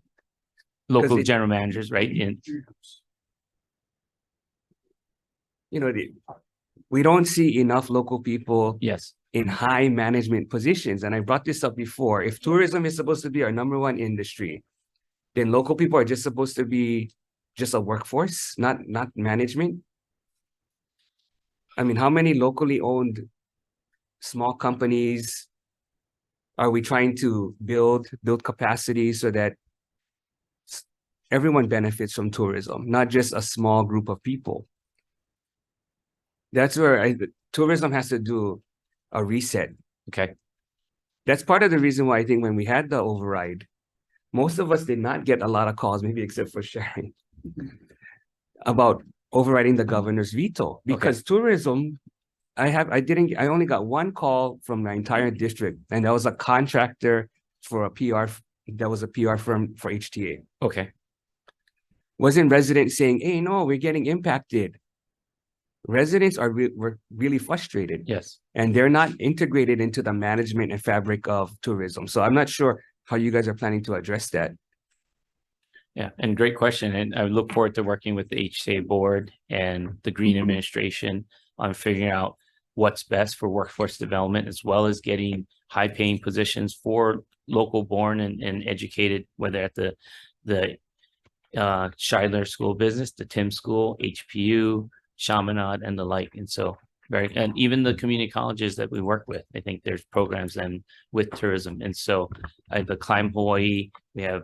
Speaker 3: Local
Speaker 2: it-
Speaker 3: general managers, right? And
Speaker 2: You know, we don't see enough local people
Speaker 3: yes,
Speaker 2: in high management positions. And I brought this up before. If tourism is supposed to be our number 1 industry, then local people are just supposed to be just a workforce, not management. I mean, how many locally owned small companies are we trying to build capacity so that everyone benefits from tourism, not just a small group of people? That's where tourism has to do a reset.
Speaker 3: okay,
Speaker 2: That's part of the reason why I think when we had the override, most of us did not get a lot of calls, maybe except for Sharon, about overriding the governor's veto, because tourism, I only got 1 call from my entire district, and that was a contractor for a PR, that was a PR firm for HTA.
Speaker 3: okay,
Speaker 2: Wasn't residents saying, hey, no, we're getting impacted. Residents were really frustrated,
Speaker 3: yes.
Speaker 2: and they're not integrated into the management and fabric of tourism. So I'm not sure how you guys are planning to address that.
Speaker 3: Yeah, and great question. And I look forward to working with the HCA board and the Green administration on figuring out what's best for workforce development, as well as getting high paying positions for local born and educated, whether at the Scheidler School of Business, the Tim School, HPU, Chaminade, and the like. And so and even the community colleges that we work with, I think there's programs then with tourism. And so the Climb Hawai'i, we have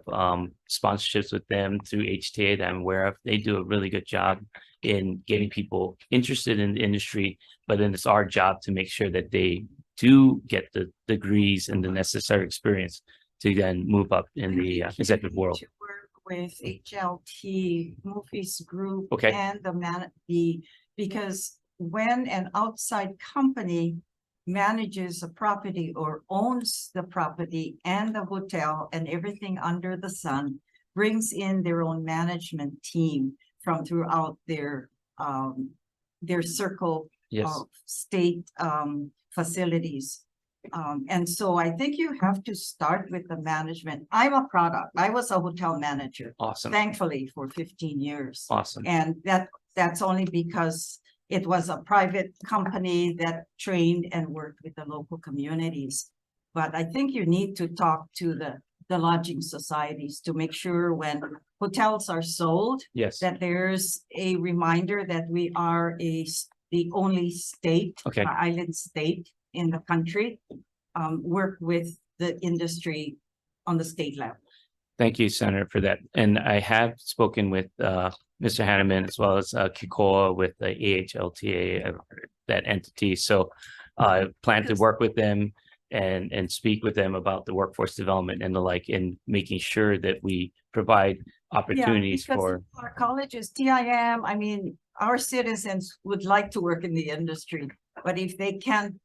Speaker 3: sponsorships with them through HTA that I'm aware of. They do a really good job in getting people interested in the industry, but then it's our job to make sure that they do get the degrees and the necessary experience to then move up in the executive world.
Speaker 13: To work with HLT, Movies Group.
Speaker 3: Okay.
Speaker 13: And because when an outside company manages a property or owns the property and the hotel and everything under the sun, brings in their own management team from throughout their circle
Speaker 3: Yes.
Speaker 13: of state facilities. And so I think you have to start with the management. I'm a product. I was a hotel manager,
Speaker 3: Awesome.
Speaker 13: thankfully, for 15 years.
Speaker 3: Awesome.
Speaker 13: And that's only because it was a private company that trained and worked with the local communities. But I think you need to talk to the lodging societies to make sure when hotels are sold,
Speaker 3: Yes.
Speaker 13: that there's a reminder that we are the only state,
Speaker 3: Okay.
Speaker 13: island state in the country, work with the industry on the state level.
Speaker 3: Thank you, Senator, for that. And I have spoken with Mr. Hanneman as well as Kikoa with the AHLTA, that entity. So I plan to work with them and speak with them about the workforce development and the like, and making sure that we provide opportunities
Speaker 13: because
Speaker 3: for.
Speaker 13: our colleges, TIM, I mean, our citizens would like to work in the industry, but if they can't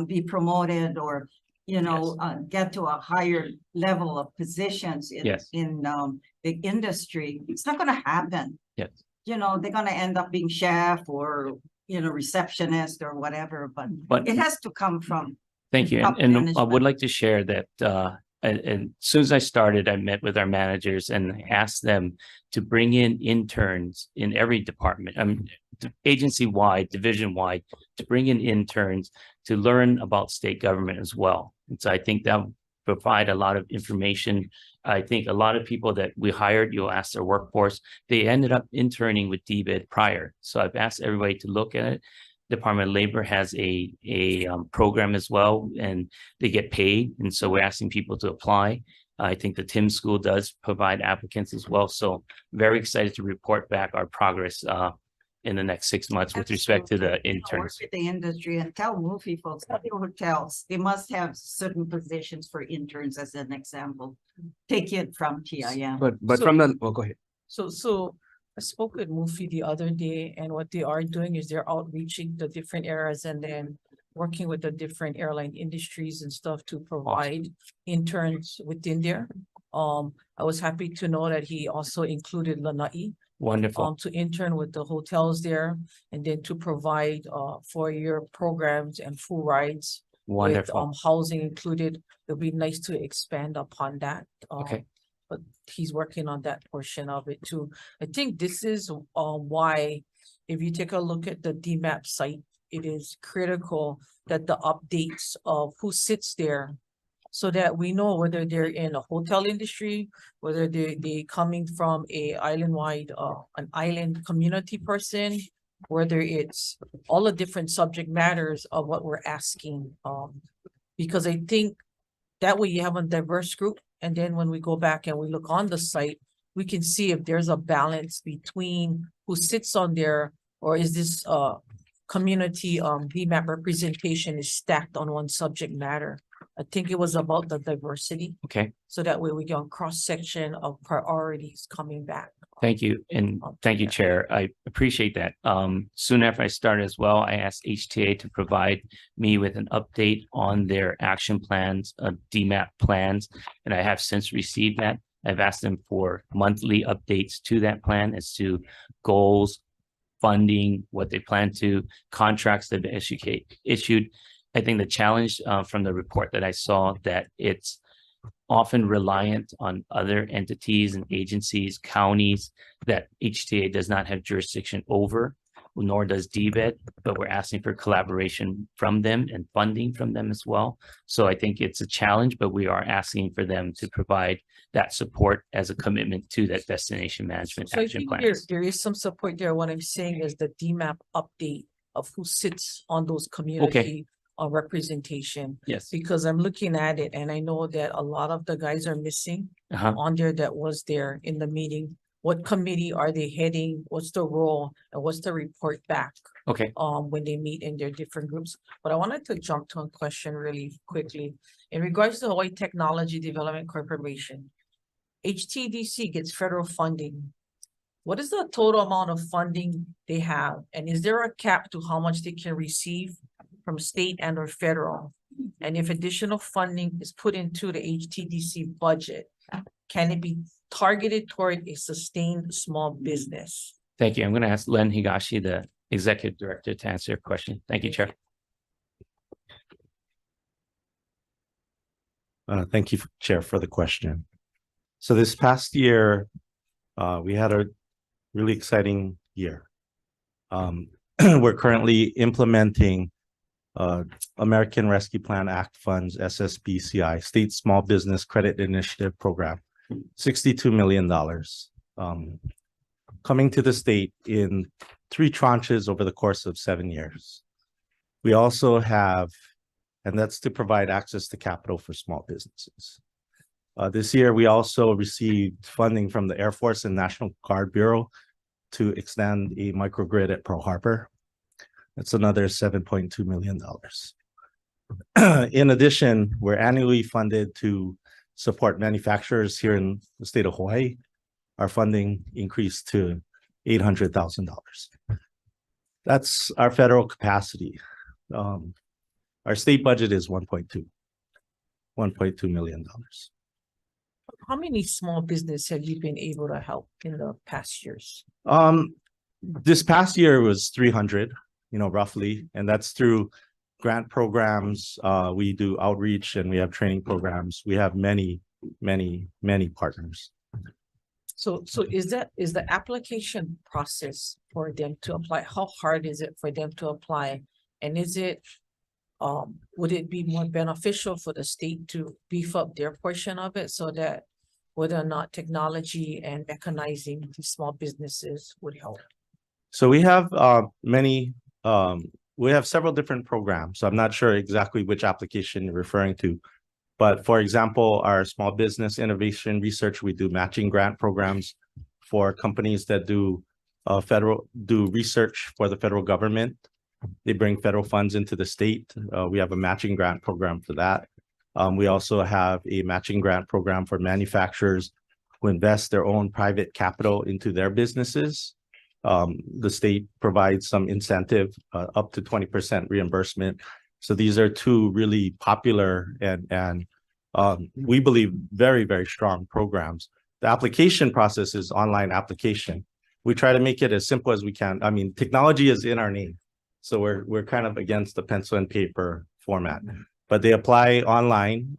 Speaker 13: be promoted or, you know, get to a higher level of positions in
Speaker 3: Yes.
Speaker 13: the industry, it's not gonna happen.
Speaker 3: Yes.
Speaker 13: You know, they're gonna end up being chef or, you know, receptionist or whatever, but
Speaker 3: But
Speaker 13: it has to come from.
Speaker 3: thank you.
Speaker 13: top
Speaker 3: And I
Speaker 13: management.
Speaker 3: would like to share that and as soon as I started, I met with our managers and asked them to bring in interns in every department, agency-wide, division-wide, to bring in interns to learn about state government as well. And so I think that would provide a lot of information. I think a lot of people that we hired, you'll ask their workforce, they ended up interning with DBID prior. So I've asked everybody to look at it. Department of Labor has a program as well, and they get paid. And so we're asking people to apply. I think the Tim School does provide applicants as well. So very excited to report back our progress in the next 6 months with respect to the
Speaker 13: Work
Speaker 3: interns.
Speaker 13: with the industry and tell movie folks, tell your hotels, they must have certain positions for interns as an example. Take it from TIM.
Speaker 2: But from the, well, go ahead.
Speaker 10: So I spoke with Mufi the other day, and what they are doing is they're outreaching the different areas and then working with the different airline industries and stuff to provide interns within there. I was happy to know that he also included Lanai
Speaker 3: Wonderful.
Speaker 10: to intern with the hotels there and then to provide 4-year programs and full rides with
Speaker 3: Wonderful.
Speaker 10: housing included. It'll be nice to expand upon that.
Speaker 3: Okay.
Speaker 10: But he's working on that portion of it too. I think this is why, if you take a look at the DMAP site, it is critical that the updates of who sits there so that we know whether they're in a hotel industry, whether they coming from a island-wide, an island community person, whether it's all the different subject matters of what we're asking. Because I think that way you have a diverse group. And then when we go back and we look on the site, we can see if there's a balance between who sits on there, or is this community DMAP representation is stacked on one subject matter. I think it was about the diversity.
Speaker 3: Okay.
Speaker 10: So that way we get a cross-section of priorities coming back.
Speaker 3: Thank you. And thank you, Chair. I appreciate that. Soon after I started as well, I asked HTA to provide me with an update on their action plans, DMAP plans, and I have since received that. I've asked them for monthly updates to that plan as to goals, funding, what they plan to, contracts that have been issued. I think the challenge from the report that I saw that it's often reliant on other entities and agencies, counties that HTA does not have jurisdiction over, nor does DBED, but we're asking for collaboration from them and funding from them as well. So I think it's a challenge, but we are asking for them to provide that support as a commitment to that destination management
Speaker 10: So I
Speaker 3: action
Speaker 10: think
Speaker 3: plan.
Speaker 10: there is some support there. What I'm saying is the DMAP update of who sits on those community representation.
Speaker 3: Yes.
Speaker 10: Because I'm looking at it and I know that a lot of the guys are missing on there that was there in the meeting. What committee are they heading? What's the role and what's the report back?
Speaker 3: Okay.
Speaker 10: When they meet in their different groups. But I wanted to jump to a question really quickly. In regards to Hawaii Technology Development Corporation, HTDC gets federal funding. What is the total amount of funding they have? And is there a cap to how much they can receive from state and or federal? And if additional funding is put into the HTDC budget, can it be targeted toward a sustained small business?
Speaker 3: Thank you. I'm going to ask Len Higashi, the Executive Director, to answer your question. Thank you, Chair.
Speaker 15: Thank you, Chair, for the question. So this past year, we had a really exciting year. We're currently implementing American Rescue Plan Act funds, SSBCI, State Small Business Credit Initiative Program, $62 million coming to the state in 3 tranches over the course of 7 years. We also have, and that's to provide access to capital for small businesses. This year, we also received funding from the Air Force and National Guard Bureau to extend a microgrid at Pearl Harbor. That's another $7.2 million. In addition, we're annually funded to support manufacturers here in the state of Hawaii. Our funding increased to $800,000. That's our federal capacity. Our state budget is $1.2 million.
Speaker 10: How many small business have you been able to help in the past years?
Speaker 15: This past year was 300, roughly, and that's through grant programs. We do outreach and we have training programs. We have many partners.
Speaker 10: So is the application process for them to apply, how hard is it for them to apply? And would it be more beneficial for the state to beef up their portion of it so that whether or not technology and mechanizing these small businesses would help?
Speaker 15: So we have we have several different programs. So I'm not sure exactly which application you're referring to. But for example, our small business innovation research, we do matching grant programs for companies that do research for the federal government. They bring federal funds into the state. We have a matching grant program for that. We also have a matching grant program for manufacturers who invest their own private capital into their businesses. The state provides some incentive, up to 20% reimbursement. So these are two really popular and we believe very, very strong programs. The application process is online application. We try to make it as simple as we can. I mean, technology is in our name. So we're kind of against the pencil and paper format, but they apply online.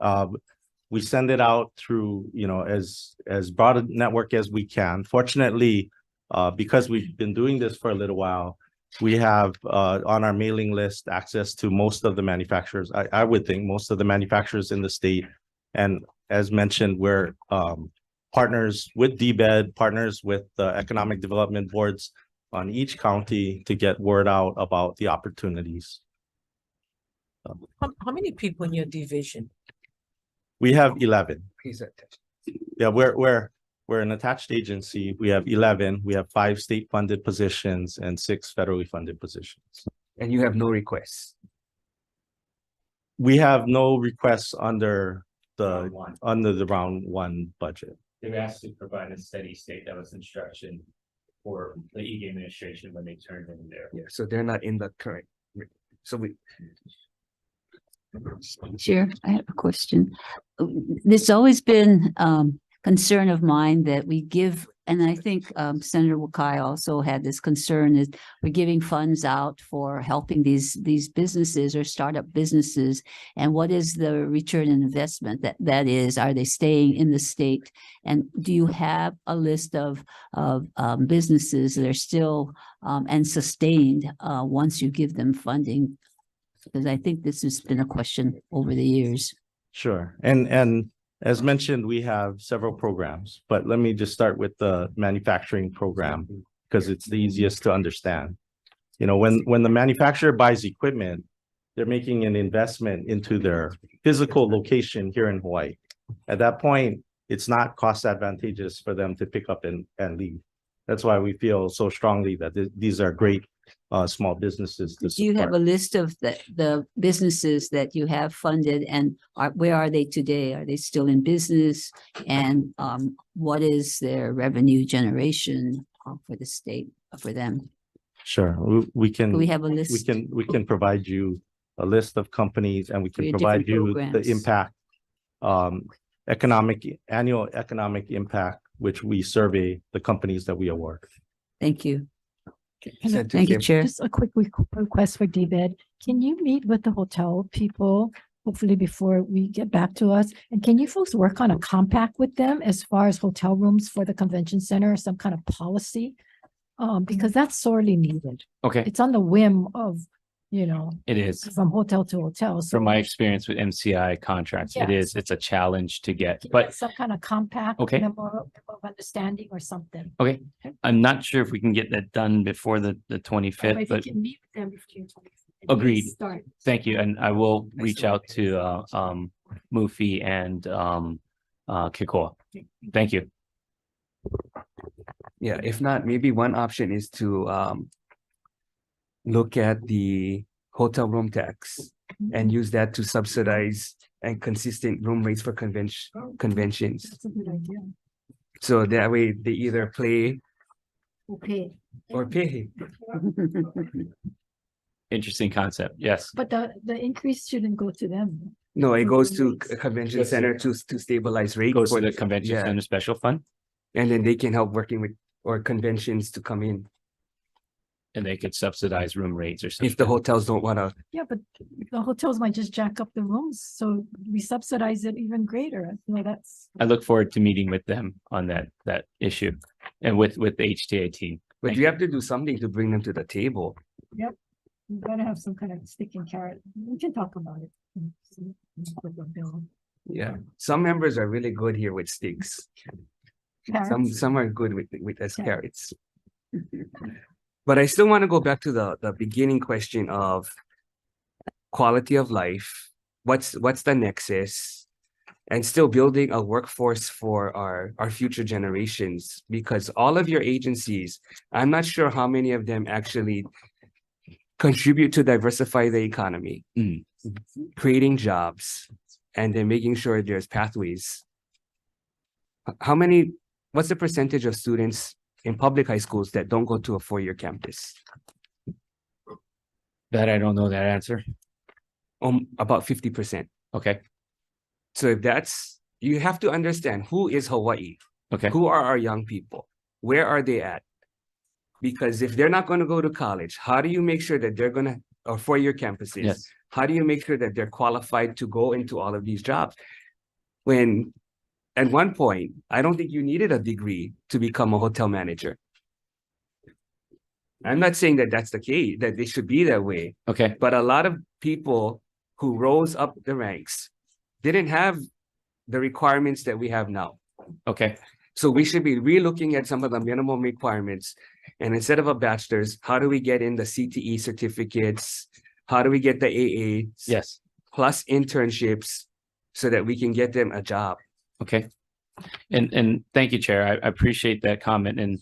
Speaker 15: We send it out through, as broad a network as we can. Fortunately, because we've been doing this for a little while, we have on our mailing list access to most of the manufacturers. I would think most of the manufacturers in the state. And as mentioned, we're partners with DBED, partners with the economic development boards on each county to get word out about the opportunities.
Speaker 10: How many people in your division?
Speaker 15: We have 11.
Speaker 2: Please attach.
Speaker 15: Yeah, we're an attached agency. We have 11. We have 5 state-funded positions and 6 federally funded positions.
Speaker 2: And you have no requests?
Speaker 15: We have no requests under the round 1 budget.
Speaker 3: They've asked to provide a steady state. That was instruction for the ED administration when they turned in there.
Speaker 2: Yeah, so they're not in the current. So
Speaker 12: Chair, I have a question. There's always been concern of mine that we give, and I think Senator Wakai also had this concern, is we're giving funds out for helping these businesses or startup businesses. And what is the return on investment that is? Are they staying in the state? And do you have a list of businesses that are still and sustained once you give them funding? Because I think this has been a question over the years.
Speaker 15: Sure. And as mentioned, we have several programs, but let me just start with the manufacturing program because it's the easiest to understand. When the manufacturer buys equipment, they're making an investment into their physical location here in Hawaii. At that point, it's not cost advantageous for them to pick up and leave. That's why we feel so strongly that these are great small businesses to support.
Speaker 12: Do you have a list of the businesses that you have funded, and where are they today? Are they still in business? And what is their revenue generation for the state, for them?
Speaker 15: Sure, we can.
Speaker 12: Do we have a list?
Speaker 15: We can provide you a list of companies, and we can provide you the impact, annual economic impact, which we survey the companies that we award.
Speaker 12: Thank you.
Speaker 9: Thank you, Chair. Just a quick request for DBED. Can you meet with the hotel people, hopefully before we get back to us? And can you folks work on a compact with them as far as hotel rooms for the convention center, some kind of policy? Because that's sorely needed.
Speaker 3: Okay,
Speaker 9: It's on the whim of,
Speaker 3: it is.
Speaker 9: from hotel to hotel. So
Speaker 3: From my experience with MCI contracts, it's a challenge to get, but
Speaker 9: some kind of compact,
Speaker 3: Okay.
Speaker 9: memorandum of understanding or something.
Speaker 3: okay. I'm not sure if we can get that done before the
Speaker 9: But
Speaker 3: 25th,
Speaker 9: if you
Speaker 3: but
Speaker 9: can meet with them before
Speaker 3: Agreed.
Speaker 9: Start.
Speaker 3: thank you. And I will reach out to Mufi and Kikoa. Thank you.
Speaker 2: yeah, if not, maybe one option is to look at the hotel room tax and use that to subsidize and consistent room rates for conventions.
Speaker 9: That's a good idea.
Speaker 2: So that way they either pay
Speaker 9: Okay,
Speaker 2: or pay.
Speaker 3: Interesting concept. Yes.
Speaker 9: but the increase shouldn't go to them.
Speaker 2: No, it goes to
Speaker 9: Rates.
Speaker 2: a convention
Speaker 3: Goes to-
Speaker 2: center to stabilize rate.
Speaker 3: Goes
Speaker 2: for
Speaker 3: to the convention
Speaker 2: yeah.
Speaker 3: center special fund,
Speaker 2: And then they can help working with, or conventions to come in.
Speaker 3: and they could subsidize room rates or something.
Speaker 2: If the hotels don't wanna,
Speaker 9: Yeah, but the hotels might just jack up the rooms, so we subsidize it even greater. That's.
Speaker 3: I look forward to meeting with them on that issue and with the HTA team.
Speaker 2: but
Speaker 3: Thank
Speaker 2: you have to do something to bring them to the table.
Speaker 9: Yep, we gotta have some kind of stick and carrot. We can talk about it. With the bill.
Speaker 2: Yeah, some members are really good here with sticks.
Speaker 9: Carrots.
Speaker 2: Some are good with as
Speaker 9: Yeah.
Speaker 2: carrots. But I still want to go back to the beginning question of quality of life. What's the nexus? And still building a workforce for our future generations, because all of your agencies, I'm not sure how many of them actually contribute to diversify the economy, creating jobs, and then making sure there's pathways. What's the percentage of students in public high schools that don't go to a four-year campus?
Speaker 3: That I don't know that answer.
Speaker 2: About 50%.
Speaker 3: Okay.
Speaker 2: So if you have to understand who is Hawaii,
Speaker 3: Okay.
Speaker 2: who are our young people, where are they at? Because if they're not going to go to college, how do you make sure that they're going to, or four-year campuses,
Speaker 3: Yes.
Speaker 2: how do you make sure that they're qualified to go into all of these jobs? When at one point, I don't think you needed a degree to become a hotel manager. I'm not saying that that's the case, that they should be that way.
Speaker 3: Okay.
Speaker 2: But a lot of people who rose up the ranks didn't have the requirements that we have now.
Speaker 3: Okay.
Speaker 2: So we should be relooking at some of the minimum requirements. And instead of a bachelor's, how do we get in the CTE certificates? How do we get the AAs?
Speaker 3: Yes.
Speaker 2: Plus internships so that we can get them a job.
Speaker 3: Okay. And thank you, Chair. I appreciate that comment. And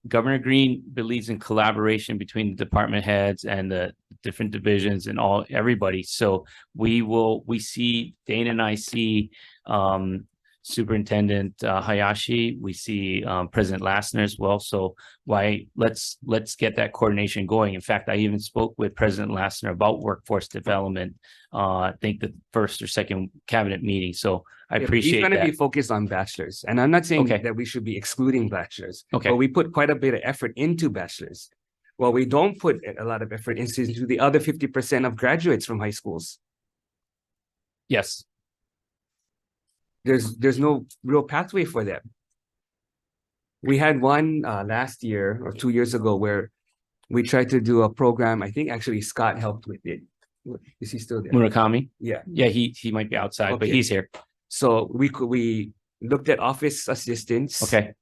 Speaker 3: Governor Green believes in collaboration between the department heads and the different divisions and everybody. So we see, Dane and I see Superintendent Hayashi, we see President Lassner as well. So let's get that coordination going. In fact, I even spoke with President Lassner about workforce development. I think the first or second cabinet meeting. So I appreciate
Speaker 2: He's going to
Speaker 3: that.
Speaker 2: be focused on bachelors. And I'm not saying
Speaker 3: Okay.
Speaker 2: that we should be excluding bachelors.
Speaker 3: Okay.
Speaker 2: But we put quite a bit of effort into bachelors. Well, we don't put a lot of effort into the other 50% of graduates from high schools.
Speaker 3: Yes.
Speaker 2: There's no real pathway for them. We had one last year or 2 years ago where we tried to do a program. I think actually Scott helped with it. Is he still there?
Speaker 3: Murakami.
Speaker 2: Yeah.
Speaker 3: Yeah, he might be outside, but
Speaker 2: Okay.
Speaker 3: he's here.
Speaker 2: So we looked at office assistants.
Speaker 3: Okay.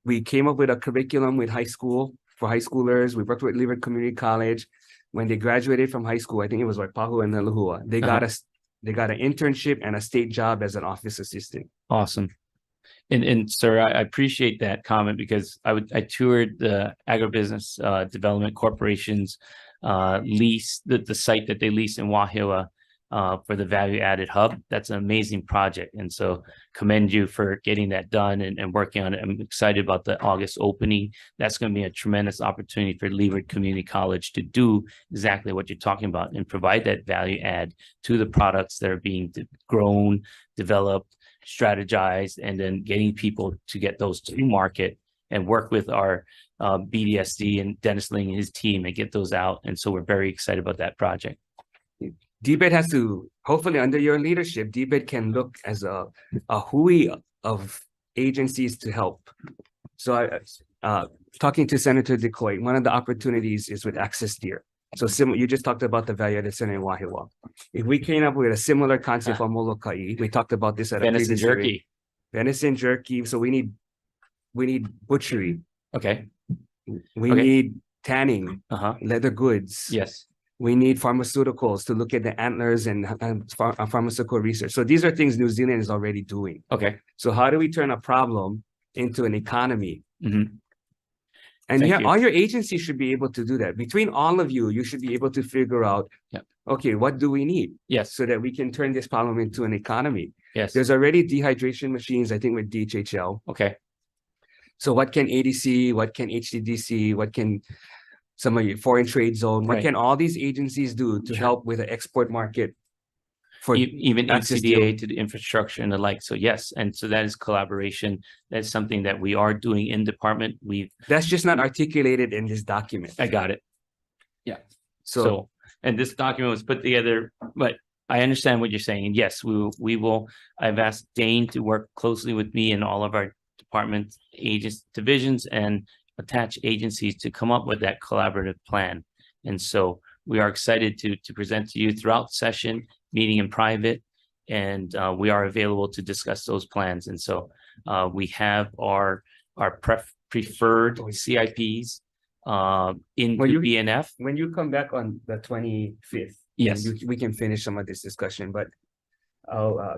Speaker 2: We came up with a curriculum with for high schoolers. We worked with Leeward Community College. When they graduated from high school, I think it was Waipahu and Nalahua, they got an internship and a state job as an office assistant.
Speaker 3: Awesome. And sir, I appreciate that comment because I toured the Agribusiness Development Corporation's lease, the site that they lease in Wahiawa for the value added hub. That's an amazing project. And so commend you for getting that done and working on it. I'm excited about the August opening. That's going to be a tremendous opportunity for Leeward Community College to do exactly what you're talking about and provide that value add to the products that are being grown, developed, strategized, and then getting people to get those to market and work with our BDSD and Dennis Ling and his team and get those out. And so we're very excited about that project.
Speaker 2: DBED has to, hopefully under your leadership, DBED can look as a Hui of agencies to help. So talking to Senator Decoy, one of the opportunities is with Access Deer. So you just talked about the value added center in Wahiawa. If we came up with a similar concept for Molokai, we talked about this at a
Speaker 3: Venison
Speaker 2: previous
Speaker 3: jerky.
Speaker 2: hearing. Venison jerky. So we need butchery.
Speaker 3: Okay.
Speaker 2: We
Speaker 3: Okay.
Speaker 2: need tanning,
Speaker 3: Uh-huh.
Speaker 2: leather goods.
Speaker 3: Yes.
Speaker 2: We need pharmaceuticals to look at the antlers and pharmaceutical research. So these are things New Zealand is already doing.
Speaker 3: Okay.
Speaker 2: So how do we turn a problem into an economy?
Speaker 3: Mm-hmm.
Speaker 2: And
Speaker 3: Thank you.
Speaker 2: all your agencies should be able to do that. Between all of you, you should be able to figure out, okay, what do we need?
Speaker 3: Yes.
Speaker 2: So that we can turn this problem into an economy.
Speaker 3: Yes.
Speaker 2: There's already dehydration machines, I think, with DHHL.
Speaker 3: Okay.
Speaker 2: So what can ADC, what can HTDC, what can some of your foreign trade zone, what
Speaker 3: Right.
Speaker 2: can all these agencies do to
Speaker 3: Sure.
Speaker 2: help with the export market? For
Speaker 3: Even
Speaker 2: access
Speaker 3: NCDA
Speaker 2: deal?
Speaker 3: to the infrastructure and the like. So yes, and so that is collaboration. That's something that we are doing in department.
Speaker 2: That's just not articulated in this document.
Speaker 3: I got it. Yeah.
Speaker 2: So
Speaker 3: So, and this document was put together, but I understand what you're saying. And yes, we will, I've asked Dane to work closely with me and all of our departments, agents, divisions, and attached agencies to come up with that collaborative plan. And so we are excited to present to you throughout the session, meeting in private, and we are available to discuss those plans. And so we have our preferred CIPs into
Speaker 2: Well, you-
Speaker 3: BNF.
Speaker 2: when you come back on the 25th,
Speaker 3: Yes.
Speaker 2: we can finish some of this discussion, but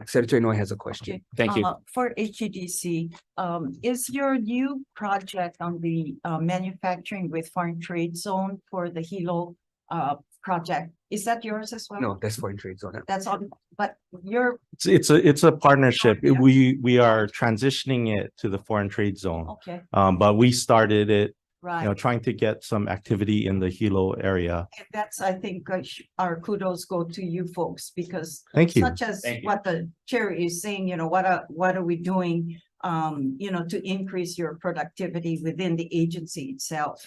Speaker 2: Secretary Noy has a question.
Speaker 13: Okay.
Speaker 3: Thank you.
Speaker 13: For HEDC, is your new project on the manufacturing with foreign trade zone for the Hilo project, is that yours as well?
Speaker 2: No, that's foreign trade zone.
Speaker 13: That's on, but you're,
Speaker 15: It's a partnership.
Speaker 13: Yeah.
Speaker 15: We are transitioning it to the foreign trade zone.
Speaker 13: okay,
Speaker 15: But we started it,
Speaker 13: right.
Speaker 15: trying to get some activity in the Hilo area.
Speaker 13: And that's, I think, our kudos go to you folks, because
Speaker 15: Thank you.
Speaker 13: such as
Speaker 3: Thank you.
Speaker 13: what the chair is saying, what are we doing? To increase your productivity within the agency itself.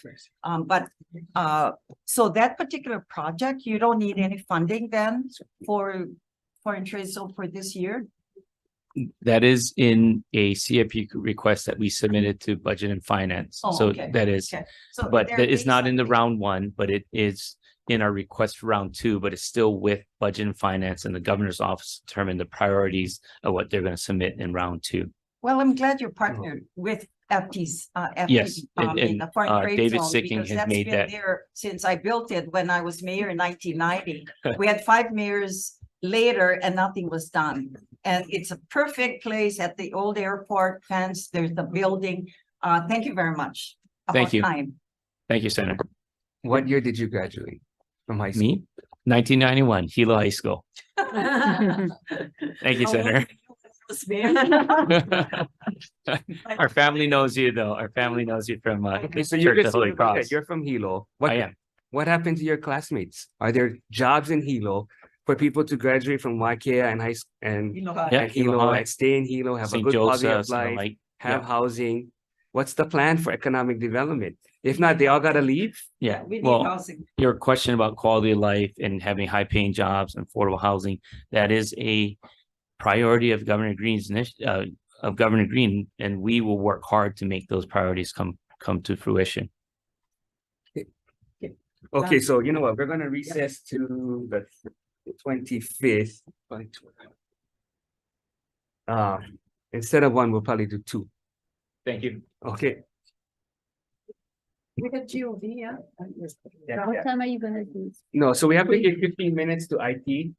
Speaker 13: So that particular project, you don't need any funding then for foreign trade zone for this year?
Speaker 3: That is in a CIP request that we submitted to Budget and Finance.
Speaker 13: Oh,
Speaker 3: So
Speaker 13: okay,
Speaker 3: that is,
Speaker 13: Okay. So
Speaker 3: but
Speaker 13: there
Speaker 3: that is
Speaker 13: is
Speaker 3: not in the
Speaker 13: something-
Speaker 3: round one, but it is in our request for round two, but it's still with Budget and Finance, and the governor's office to determine the priorities of what they're going to submit in round two.
Speaker 13: Well, I'm glad you're partnered with FT's,
Speaker 3: Yes,
Speaker 13: in the foreign trade
Speaker 3: David
Speaker 13: zone,
Speaker 3: Sicking
Speaker 13: because
Speaker 3: has
Speaker 13: that's
Speaker 3: made
Speaker 13: been
Speaker 3: that.
Speaker 13: there since I built it when I was mayor in 1990. We had 5 mayors later and nothing was done. And it's a perfect place at the old airport fence. There's the building. Thank you very much.
Speaker 3: Thank
Speaker 13: About
Speaker 3: you.
Speaker 13: time.
Speaker 3: Thank you, Senator.
Speaker 2: What year did you graduate from high school?
Speaker 3: Me, 1991, Hilo High School. Thank you,
Speaker 13: How
Speaker 3: Senator.
Speaker 13: was it?
Speaker 3: Our family knows you, though. Our family knows you from
Speaker 2: Okay, so you're
Speaker 3: Church of
Speaker 2: just
Speaker 3: Holy Cross.
Speaker 2: you're from Hilo.
Speaker 3: I am.
Speaker 2: What happened to your classmates? Are there jobs in Hilo for people to graduate from Waikea and high school and
Speaker 3: Yeah,
Speaker 2: Hilo
Speaker 3: Hilo High,
Speaker 2: and stay in Hilo, have a
Speaker 3: St.
Speaker 2: good quality of
Speaker 3: Joseph's, and the
Speaker 2: life,
Speaker 3: like.
Speaker 2: have
Speaker 3: Yeah.
Speaker 2: housing? What's the plan for economic development? If not, they all gotta leave.
Speaker 3: Yeah,
Speaker 13: We need
Speaker 3: well,
Speaker 13: housing.
Speaker 3: your question about quality of life and having high paying jobs and affordable housing, that is a priority of Governor Green's of Governor Green, and we will work hard to make those priorities come to fruition.
Speaker 2: Okay, so you know what? We're gonna recess to the 25th. Instead of one, we'll probably do 2.
Speaker 3: Thank you.
Speaker 2: Okay.
Speaker 13: We got GOV, yeah?
Speaker 12: What time are you gonna do?
Speaker 2: No, so we have to give 15 minutes to IT.